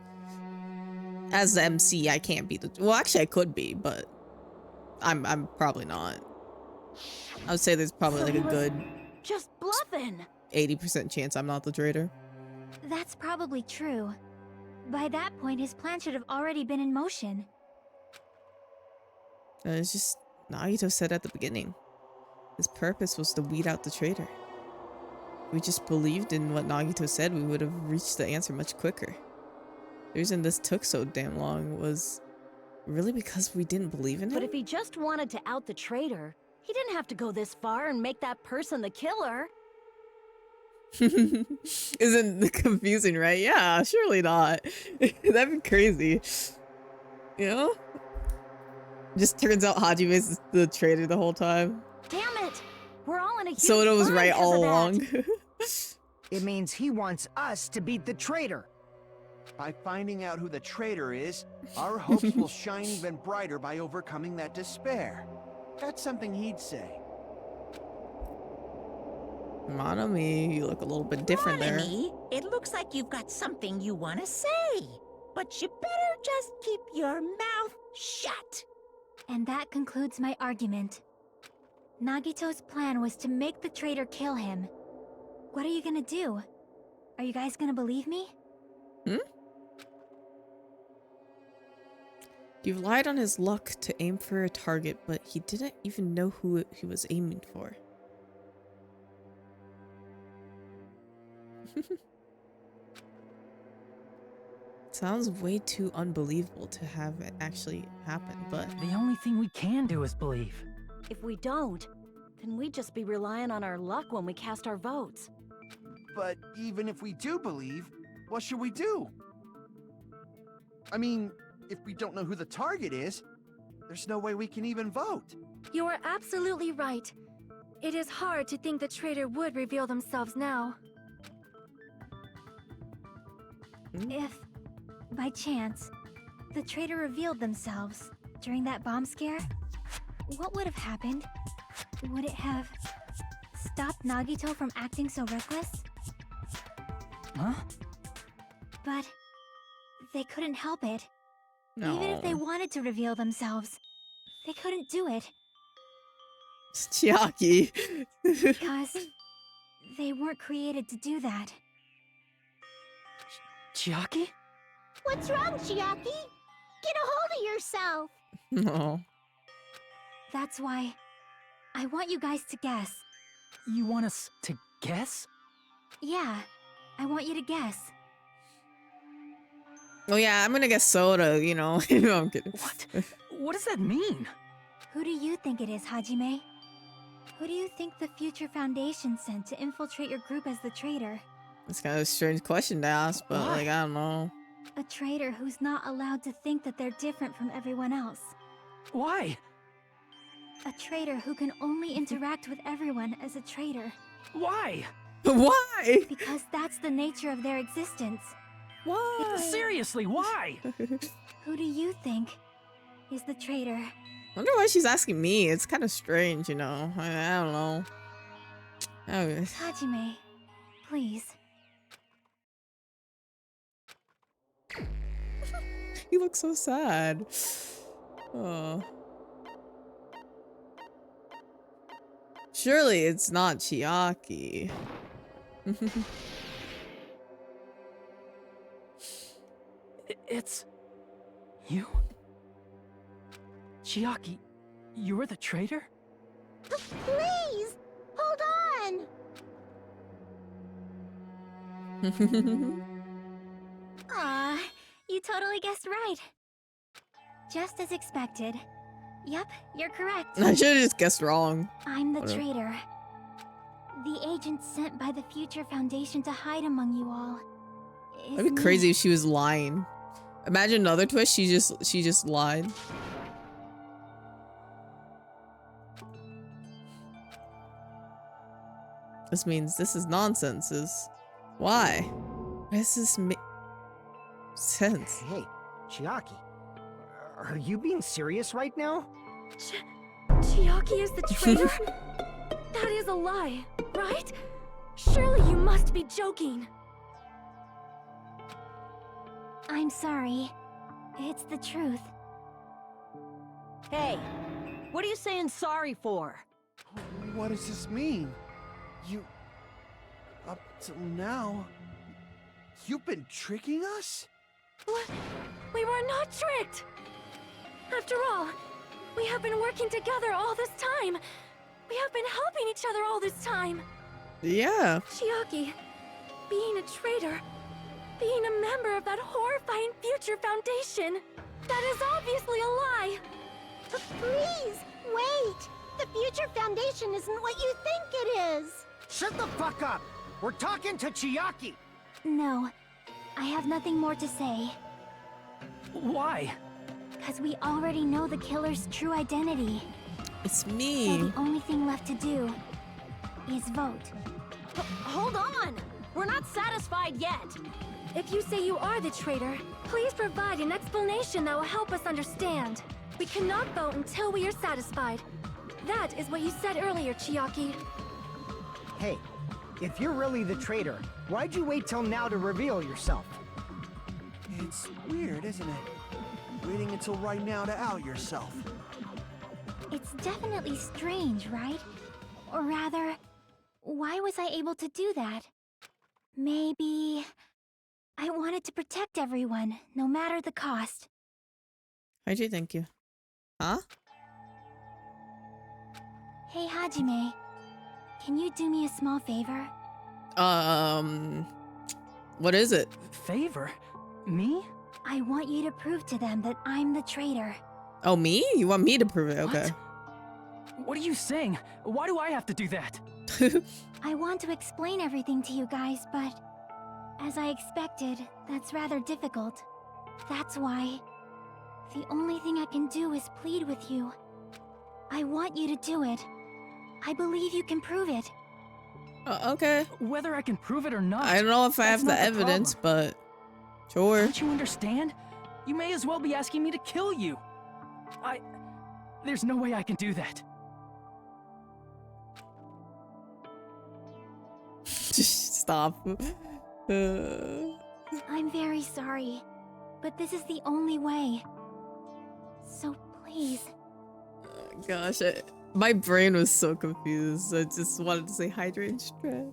as the MC, I can't be the. Well, actually, I could be, but I'm probably not. I would say there's probably like a good Just bluffing. 80% chance I'm not the traitor. That's probably true. By that point, his plan should have already been in motion. It's just Nagito said at the beginning. His purpose was to weed out the traitor. If we just believed in what Nagito said, we would have reached the answer much quicker. The reason this took so damn long was really because we didn't believe in him? But if he just wanted to out the traitor, he didn't have to go this far and make that person the killer. Isn't it confusing, right? Yeah, surely not. That'd be crazy. You know? Just turns out Hajime's the traitor the whole time. Damn it! We're all in a huge Soda was bind right 'cause all of that. along. It means he wants us to beat the traitor. By finding out who the traitor is, our hopes will shine even brighter by overcoming that despair. That's something he'd say. Monami, you look a little bit different there. Monami, it looks like you've got something you want to say. But you better just keep your mouth shut. And that concludes my argument. Nagito's plan was to make the traitor kill him. What are you gonna do? Are you guys gonna believe me? You relied on his luck to aim for a target, but he didn't even know who he was aiming for. Sounds way too unbelievable to have it actually happen, but The only thing we can do is believe. If we don't, then we'd just be relying on our luck when we cast our votes. But even if we do believe, what should we do? I mean, if we don't know who the target is, there's no way we can even vote. You are absolutely right. It is hard to think the traitor would reveal themselves now. If, by chance, the traitor revealed themselves during that bomb scare, what would have happened? Would it have stopped Nagito from acting so reckless? Huh? But they couldn't help it. no. Even if they wanted to reveal themselves, they couldn't do it It's Chiaki. because they weren't created to do that. Chiaki? What's wrong, Chiaki? Get a hold of yourself. No. That's why I want you guys to guess. You want us to guess? Yeah, I want you to guess. Oh yeah, I'm gonna guess soda, you know. No, I'm kidding. What? What does that mean? Who do you think it is, Hajime? Who do you think the future Foundation sent to infiltrate your group as the traitor? It's kind of a strange question to ask, but like, I don't know. A traitor who's not allowed to think that they're different from everyone else. Why? A traitor who can only interact with everyone as a traitor. Why? Why? Because that's the nature of their existence. Why? Seriously, why? Who do you think is the traitor? Wonder why she's asking me. It's kind of strange, you know. I don't know. Oh, Hajime, please. he looks so sad. Oh. Surely it's not Chiaki. It's... you? Chiaki, you're the traitor? Please, hold on. Aw, you totally guessed right. Just as expected. Yup, you're correct. I should have just guessed wrong. I'm the Whatever. traitor. The agent sent by the Future Foundation to hide among you all. That'd be crazy if she was lying. Imagine another twist. She just lied. This means this is nonsense. Why? Why does this make sense? Hey, Chiaki. Are you being serious right now? Chiaki is the traitor? That is a lie, right? Surely you must be joking. I'm sorry. It's the truth. Hey, what are you saying sorry for? What does this mean? You... Up till now... You've been tricking us? What? We were not tricked! After all, we have been working together all this time. We have been helping each other all this time. Yeah. Chiaki, being a traitor, being a member of that horrifying Future Foundation, that is obviously a lie. But please, wait! The Future Foundation isn't what you think it is! Shut the fuck up! We're talking to Chiaki! No, I have nothing more to say. Why? Because we already know the killer's true identity. It's So me. the only thing left to do is vote. Hold on! We're not satisfied yet! If you say you are the traitor, please provide an explanation that will help us understand. We cannot vote until we are satisfied. That is what you said earlier, Chiaki. Hey, if you're really the traitor, why'd you wait till now to reveal yourself? It's weird, isn't it? Waiting until right now to out yourself. It's definitely strange, right? Or rather, why was I able to do that? Maybe... I wanted to protect everyone, no matter the cost. How'd you thank you? Huh? Hey, Hajime. Can you do me a small favor? What is it? Favor? Me? I want you to prove to them that I'm the traitor. Oh, me? You want me to prove it? Okay. What are you saying? Why do I have to do that? I want to explain everything to you guys, but... as I expected, that's rather difficult. That's why... the only thing I can do is plead with you. I want you to do it. I believe you can prove it. Okay. Whether I can prove it or not. I don't know if I have the that's not evidence, problem. but sure. Don't you understand? You may as well be asking me to kill you. There's no way I can do that. Stop. I'm very sorry, but this is the only way. So please. Gosh, my brain was so confused. I just wanted to say hydrate and stretch.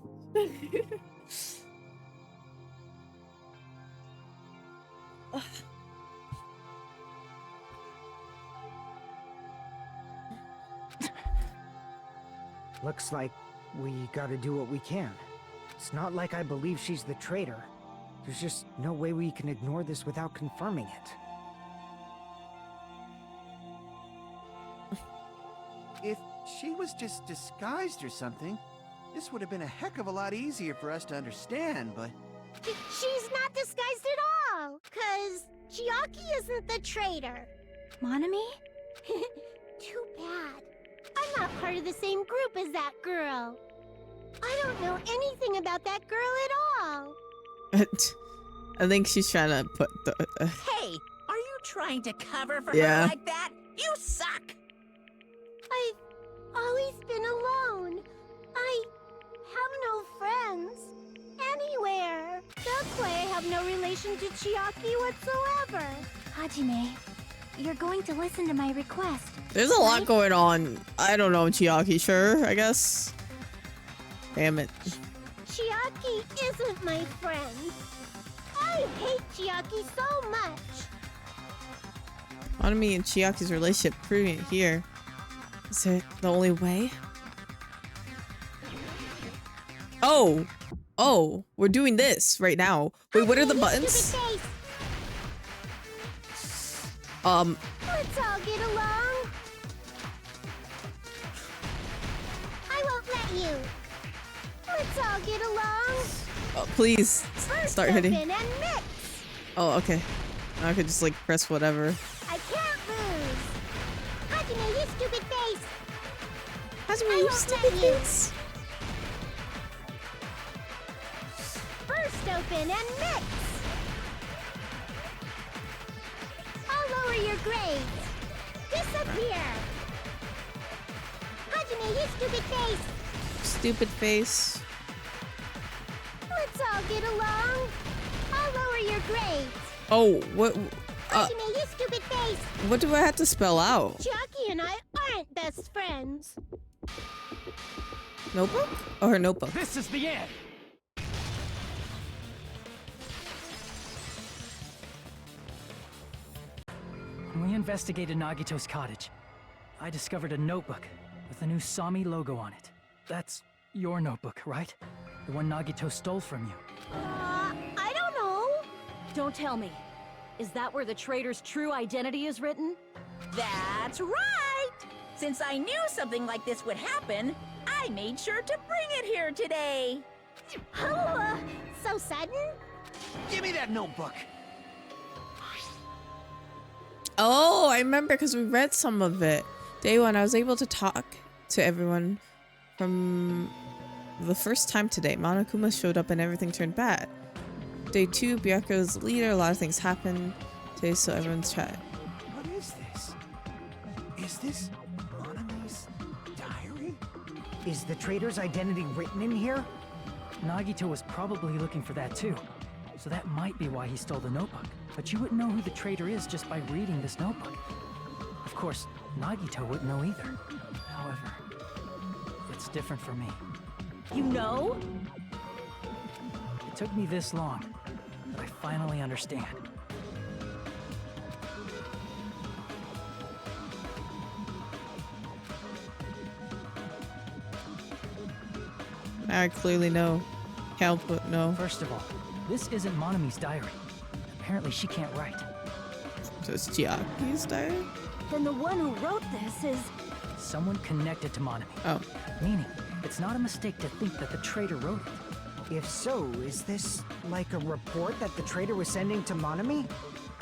Looks like we gotta do what we can. It's not like I believe she's the traitor. There's just no way we can ignore this without confirming it. If she was just disguised or something, this would have been a heck of a lot easier for us to understand, but... She's not disguised at all, 'cause Chiaki isn't the traitor. Monami? Too bad. I'm not part of the same group as that girl. I don't know anything about that girl at all. I think she's trying to put the... Hey, are you trying to cover for Yeah. her like that? You suck! I've always been alone. I have no friends. Anywhere. That's why I have no relation to Chiaki whatsoever. Hajime, you're going to listen to my request. There's a lot going on. I don't know, Chiaki. Sure, I guess. Damn it. Chiaki isn't my friend. I hate Chiaki so much. Monami and Chiaki's relationship proving it here. Is it the only way? Oh! Oh, we're doing this right now. Wait, what are the buttons? Let's all get along. I won't let you. all get along? Oh, please First start hitting. open and mix. Oh, okay. Now I could just like press whatever. I can't lose. Hajime, you stupid face. Hajime, I you won't stupid let you. face. First open and mix. I'll lower your grades. Disappear. Hajime, you stupid face. Stupid face. Let's all get along. I'll lower your grades. Oh, what? Hajime, you stupid face. What do I have to spell out? Chucky and I aren't best friends. Notebook? Oh, her notebook. This is the end! When we investigated Nagito's cottage, I discovered a notebook with the new Sami logo on it. That's your notebook, right? The one Nagito stole from you. I don't know. Don't tell me. Is that where the traitor's true identity is written? That's right! Since I knew something like this would happen, I made sure to bring it here today. Oh, so sudden? Give me that notebook. Oh, I remember because we read some of it. Day one, I was able to talk to everyone from the first time today. Monokuma showed up and everything turned bad. Day two, Byaku's leader, a lot of things happened today, so everyone's chatting. What is this? Is this Monami's diary? Is the traitor's identity written in here? Nagito was probably looking for that too. So that might be why he stole the notebook. But you wouldn't know who the traitor is just by reading this notebook. Of course, Nagito wouldn't know either. However, it's different for me. You know? It took me this long, but I finally understand. Now I clearly know. Can't put no. First of all, this isn't Monami's diary. Apparently she can't write. So it's Chiaki's diary? Then the one who wrote this is... Someone connected to Monami. Oh. Meaning, it's not a mistake to think that the traitor wrote it. If so, is this like a report that the traitor was sending to Monami?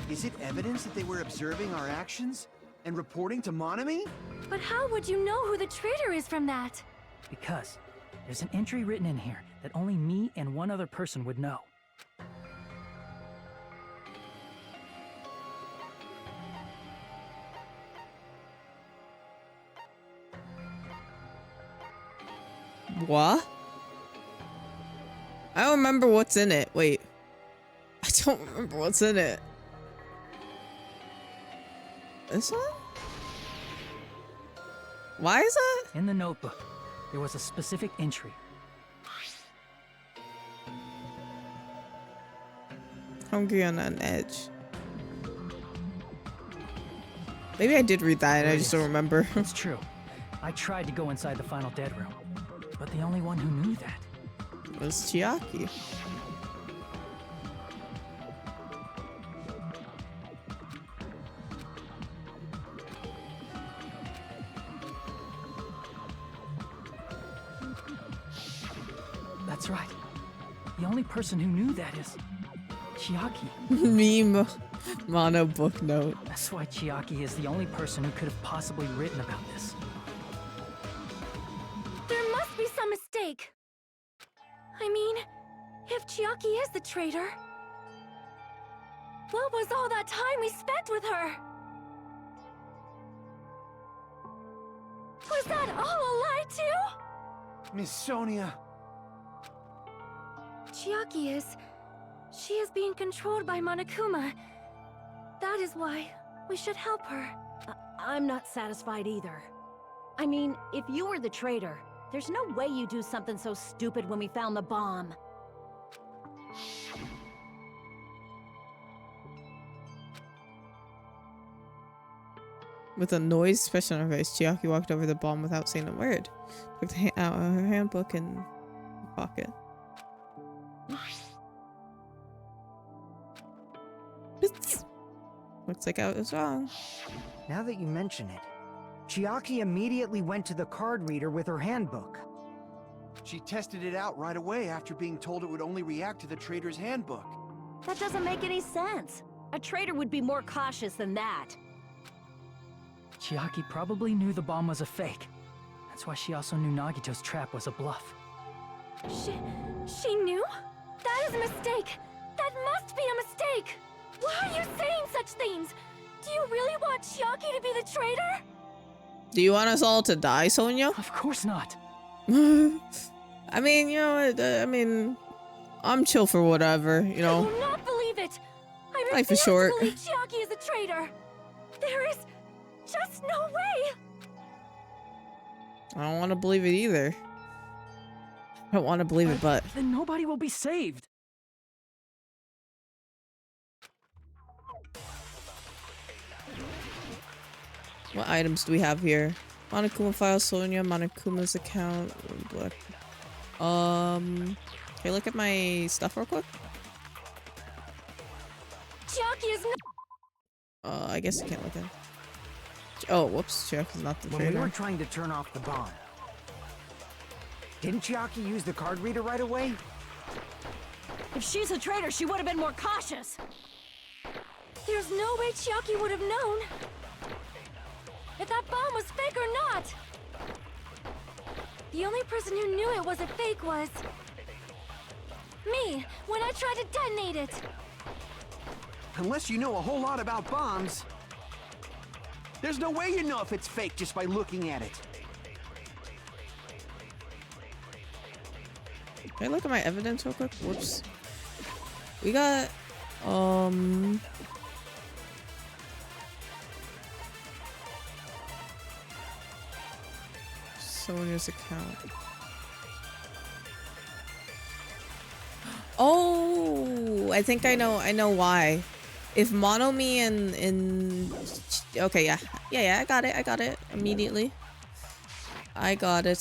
Is it evidence that they were observing our actions and reporting to Monami? But how would you know who the traitor is from that? Because there's an entry written in here that only me and one other person would know. What? I don't remember what's in it. Wait. I don't remember what's in it. This one? Why is that? In the notebook, there was a specific entry. Hungry on an edge. Maybe I did read that and I just don't remember. It's true. I tried to go inside the final dead room, but the only one who knew that was Chiaki. That's right. The only person who knew that is Chiaki. Meme mono book note. That's why Chiaki is the only person who could have possibly written about this. There must be some mistake. I mean, if Chiaki is the traitor, what was all that time we spent with her? Was that all a lie too? Miss Sonia. Chiaki is... She is being controlled by Monokuma. That is why we should help her. I'm not satisfied either. I mean, if you were the traitor, there's no way you do something so stupid when we found the bomb. With a noise expression on her face, Chiaki walked over the bomb without saying a word. Took out her handbook in the pocket. Looks like I was wrong. Now that you mention it, Chiaki immediately went to the card reader with her handbook. She tested it out right away after being told it would only react to the trader's handbook. That doesn't make any sense. A traitor would be more cautious than that. Chiaki probably knew the bomb was a fake. That's why she also knew Nagito's trap was a bluff. She knew? That is a mistake! That must be a mistake! Why are you saying such things? Do you really want Chiaki to be the traitor? Do you want us all to die, Sonia? Of course not. I mean, you know, I mean, I'm chill for whatever, you I know. will not believe it! I Life refuse is short. to believe Chiaki is a traitor! There is just no way! I don't want to believe it either. I don't want to believe it, but... Then nobody will be saved. What items do we have here? Monokuma file, Sonia, Monokuma's account. Black. Can you look at my stuff real quick? Chiaki is not— I guess I can't look at it. Oh, whoops. Chiaki's not the When we were trader. trying to turn off the bomb, didn't Chiaki use the card reader right away? If she's a traitor, she would have been more cautious. There's no way Chiaki would have known if that bomb was fake or not. The only person who knew it was a fake was me when I tried to detonate it. Unless you know a whole lot about bombs, there's no way you know if it's fake just by looking at it. Can I look at my evidence real quick? Whoops. We got, Sonia's account. Oh, I think I know why. If Monomi and okay, yeah, I got it immediately. I got it.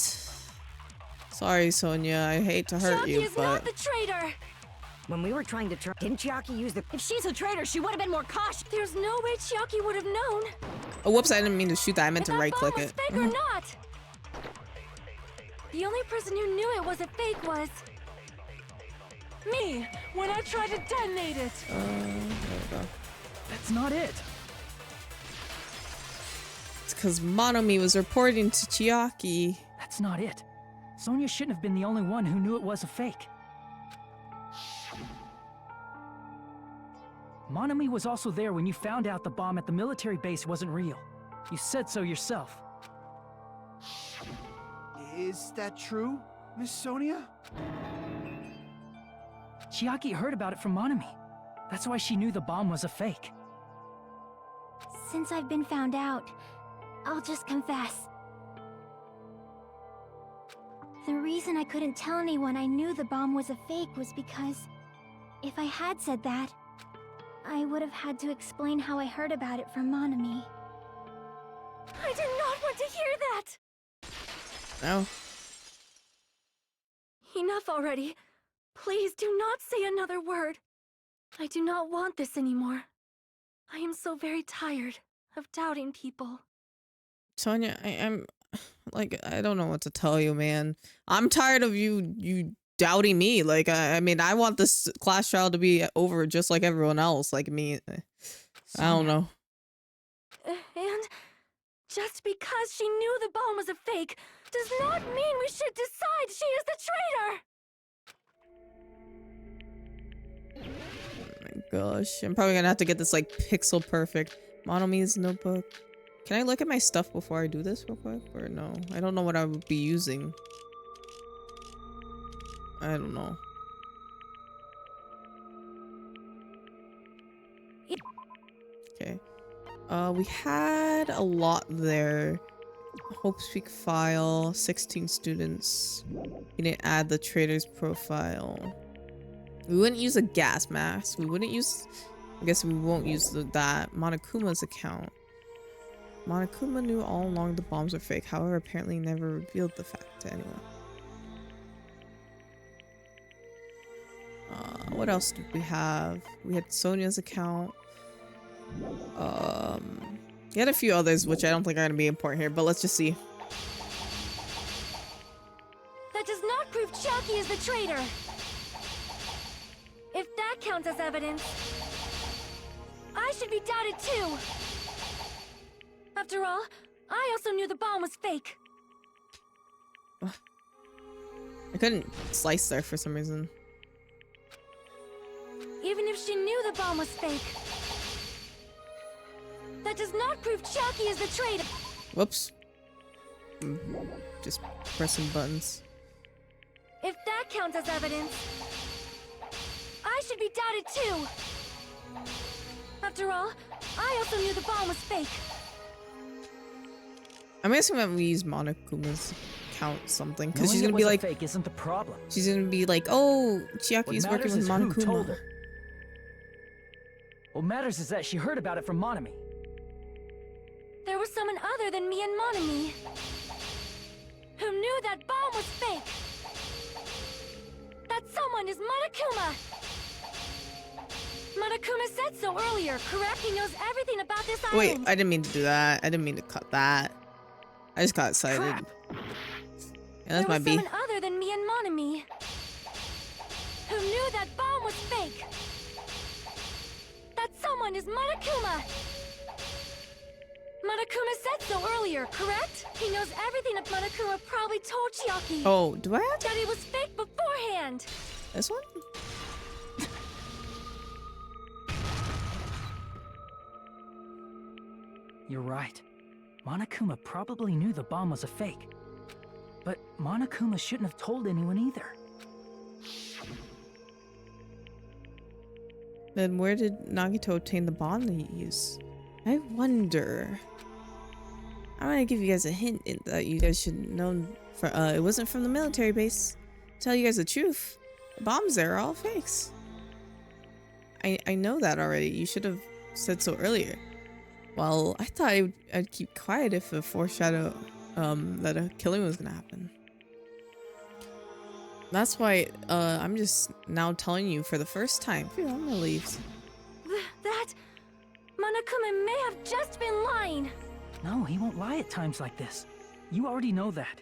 Sorry, Sonia, I hate to hurt Chiaki you, is but not the traitor. When we were trying to turn, didn't Chiaki use the? If she's a traitor, she would have been more cautious. There's no way Chiaki would have known oh, whoops, I didn't mean to shoot that. I meant if to that right bomb click was it. fake or not. The only person who knew it was a fake was me when I tried to detonate it. There we go. That's not it. It's because Monomi was reporting to Chiaki. That's not it. Sonia shouldn't have been the only one who knew it was a fake. Monomi was also there when you found out the bomb at the military base wasn't real. You said so yourself. Is that true, Miss Sonia? Chiaki heard about it from Monomi. That's why she knew the bomb was a fake. Since I've been found out, I'll just confess. The reason I couldn't tell anyone I knew the bomb was a fake was because if I had said that, I would have had to explain how I heard about it from Monomi. I did not want to hear that. No. Enough already. Please do not say another word. I do not want this anymore. I am so very tired of doubting people. Sonia, I'm like, I don't know what to tell you, man. I'm tired of you doubting me. Like, I mean, I want this class trial to be over just like everyone else. Like me, I don't know. And just because she knew the bomb was a fake does not mean we should decide she is the traitor. Oh my gosh, I'm probably gonna have to get this like pixel perfect. Monomi's notebook. Can I look at my stuff before I do this real quick? Or no? I don't know what I would be using. I don't know. Okay. We had a lot there. Hope Speak file, 16 students. We didn't add the trader's profile. We wouldn't use a gas mask. We wouldn't use... I guess we won't use that. Monokuma's account. Monokuma knew all along the bombs were fake, however, apparently never revealed the fact to anyone. What else did we have? We had Sonia's account. We had a few others, which I don't think are going to be important here, but let's just see. That does not Chiaki is the traitor! If that counts as evidence, I should be doubted too! After all, I also knew the bomb was fake. I couldn't slice there for some reason. Even if she knew the bomb was fake, that does not prove Chiaki is the traitor. Whoops. Just pressing buttons. If that counts as evidence, I should be doubted too. After all, I also knew the bomb was fake. I'm guessing that we use Monokuma's count something because Knowing she's it gonna be was a like, fake isn't the problem. she's gonna be like, oh, Chiaki What is working matters with is who told Monokuma. her. What matters is that she heard about it from Monami. There was someone other than me and Monami who knew that bomb was fake. That someone is Monokuma. Monokuma said so earlier, correct? He knows everything about this Wait, island. I didn't mean to do that. I didn't mean to cut that. I just got excited. Crap. Yeah, that's There my was B. someone other than me and Monami who knew that bomb was fake. That someone is Monokuma. Monokuma said so earlier, correct? He knows everything that Monokuma probably told Chiaki. Oh, do I have That it was fake beforehand. this one? You're right. Monokuma probably knew the bomb was a fake. But Monokuma shouldn't have told anyone either. Then where did Nagito obtain the bond they use? I wonder. I'm gonna give you guys a hint that you guys should know. It wasn't from the military base. Tell you guys the truth. The bombs there are all fakes. I know that already. You should have said so earlier. Well, I thought I'd keep quiet if a foreshadow that a killing was gonna happen. That's why I'm just now telling you for the first time. Phew, I'm gonna leave. That Monokuma may have just been lying. No, he won't lie at times like this. You already know that.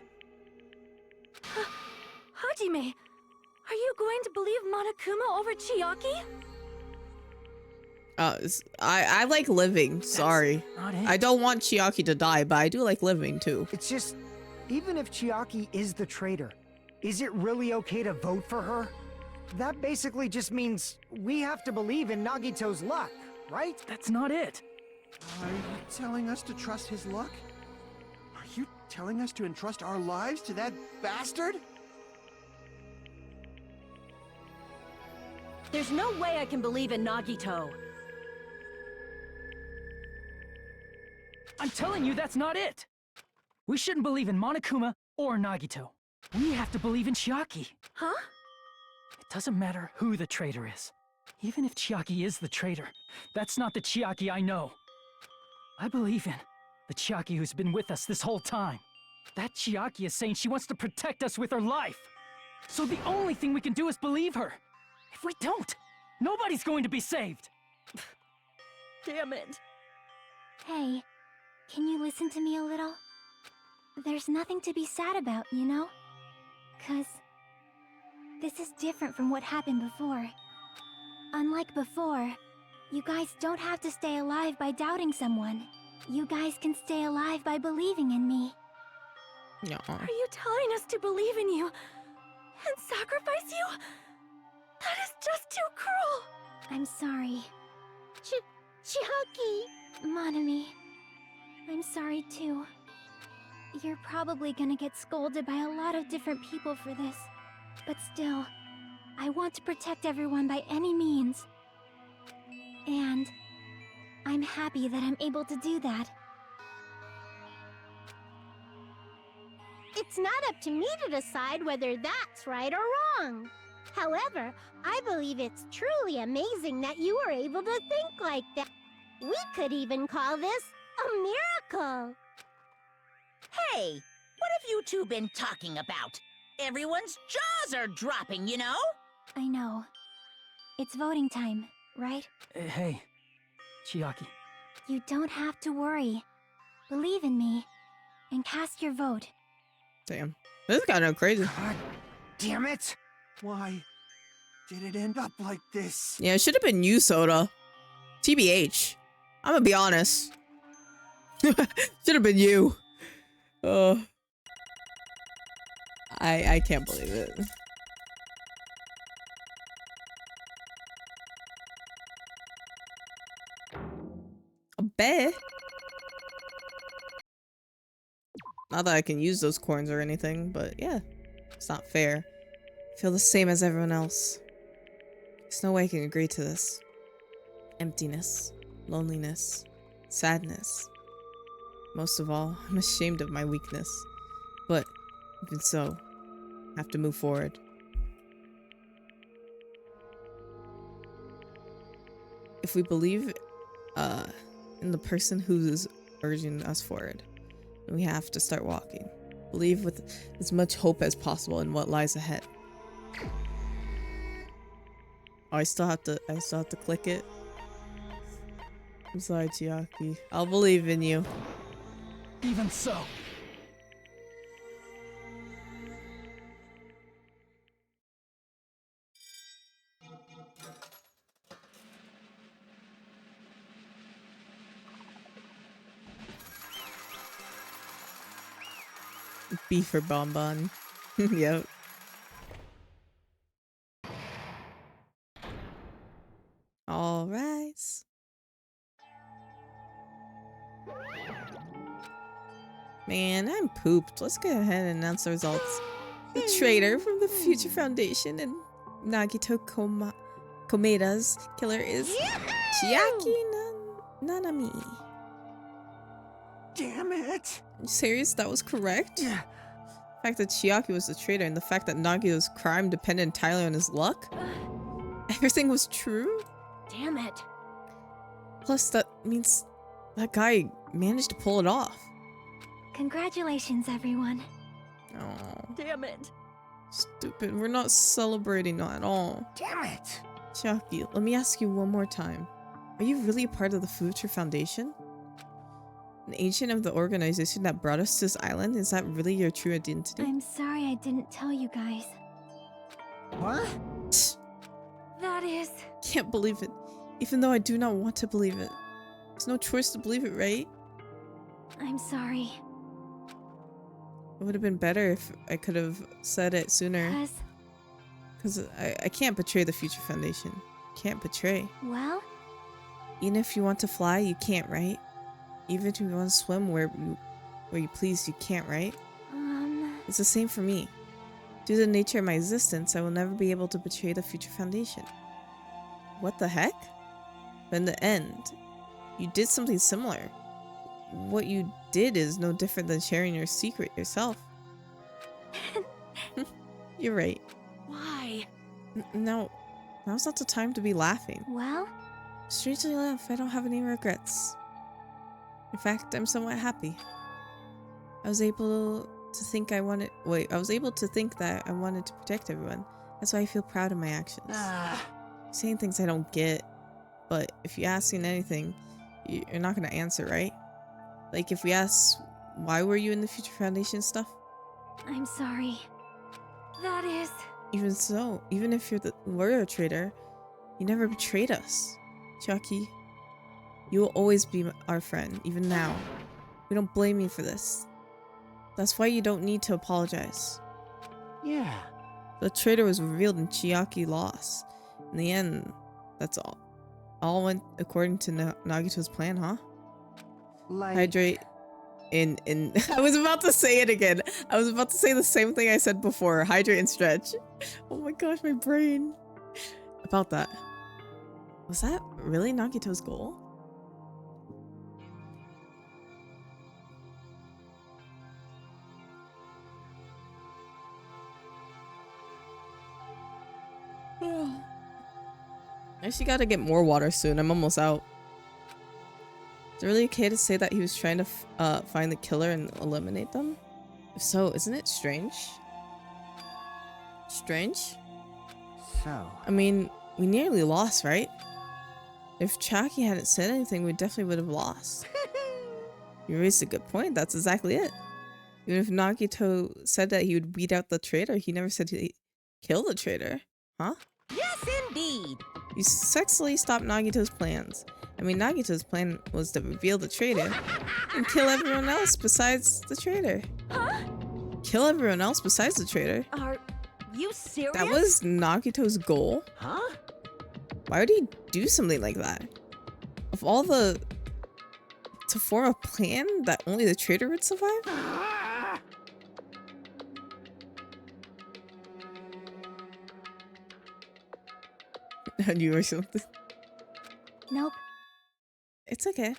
Hajime, are you going to believe Monokuma over Chiaki? I like living. Sorry. Not it. I don't want Chiaki to die, but I do like living too. It's just, even if Chiaki is the traitor, is it really okay to vote for her? That basically just means we have to believe in Nagito's luck, right? That's not it. Are you telling us to trust his luck? Are you telling us to entrust our lives to that bastard? There's no way I can believe in Nagito. I'm telling you that's not it. We shouldn't believe in Monokuma or Nagito. We have to believe in Chiaki. Huh? It doesn't matter who the traitor is. Even if Chiaki is the traitor, that's not the Chiaki I know. I believe in the Chiaki who's been with us this whole time. That Chiaki is saying she wants to protect us with her life. So the only thing we can do is believe her. If we don't, nobody's going to be saved. Damn it. Hey, can you listen to me a little? There's nothing to be sad about, you know? 'Cause this is different from what happened before. Unlike before, you guys don't have to stay alive by doubting someone. You guys can stay alive by believing in me. No. Are you telling us to believe in you and sacrifice you? That is just too cruel. I'm sorry. Chiaki! Monami, I'm sorry too. You're probably gonna get scolded by a lot of different people for this. But still, I want to protect everyone by any means. And I'm happy that I'm able to do that. It's not up to me to decide whether that's right or wrong. However, I believe it's truly amazing that you were able to think like that. We could even call this a miracle. Hey, what have you two been talking about? Everyone's jaws are dropping, you know? I know. It's voting time, right? Hey, Chiaki. You don't have to worry. Believe in me, and cast your vote. Damn. This is kind of crazy. God damn it! Why did it end up like this? Yeah, it should have been you, Soda. TBH. I'm gonna be honest. Should have been you. I can't believe it. A bet. Not that I can use those coins or anything, but yeah, it's not fair. I feel the same as everyone else. There's no way I can agree to this. Emptiness, loneliness, sadness. Most of all, I'm ashamed of my weakness. But even so, I have to move forward. If we believe in the person who's urging us forward, then we have to start walking. Believe with as much hope as possible in what lies ahead. Oh, I still have to click it. I'm sorry, Chiaki. I'll believe in you. Even so. B for Bonbon. Yep. All rise. Man, I'm pooped. Let's go ahead and announce the results. The traitor from the Future Foundation and Nagito Komeda's killer is Chiaki Nanami. Damn it! Are you serious? That was correct? Yeah. The fact that Chiaki was the traitor and the fact that Nagito's crime depended entirely on his luck? Everything was true? Damn it. Plus, that means that guy managed to pull it off. Congratulations, everyone. Oh, Damn it. stupid. We're not celebrating at all. Damn it! Chiaki, let me ask you one more time. Are you really a part of the Future Foundation? An agent of the organization that brought us to this island? Is that really your true identity? I'm sorry I didn't tell you guys. What? That is... Can't believe it. Even though I do not want to believe it. There's no choice to believe it, right? I'm sorry. It would have been better if I could have said it sooner. Because I can't betray the Future Foundation. Can't betray. Well? Even if you want to fly, you can't, right? Even if you want to swim where you please, you can't, right? It's the same for me. Due to the nature of my existence, I will never be able to betray the Future Foundation. What the heck? But in the end, you did something similar. What you did is no different than sharing your secret yourself. You're right. Why? No, now's not the time to be laughing. Well? Strangely enough, I don't have any regrets. In fact, I'm somewhat happy. I was able to think that I wanted to protect everyone. That's why I feel proud of my actions. Saying things I don't get, but if you ask me anything, you're not gonna answer, right? Like if we ask, why were you in the Future Foundation stuff? I'm sorry. That is... Even so, even if were a traitor, you never betrayed us. Chucky, you will always be our friend, even now. We don't blame you for this. That's why you don't need to apologize. Yeah. The traitor was revealed and Chiaki lost. In the end, that's all. All went according to Nagito's plan, huh? Like... Hydrate in I was about to say it again. I was about to say the same thing I said before. Hydrate and stretch. Oh my gosh, my brain. About that. Was that really Nagito's goal? I actually gotta get more water soon. I'm almost out. Is it really okay to say that he was trying to find the killer and eliminate them? If so, isn't it strange? Strange? So... I mean, we nearly lost, right? If Chucky hadn't said anything, we definitely would have lost. You raised a good point. That's exactly it. Even if Nagito said that he would weed out the traitor, he never said Kill the traitor? Huh? Yes, indeed. You successfully stopped Nagito's plans. I mean, Nagito's plan was to reveal the traitor and kill everyone else besides the traitor. Huh? Kill everyone else besides the traitor? Are you serious? That was Nagito's goal? Huh? Why would he do something like that? Of all the... to form a plan that only the traitor would survive? I knew or something. Nope. It's okay.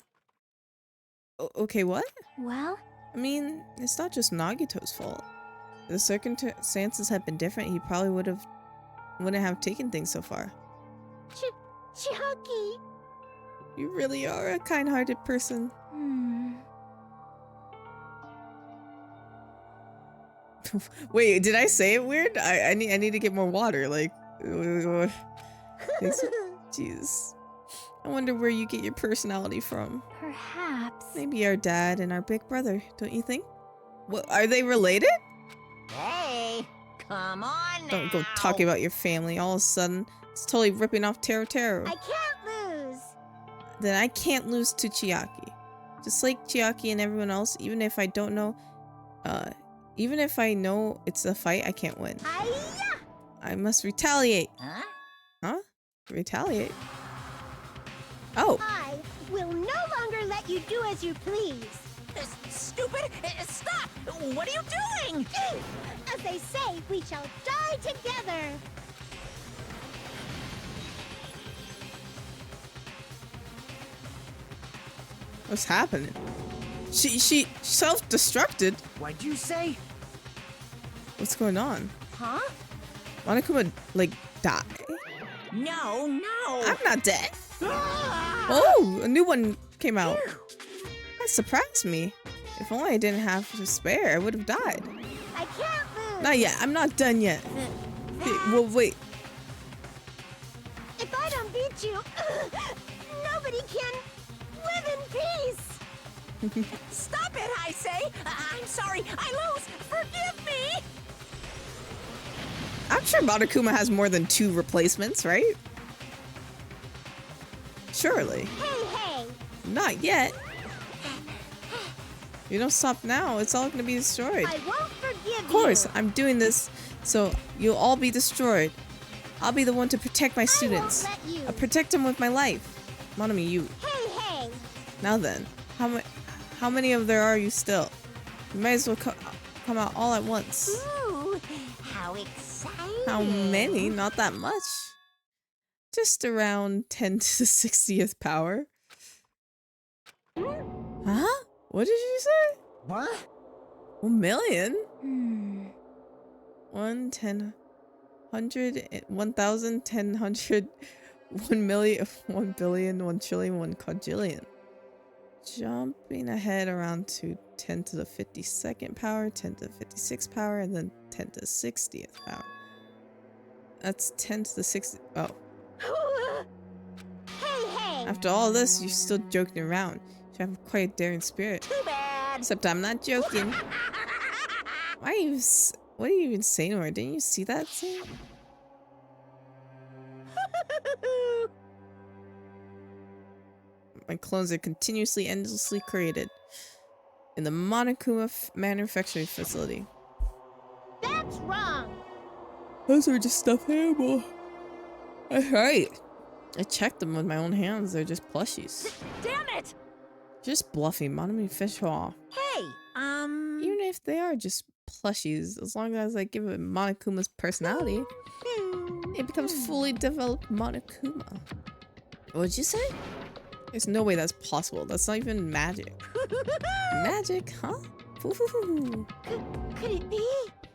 Okay, what? Well, I mean, it's not just Nagito's fault. If the circumstances had been different, he probably wouldn't have taken things so far. Chiaki. You really are a kind-hearted person. Wait, did I say it weird? I need to get more water. Like, jeez. I wonder where you get your personality from. perhaps. Maybe our dad and our big brother, don't you think? What, are they related? Hey, come on now. Don't go talking about your family all of a sudden. It's totally ripping off Taro Taro. I can't lose. Then I can't lose to Chiaki. Just like Chiaki and everyone else, even if I don't know, even if I know it's a fight, I can't win. Hi-ya! I must retaliate. Huh? Huh? Retaliate? Oh. I will no longer let you do as you please. Stupid! Stop! What are you doing? As they say, we shall die together. What's happening? She self-destructed? What'd you say? What's going on? Huh? Monokuma, like, die? No, no. I'm not dead. Ah! Oh, a new one came out. That surprised me. If only I didn't have to spare, I would have died. I can't lose. Not yet. I'm not done yet. Well, wait. If I don't beat you, nobody can live in peace. Stop it, I say! I'm sorry, I lose! Forgive me! I'm sure Monokuma has more than 2 replacements, right? Surely. Hey. Not yet. If you don't stop now, it's all gonna be destroyed. I won't forgive you. Of course, I'm doing this so you'll all be destroyed. I'll be the one to protect my students. let you. I'll protect them with my life. Monomi, you. Hey. Now then, how many of there are you still? You might as well come out all at once. Ooh, how exciting. How many? Not that much. Just around 10 to the 60th power. Huh? What did you say? What? 1 million? 1,000, 10, 1 million, 1 billion, 1 trillion, 1 quadrillion. Jumping ahead around to 10 to the 52nd power, 10 to the 56th power, and then 10 to the 60th power. That's 10 to the 60th. Oh. Hey. After all this, you're still joking around. You have quite a daring spirit. Too bad. Except I'm not joking. Why are you... What are you even saying to her? Didn't you see that scene? My clones are continuously, endlessly created in the Monokuma manufacturing facility. That's wrong. Those are just stuffed animal. That's right. I checked them with my own hands. They're just plushies. Damn it! Just bluffing. Monomi fish off. Hey, Even if they are just plushies, as long as I give it Monokuma's personality, it becomes fully developed Monokuma. What'd you say? There's no way that's possible. That's not even magic. Magic, huh? Could it be?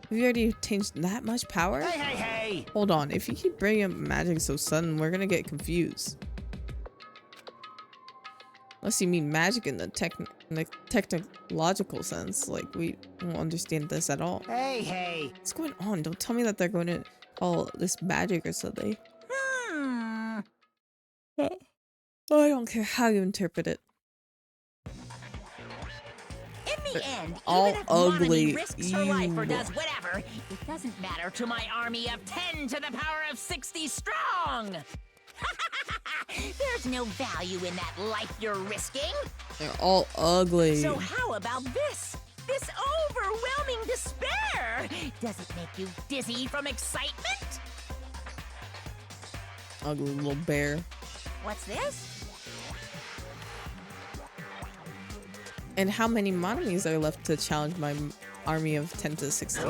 Have you already changed that much power? Hey! Hold on, if you keep bringing up magic so sudden, we're gonna get confused. Unless you mean magic in the technological sense, like we won't understand this at all. Hey! What's going on? Don't tell me that they're going to call this magic or something. I don't care how you interpret it. It the end, all even if ugly. Monami risks her life or Ew. does whatever, it doesn't matter to my army of 10 to the power of 60 strong. There's no value in that life you're risking. They're all ugly. So how about this? This overwhelming despair! Does it make you dizzy from excitement? Ugly little bear. What's this? And how many Monomies are left to challenge my army of 10 to 60?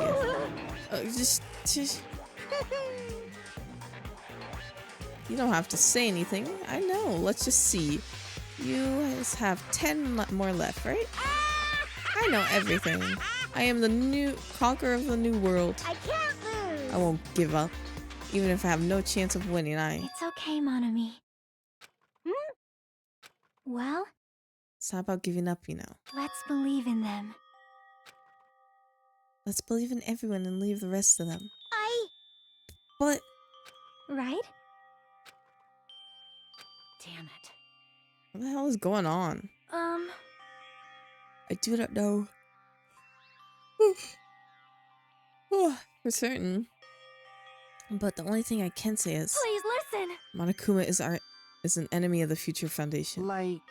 Just... You don't have to say anything. I know. Let's just see. You guys have 10 more left, right? I know everything. I am the new conqueror of the new world. I can't lose. I won't give up. Even if I have no chance of winning, It's okay, Monami. Well, It's not about giving up, you know. let's believe in them. Let's believe in everyone and leave the rest of them. But... Right? Damn it. What the hell is going on? I do not know. For certain. But the only thing I can say is Please listen. Monokuma is an enemy of the Future Foundation. Like,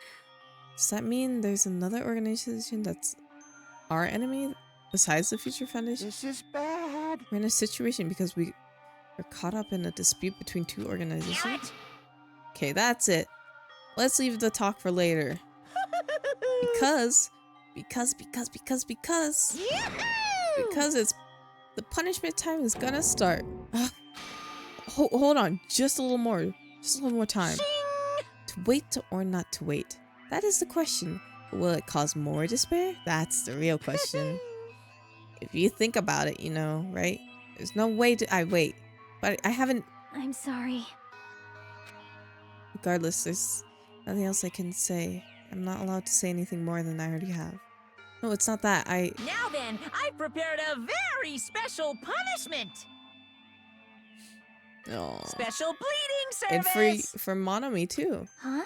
Does that mean there's another organization that's our enemy besides the Future Foundation? this is bad. We're in a situation because we are caught up in a dispute between two Damn organizations. it! Okay, that's it. Let's leave the talk for later. Because it's the punishment time is gonna start. Hold on, just a little more time. To wait or not to wait? That is the question. Will it cause more despair? That's the real question. If you think about it, you know, right? There's no way I wait, but I haven't. I'm sorry. Regardless, there's nothing else I can say. I'm not allowed to say anything more than I already have. No, it's not that. Now then, I've prepared a very special punishment. Oh. Special bleeding And service. for Monomi too. Huh?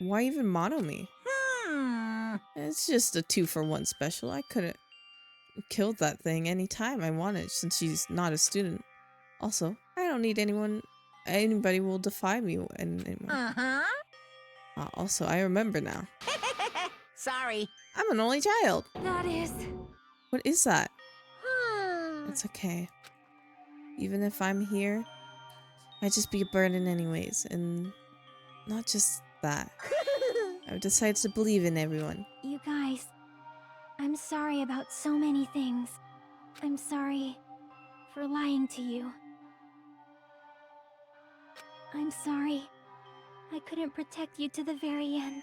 Why even Monomi? Hmm. It's just a 2-for-1 special. I could've killed that thing anytime I wanted since she's not a student. Also, I don't need anybody will defy me anymore. Uh-huh. Also, I remember now. Sorry. I'm an only child. That is... What is that? It's okay. Even if I'm here, I'd just be a burden anyways. And not just that. I've decided to believe in everyone. You guys, I'm sorry about so many things. I'm sorry for lying to you. I'm sorry I couldn't protect you to the very end.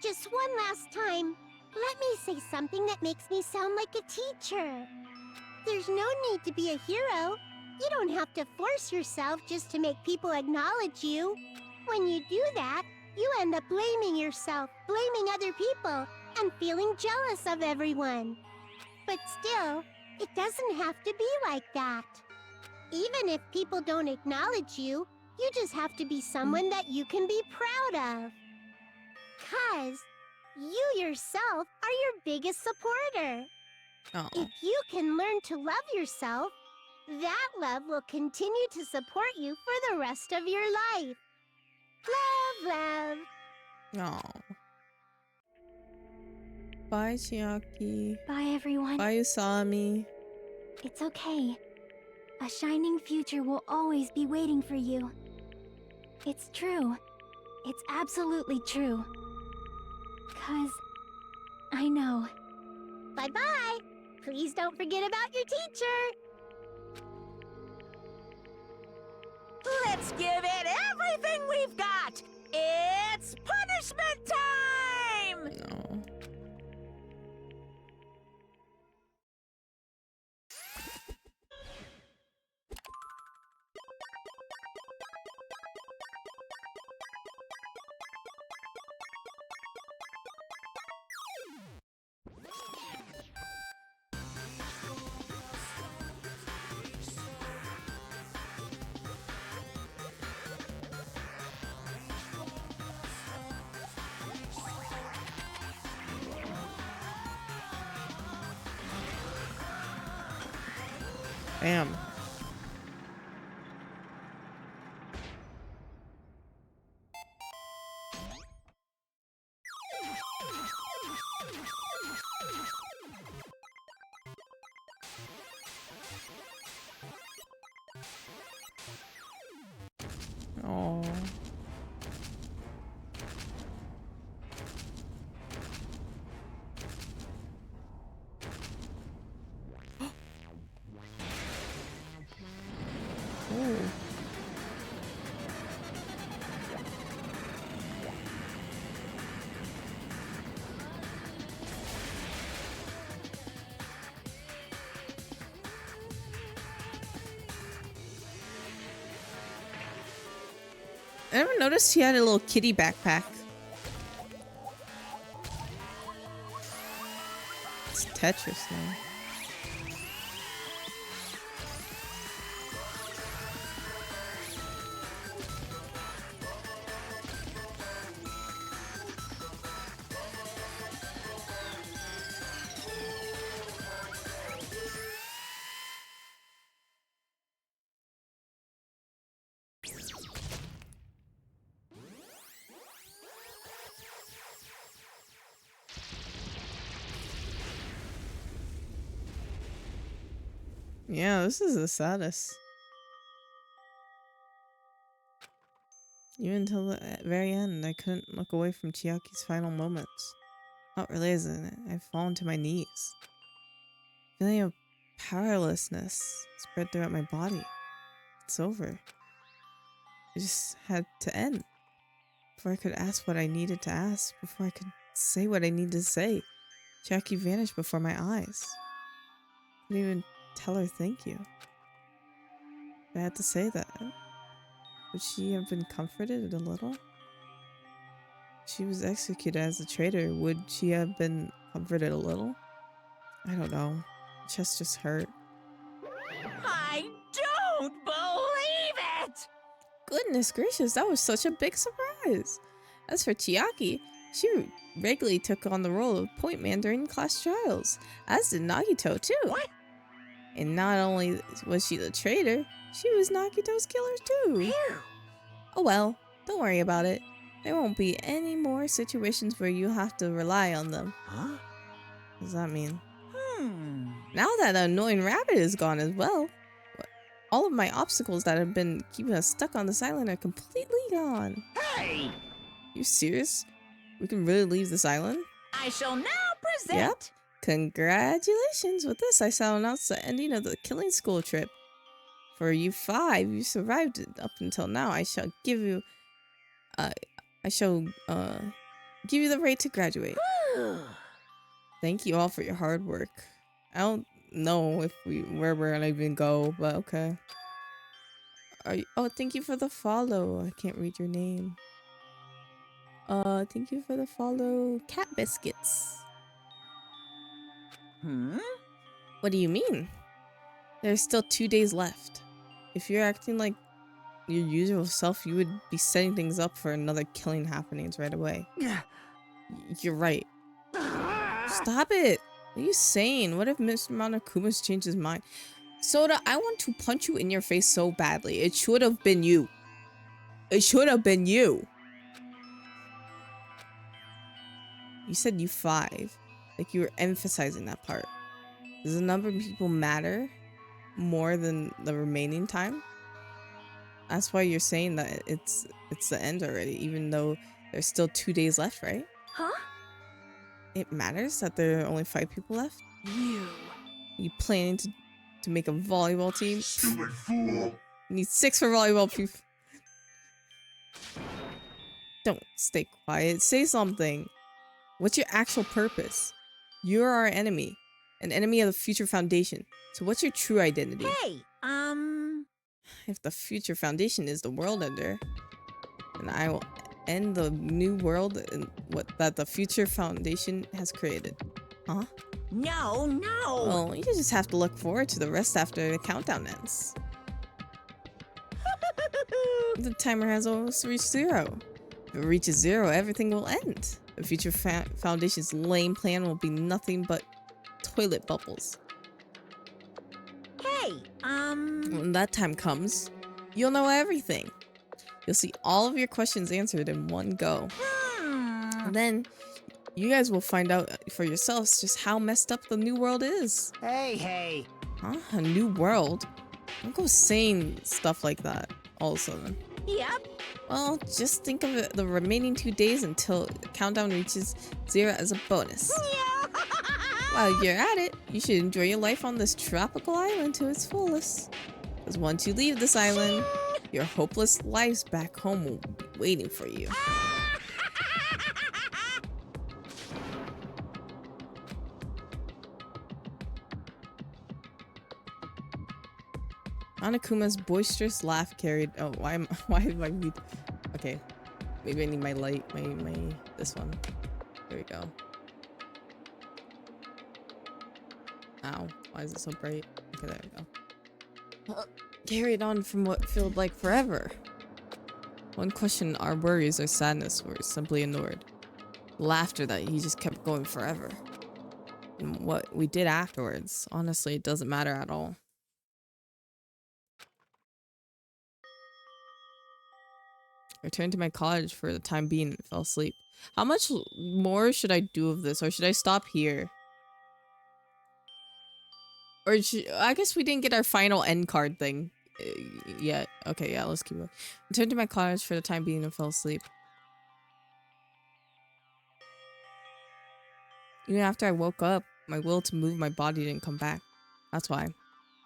Just one last time, let me say something that makes me sound like a teacher. There's no need to be a hero. You don't have to force yourself just to make people acknowledge you. When you do that, you end up blaming yourself, blaming other people, and feeling jealous of everyone. But still, it doesn't have to be like that. Even if people don't acknowledge you, you just have to be someone that you can be proud of. 'Cause you yourself are your biggest supporter. Oh. If you can learn to love yourself, that love will continue to support you for the rest of your life. Love, love. Oh. Bye, Chiaki. Bye, everyone. Bye, Usami. It's okay. A shining future will always be waiting for you. It's true. It's absolutely true. 'Cause I know. Bye-bye. Please don't forget about your teacher. Let's give it everything we've got. It's punishment time. No. Bam. Oh. Oh. I never noticed he had a little kitty backpack. It's Tetris now. Yeah, this is the saddest. Even until the very end, I couldn't look away from Chiaki's final moments. Not realizing it, I've fallen to my knees. Feeling of powerlessness spread throughout my body. It's over. It just had to end. Before I could ask what I needed to ask, before I could say what I needed to say, Chiaki vanished before my eyes. Couldn't even tell her thank you. I had to say that. Would she have been comforted a little? She was executed as a traitor. Would she have been comforted a little? I don't know. My chest just hurt. I don't believe it! Goodness gracious, that was such a big surprise. As for Chiaki, she regularly took on the role of point man during class trials, as did Nagito too. What? And not only was she the traitor, she was Nagito's killer too. Phew. Oh well, don't worry about it. There won't be any more situations where you have to rely on them. Huh? What does that mean? Hmm. Now that the annoying rabbit is gone as well, all of my obstacles that have been keeping us stuck on this island are completely gone. Hey! You serious? We can really leave this island? I shall now present. Yep. Congratulations! With this, I shall announce the ending of the killing school trip. For you 5, you survived it up until now. I shall give you the right to graduate. Thank you all for your hard work. I don't know if where we're gonna even go, but okay. Oh, thank you for the follow. I can't read your name. Thank you for the follow, Cat Biscuits. Hmm? What do you mean? There's still 2 days left. If you're acting like your usual self, you would be setting things up for another killing happenings right away. You're right. Stop it! What are you saying? What if Mr. Monokuma's changed his mind? Soda, I want to punch you in your face so badly. It should have been you. It should have been you. You said you 5. Like you were emphasizing that part. Does the number of people matter more than the remaining time? That's why you're saying that it's the end already, even though there's still 2 days left, right? Huh? It matters that there are only 5 people left? You. You planning to make a volleyball team? Stupid fool! You need 6 for volleyball. Don't stay quiet. Say something. What's your actual purpose? You're our enemy. An enemy of the Future Foundation. So what's your true identity? Hey, If the Future Foundation is the world ender, then I will end the new world and that the Future Foundation has created. Huh? no. Well, you just have to look forward to the rest after the countdown ends. The timer has almost reached 0. If it reaches 0, everything will end. The Future Foundation's lame plan will be nothing but toilet bubbles. Hey, Hey, When that time comes, you'll know everything. You'll see all of your questions answered in one go. And then you guys will find out for yourselves just how messed up the new world is. Hey. Huh? A new world? Don't go saying stuff like that all of a sudden. Yep. Well, just think of it, the remaining 2 days until countdown reaches 0 as a bonus. While you're at it, you should enjoy your life on this tropical island to its fullest. Because once you leave this island, your hopeless lives back home will be waiting for you. Anakuma's boisterous laugh carried. Oh, why am I mute? Okay, maybe I need my light. My this one. There we go. Ow! Why is it so bright? Okay, there we go. Carried on from what felt like forever. One question: our worries or sadness were simply ignored. Laughter that he just kept going forever. And what we did afterwards, honestly, it doesn't matter at all. I returned to my cottage for the time being and fell asleep. How much more should I do of this, or should I stop here? Or I guess we didn't get our final end card thing yet. Okay, yeah, let's keep going. Returned to my cottage for the time being and fell asleep. Even after I woke up, my will to move my body didn't come back. That's why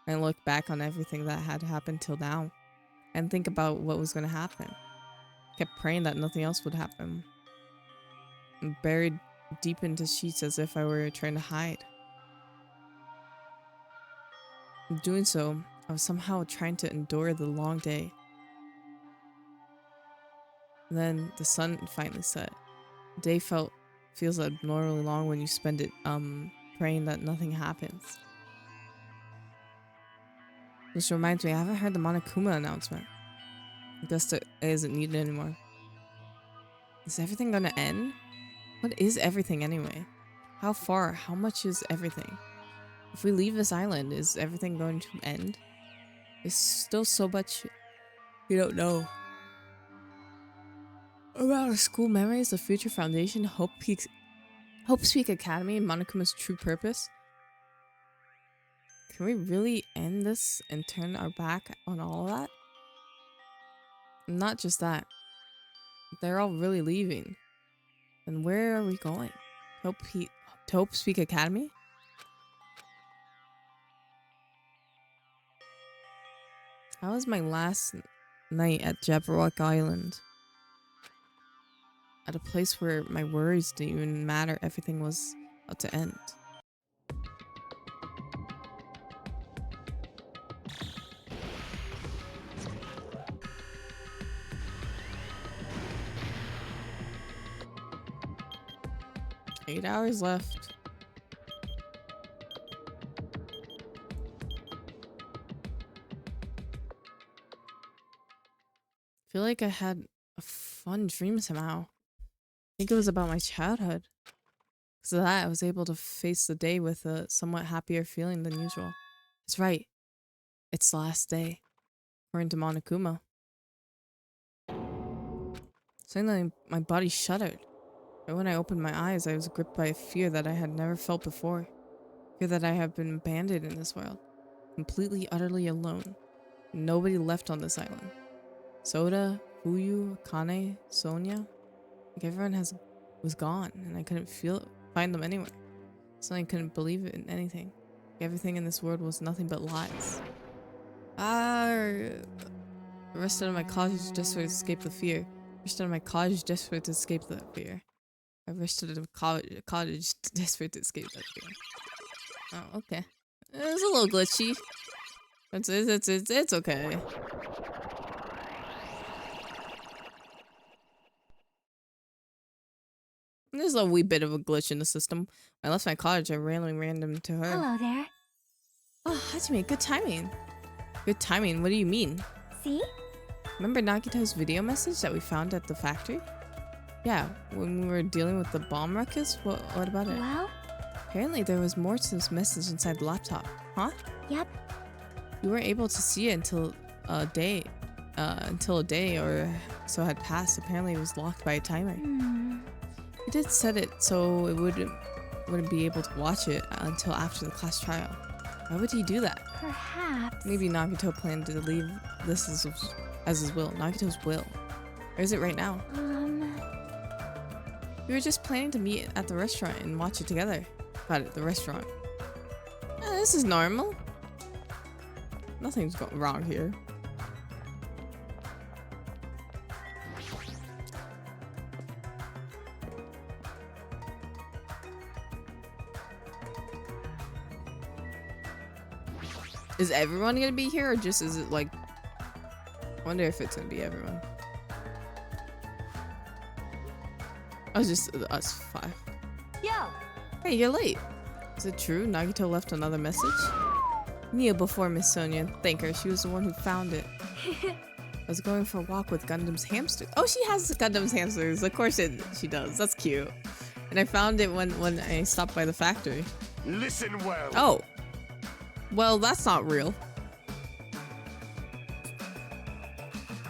I looked back on everything that had happened till now and think about what was going to happen. Kept praying that nothing else would happen. And buried deep into sheets as if I were trying to hide. In doing so, I was somehow trying to endure the long day. Then the sun finally set. The day feels abnormally long when you spend it praying that nothing happens. This reminds me, I haven't heard the Monokuma announcement. I guess it isn't needed anymore. Is everything gonna end? What is everything anyway? How far? How much is everything? If we leave this island, is everything going to end? There's still so much we don't know. About our school memories, the future foundation, Hope Peak Academy, and Monokuma's true purpose. Can we really end this and turn our back on all of that? Not just that. They're all really leaving. And where are we going? To Hope Peak Academy? How was my last night at Jabberwock Island? At a place where my worries didn't even matter. Everything was about to end. Eight hours left. I feel like I had a fun dream somehow. I think it was about my childhood. Because of that, I was able to face the day with a somewhat happier feeling than usual. That's right. It's the last day. According to Monokuma. Suddenly, my body shuddered. And when I opened my eyes, I was gripped by a fear that I had never felt before. Fear that I have been abandoned in this world. Completely, utterly alone. Nobody left on this island. Soda, Fuyu, Kane, Sonia. Like everyone was gone, and I couldn't find them anywhere. So I couldn't believe it in anything. Like everything in this world was nothing but lies. I rested on my cottage just to escape the fear. Rested on my cottage desperate to escape that fear. I rested on a cottage desperate to escape that fear. Oh, okay. It's a little glitchy. It's okay. There's a wee bit of a glitch in the system. When I left my cottage, I randomly ran into her. Hello there. Oh, Hajime, good timing. Good timing? What do you mean? See? Remember Nagito's video message that we found at the factory? Yeah, when we were dealing with the bomb ruckus? What about it? Well? Apparently there was more to this message inside the laptop. Huh? Yep. We weren't able to see it until a day or so had passed. Apparently it was locked by a timer. He did set it so it wouldn't be able to watch it until after the class trial. Why would he do that? Perhaps. Maybe Nagito planned to leave this as his will. Nagito's will. Or is it right now? We were just planning to meet at the restaurant and watch it together. Got it, the restaurant. This is normal. Nothing's going wrong here. Is everyone gonna be here, or just is it like... I wonder if it's gonna be everyone. Oh, just us 5. Yo! Hey, you're late. Is it true? Nagito left another message? Kneel before Miss Sonia and thank her. She was the one who found it. I was going for a walk with Gundam's hamsters. Oh, she has Gundam's hamsters. Of course she does. That's cute. And I found it when I stopped by the factory. Listen well. Oh. Well, that's not real.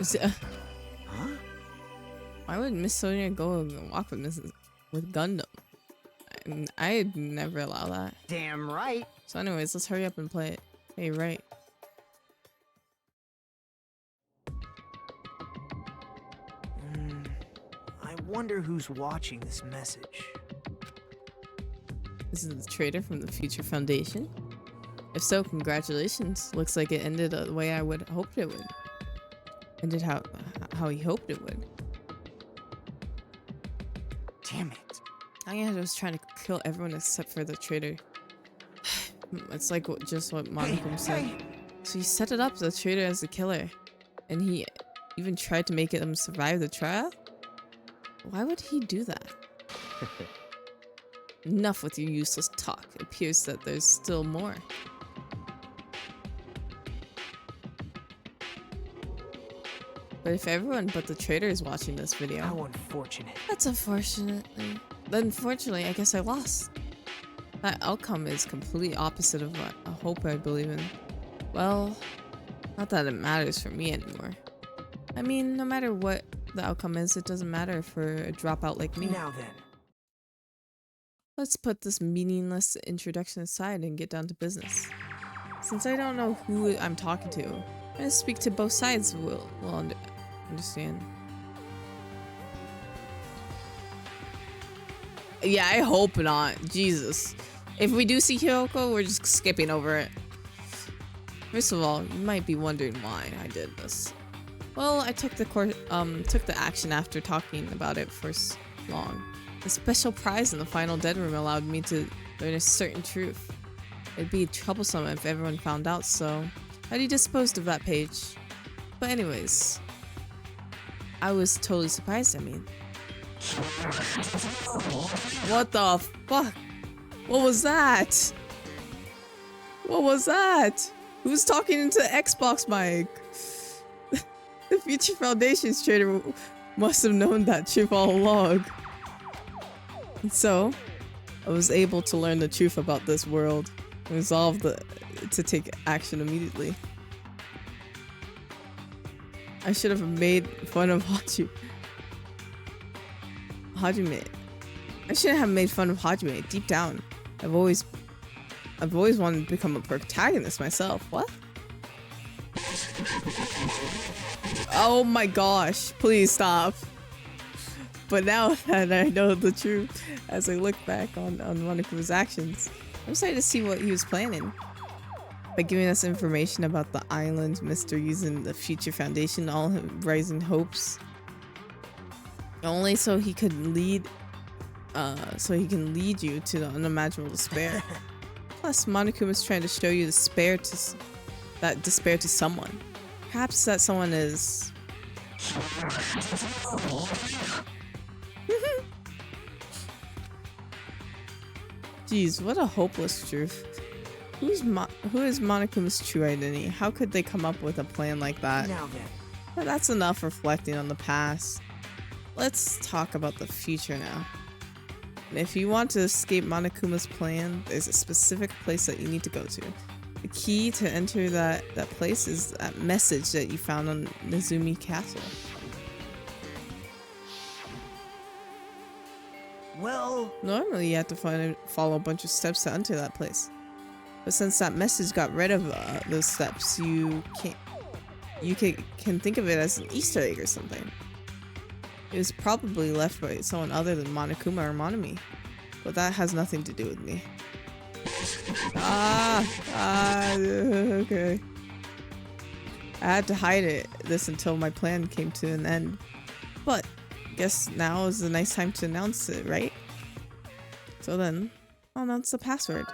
Is it, Huh? why would Miss Sonia go and walk with Gundam? I'd never allow that. Damn right. So anyways, let's hurry up and play it. Hey, right. I wonder who's watching this message. This is the trader from the Future Foundation. If so, congratulations. Looks like it ended the way I would hoped it would. Ended how he hoped it would. Damn it. I was trying to kill everyone except for the trader. It's like just what Monica said. Hey. So he set it up the trader as the killer. And he even tried to make him survive the trial? Why would he do that? Enough with your useless talk. It appears that there's still more. But if everyone but the trader is watching this video... How unfortunate. That's unfortunately, I guess I lost. That outcome is completely opposite of what I hope I believe in. Well, not that it matters for me anymore. I mean, no matter what the outcome is, it doesn't matter for a dropout like me. Now then. Let's put this meaningless introduction aside and get down to business. Since I don't know who I'm talking to, I'm gonna speak to both sides. We'll understand. Yeah, I hope not. Jesus. If we do see Hyoko, we're just skipping over it. First of all, you might be wondering why I did this. Well, I took the action after talking about it for so long. The special prize in the final dead room allowed me to learn a certain truth. It'd be troublesome if everyone found out, so I'd disposed of that page. But anyways, I was totally surprised, I mean. What the fuck? What was that? What was that? Who's talking into the Xbox mic? The Future Foundation's trader must have known that truth all along. And so, I was able to learn the truth about this world and resolve to take action immediately. I should have made fun of Hajime. I shouldn't have made fun of Hajime. Deep down, I've always wanted to become a protagonist myself. What? Oh my gosh, please stop. But now that I know the truth, as I look back on Moniku's actions, I'm excited to see what he was planning. By giving us information about the island mysteries and the Future Foundation, all his rising hopes. Only so he could lead you to the unimaginable despair. Plus, Monokuma is trying to show you despair to someone. Perhaps that someone is... Jeez, what a hopeless truth. Who is Monokuma's true identity? How could they come up with a plan like that? Now then. But that's enough reflecting on the past. Let's talk about the future now. And if you want to escape Monokuma's plan, there's a specific place that you need to go to. The key to enter that place is that message that you found on Nezumi Castle. Well, Normally, you have to follow a bunch of steps to enter that place. But since that message got rid of those steps, you can think of it as an Easter egg or something. It was probably left by someone other than Monokuma or Monami, but that has nothing to do with me. Okay. I had to hide this until my plan came to an end, but guess now is a nice time to announce it, right? So then, I'll announce the password.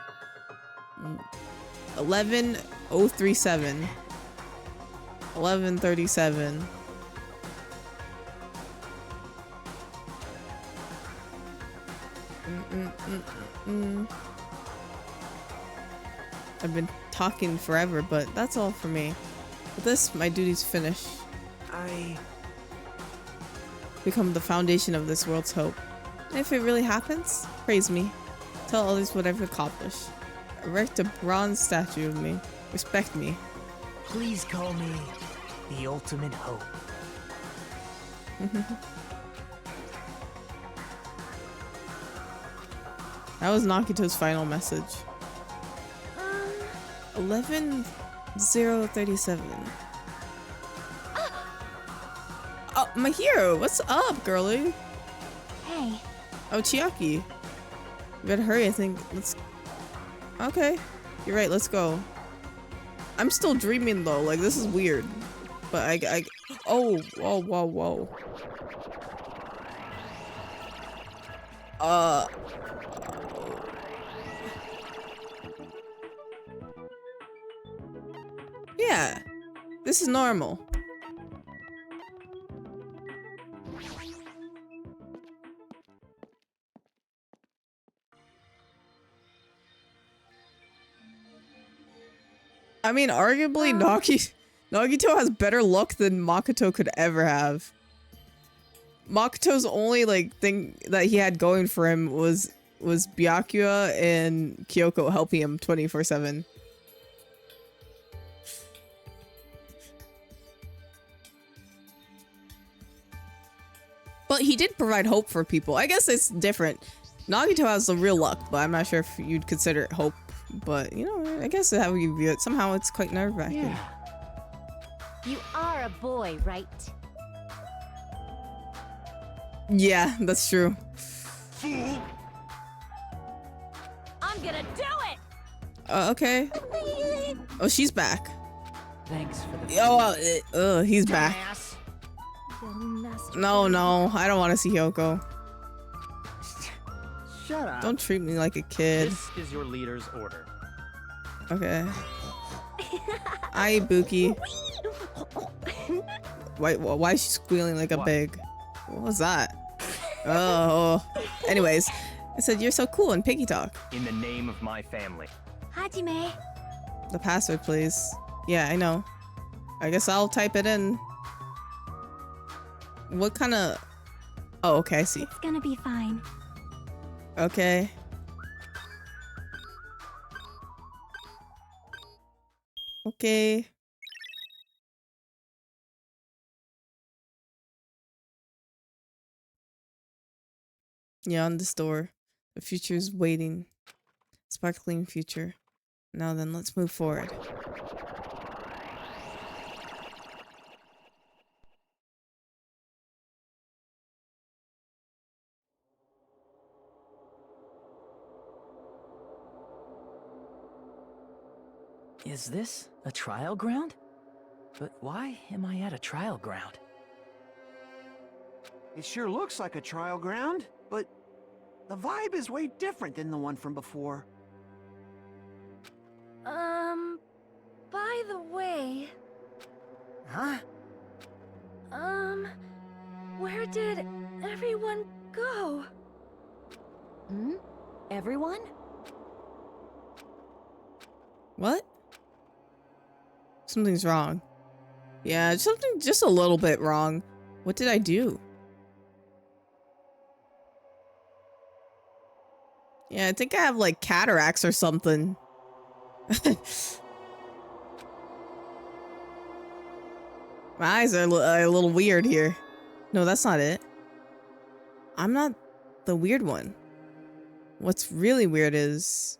11037. 1137. I've been talking forever, but that's all for me. With this, my duty's finished. I Become the foundation of this world's hope. And if it really happens, praise me. Tell others what I've accomplished. Erect a bronze statue of me. Respect me. please call me the ultimate hope. That was Nakito's final message. 11037. Oh, my hero, what's up, girly? Hey, Oh, Chiaki. You better hurry, I think. Okay. You're right, let's go. I'm still dreaming though, like this is weird. But oh, whoa, whoa, whoa. Yeah. This is normal. I mean, arguably, Nagito has better luck than Makoto could ever have. Makoto's only like thing that he had going for him was Byakuya and Kyoko helping him 24/7. But he did provide hope for people. I guess it's different. Nagito has the real luck, but I'm not sure if you'd consider it hope. But, you know, I guess how you view it, somehow it's quite nerve-wracking. Yeah. You are a boy, right? Yeah, that's true. I'm gonna do it! Okay. Oh, she's back. Thanks for the. Oh, he's back. young master. No, I don't want to see Hyoko. Shut up. Don't treat me like a kid. This is your leader's order. Okay. Aye, Buki. Why is she squealing like a pig? What was that? Oh. Anyways, I said you're so cool in piggy talk. In the name of my family. Hajime. The password, please. Yeah, I know. I guess I'll type it in. What kind of... Oh, okay, I see. It's gonna be fine. Okay. Okay. Yeah, on this door. The future is waiting. Sparkling future. Now then, let's move forward. Is this a trial ground? But why am I at a trial ground? It sure looks like a trial ground, but the vibe is way different than the one from before. By the way, Huh? where did everyone go? Hmm? Everyone? What? Something's wrong. Yeah, something just a little bit wrong. What did I do? Yeah, I think I have like cataracts or something. My eyes are a little weird here. No, that's not it. I'm not the weird one. What's really weird is...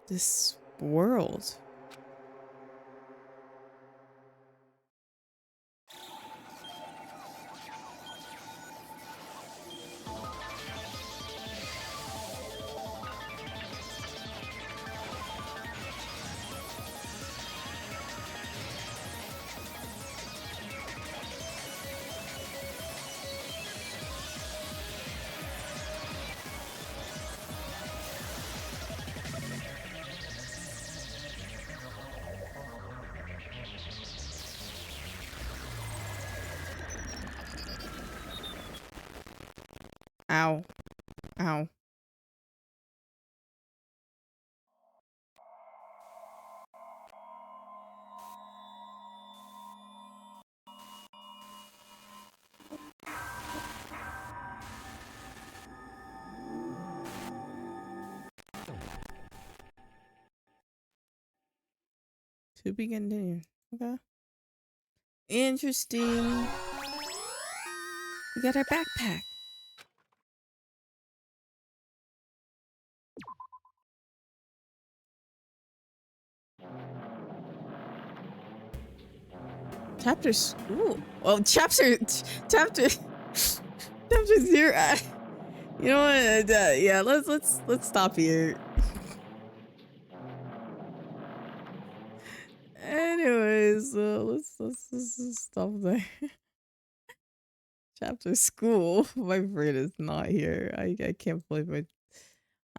this world. Ow. Ow. To be continued. Okay. Interesting. We got our backpack. Chapters. Ooh. Well, chapter 0. You know what? Yeah, let's stop here. Anyways, let's stop there. Chapter school. My brain is not here. I can't believe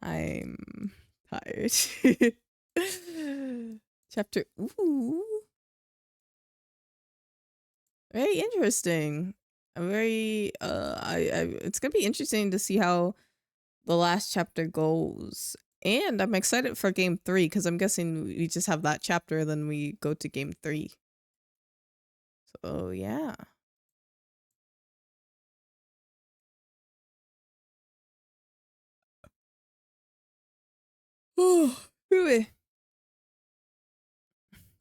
I'm tired. Chapter. Ooh. Very interesting. Very it's gonna be interesting to see how the last chapter goes. And I'm excited for game 3 because I'm guessing we just have that chapter, then we go to game 3. So yeah. Oh, really?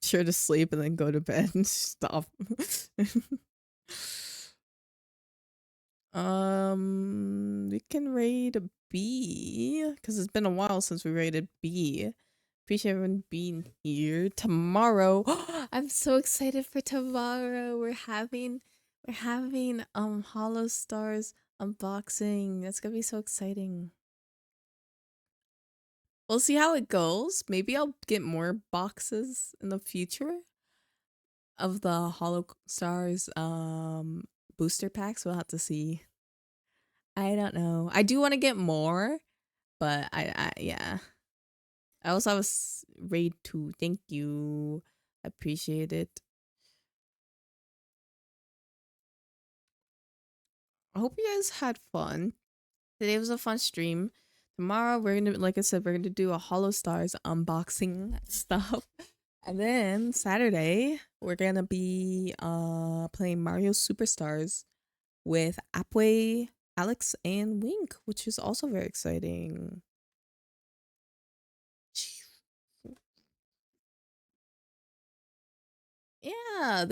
Sure to sleep and then go to bed and stop. We can raid B because it's been a while since we raided B. Appreciate everyone being here tomorrow. I'm so excited for tomorrow. We're having Hollow Stars unboxing. That's gonna be so exciting. We'll see how it goes. Maybe I'll get more boxes in the future of the Hollow Stars booster packs. We'll have to see. I don't know. I do want to get more, but yeah. I also have a raid 2. Thank you. I appreciate it. I hope you guys had fun. Today was a fun stream. Tomorrow we're gonna, like I said, we're gonna do a Hollow Stars unboxing stuff. And then Saturday we're gonna be playing Mario Superstars with Apway, Alex, and Wink, which is also very exciting. Yeah,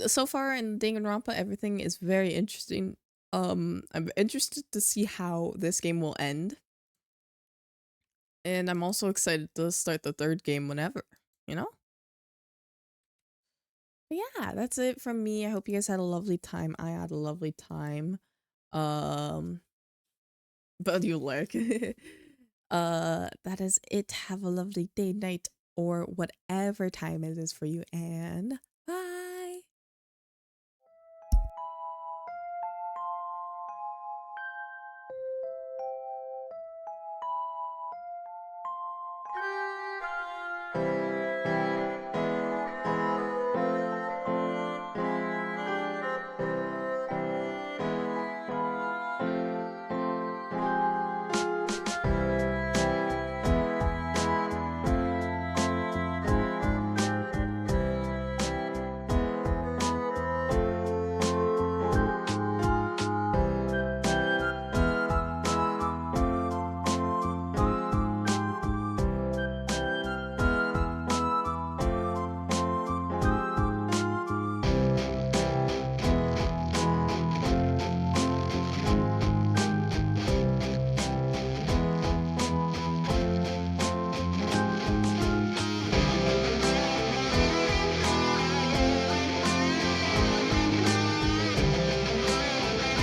so far in Danganronpa everything is very interesting. I'm interested to see how this game will end. And I'm also excited to start the third game whenever, you know? But yeah, that's it from me. I hope you guys had a lovely time. I had a lovely time. But you like that is it. Have a lovely day, night, or whatever time it is for you, and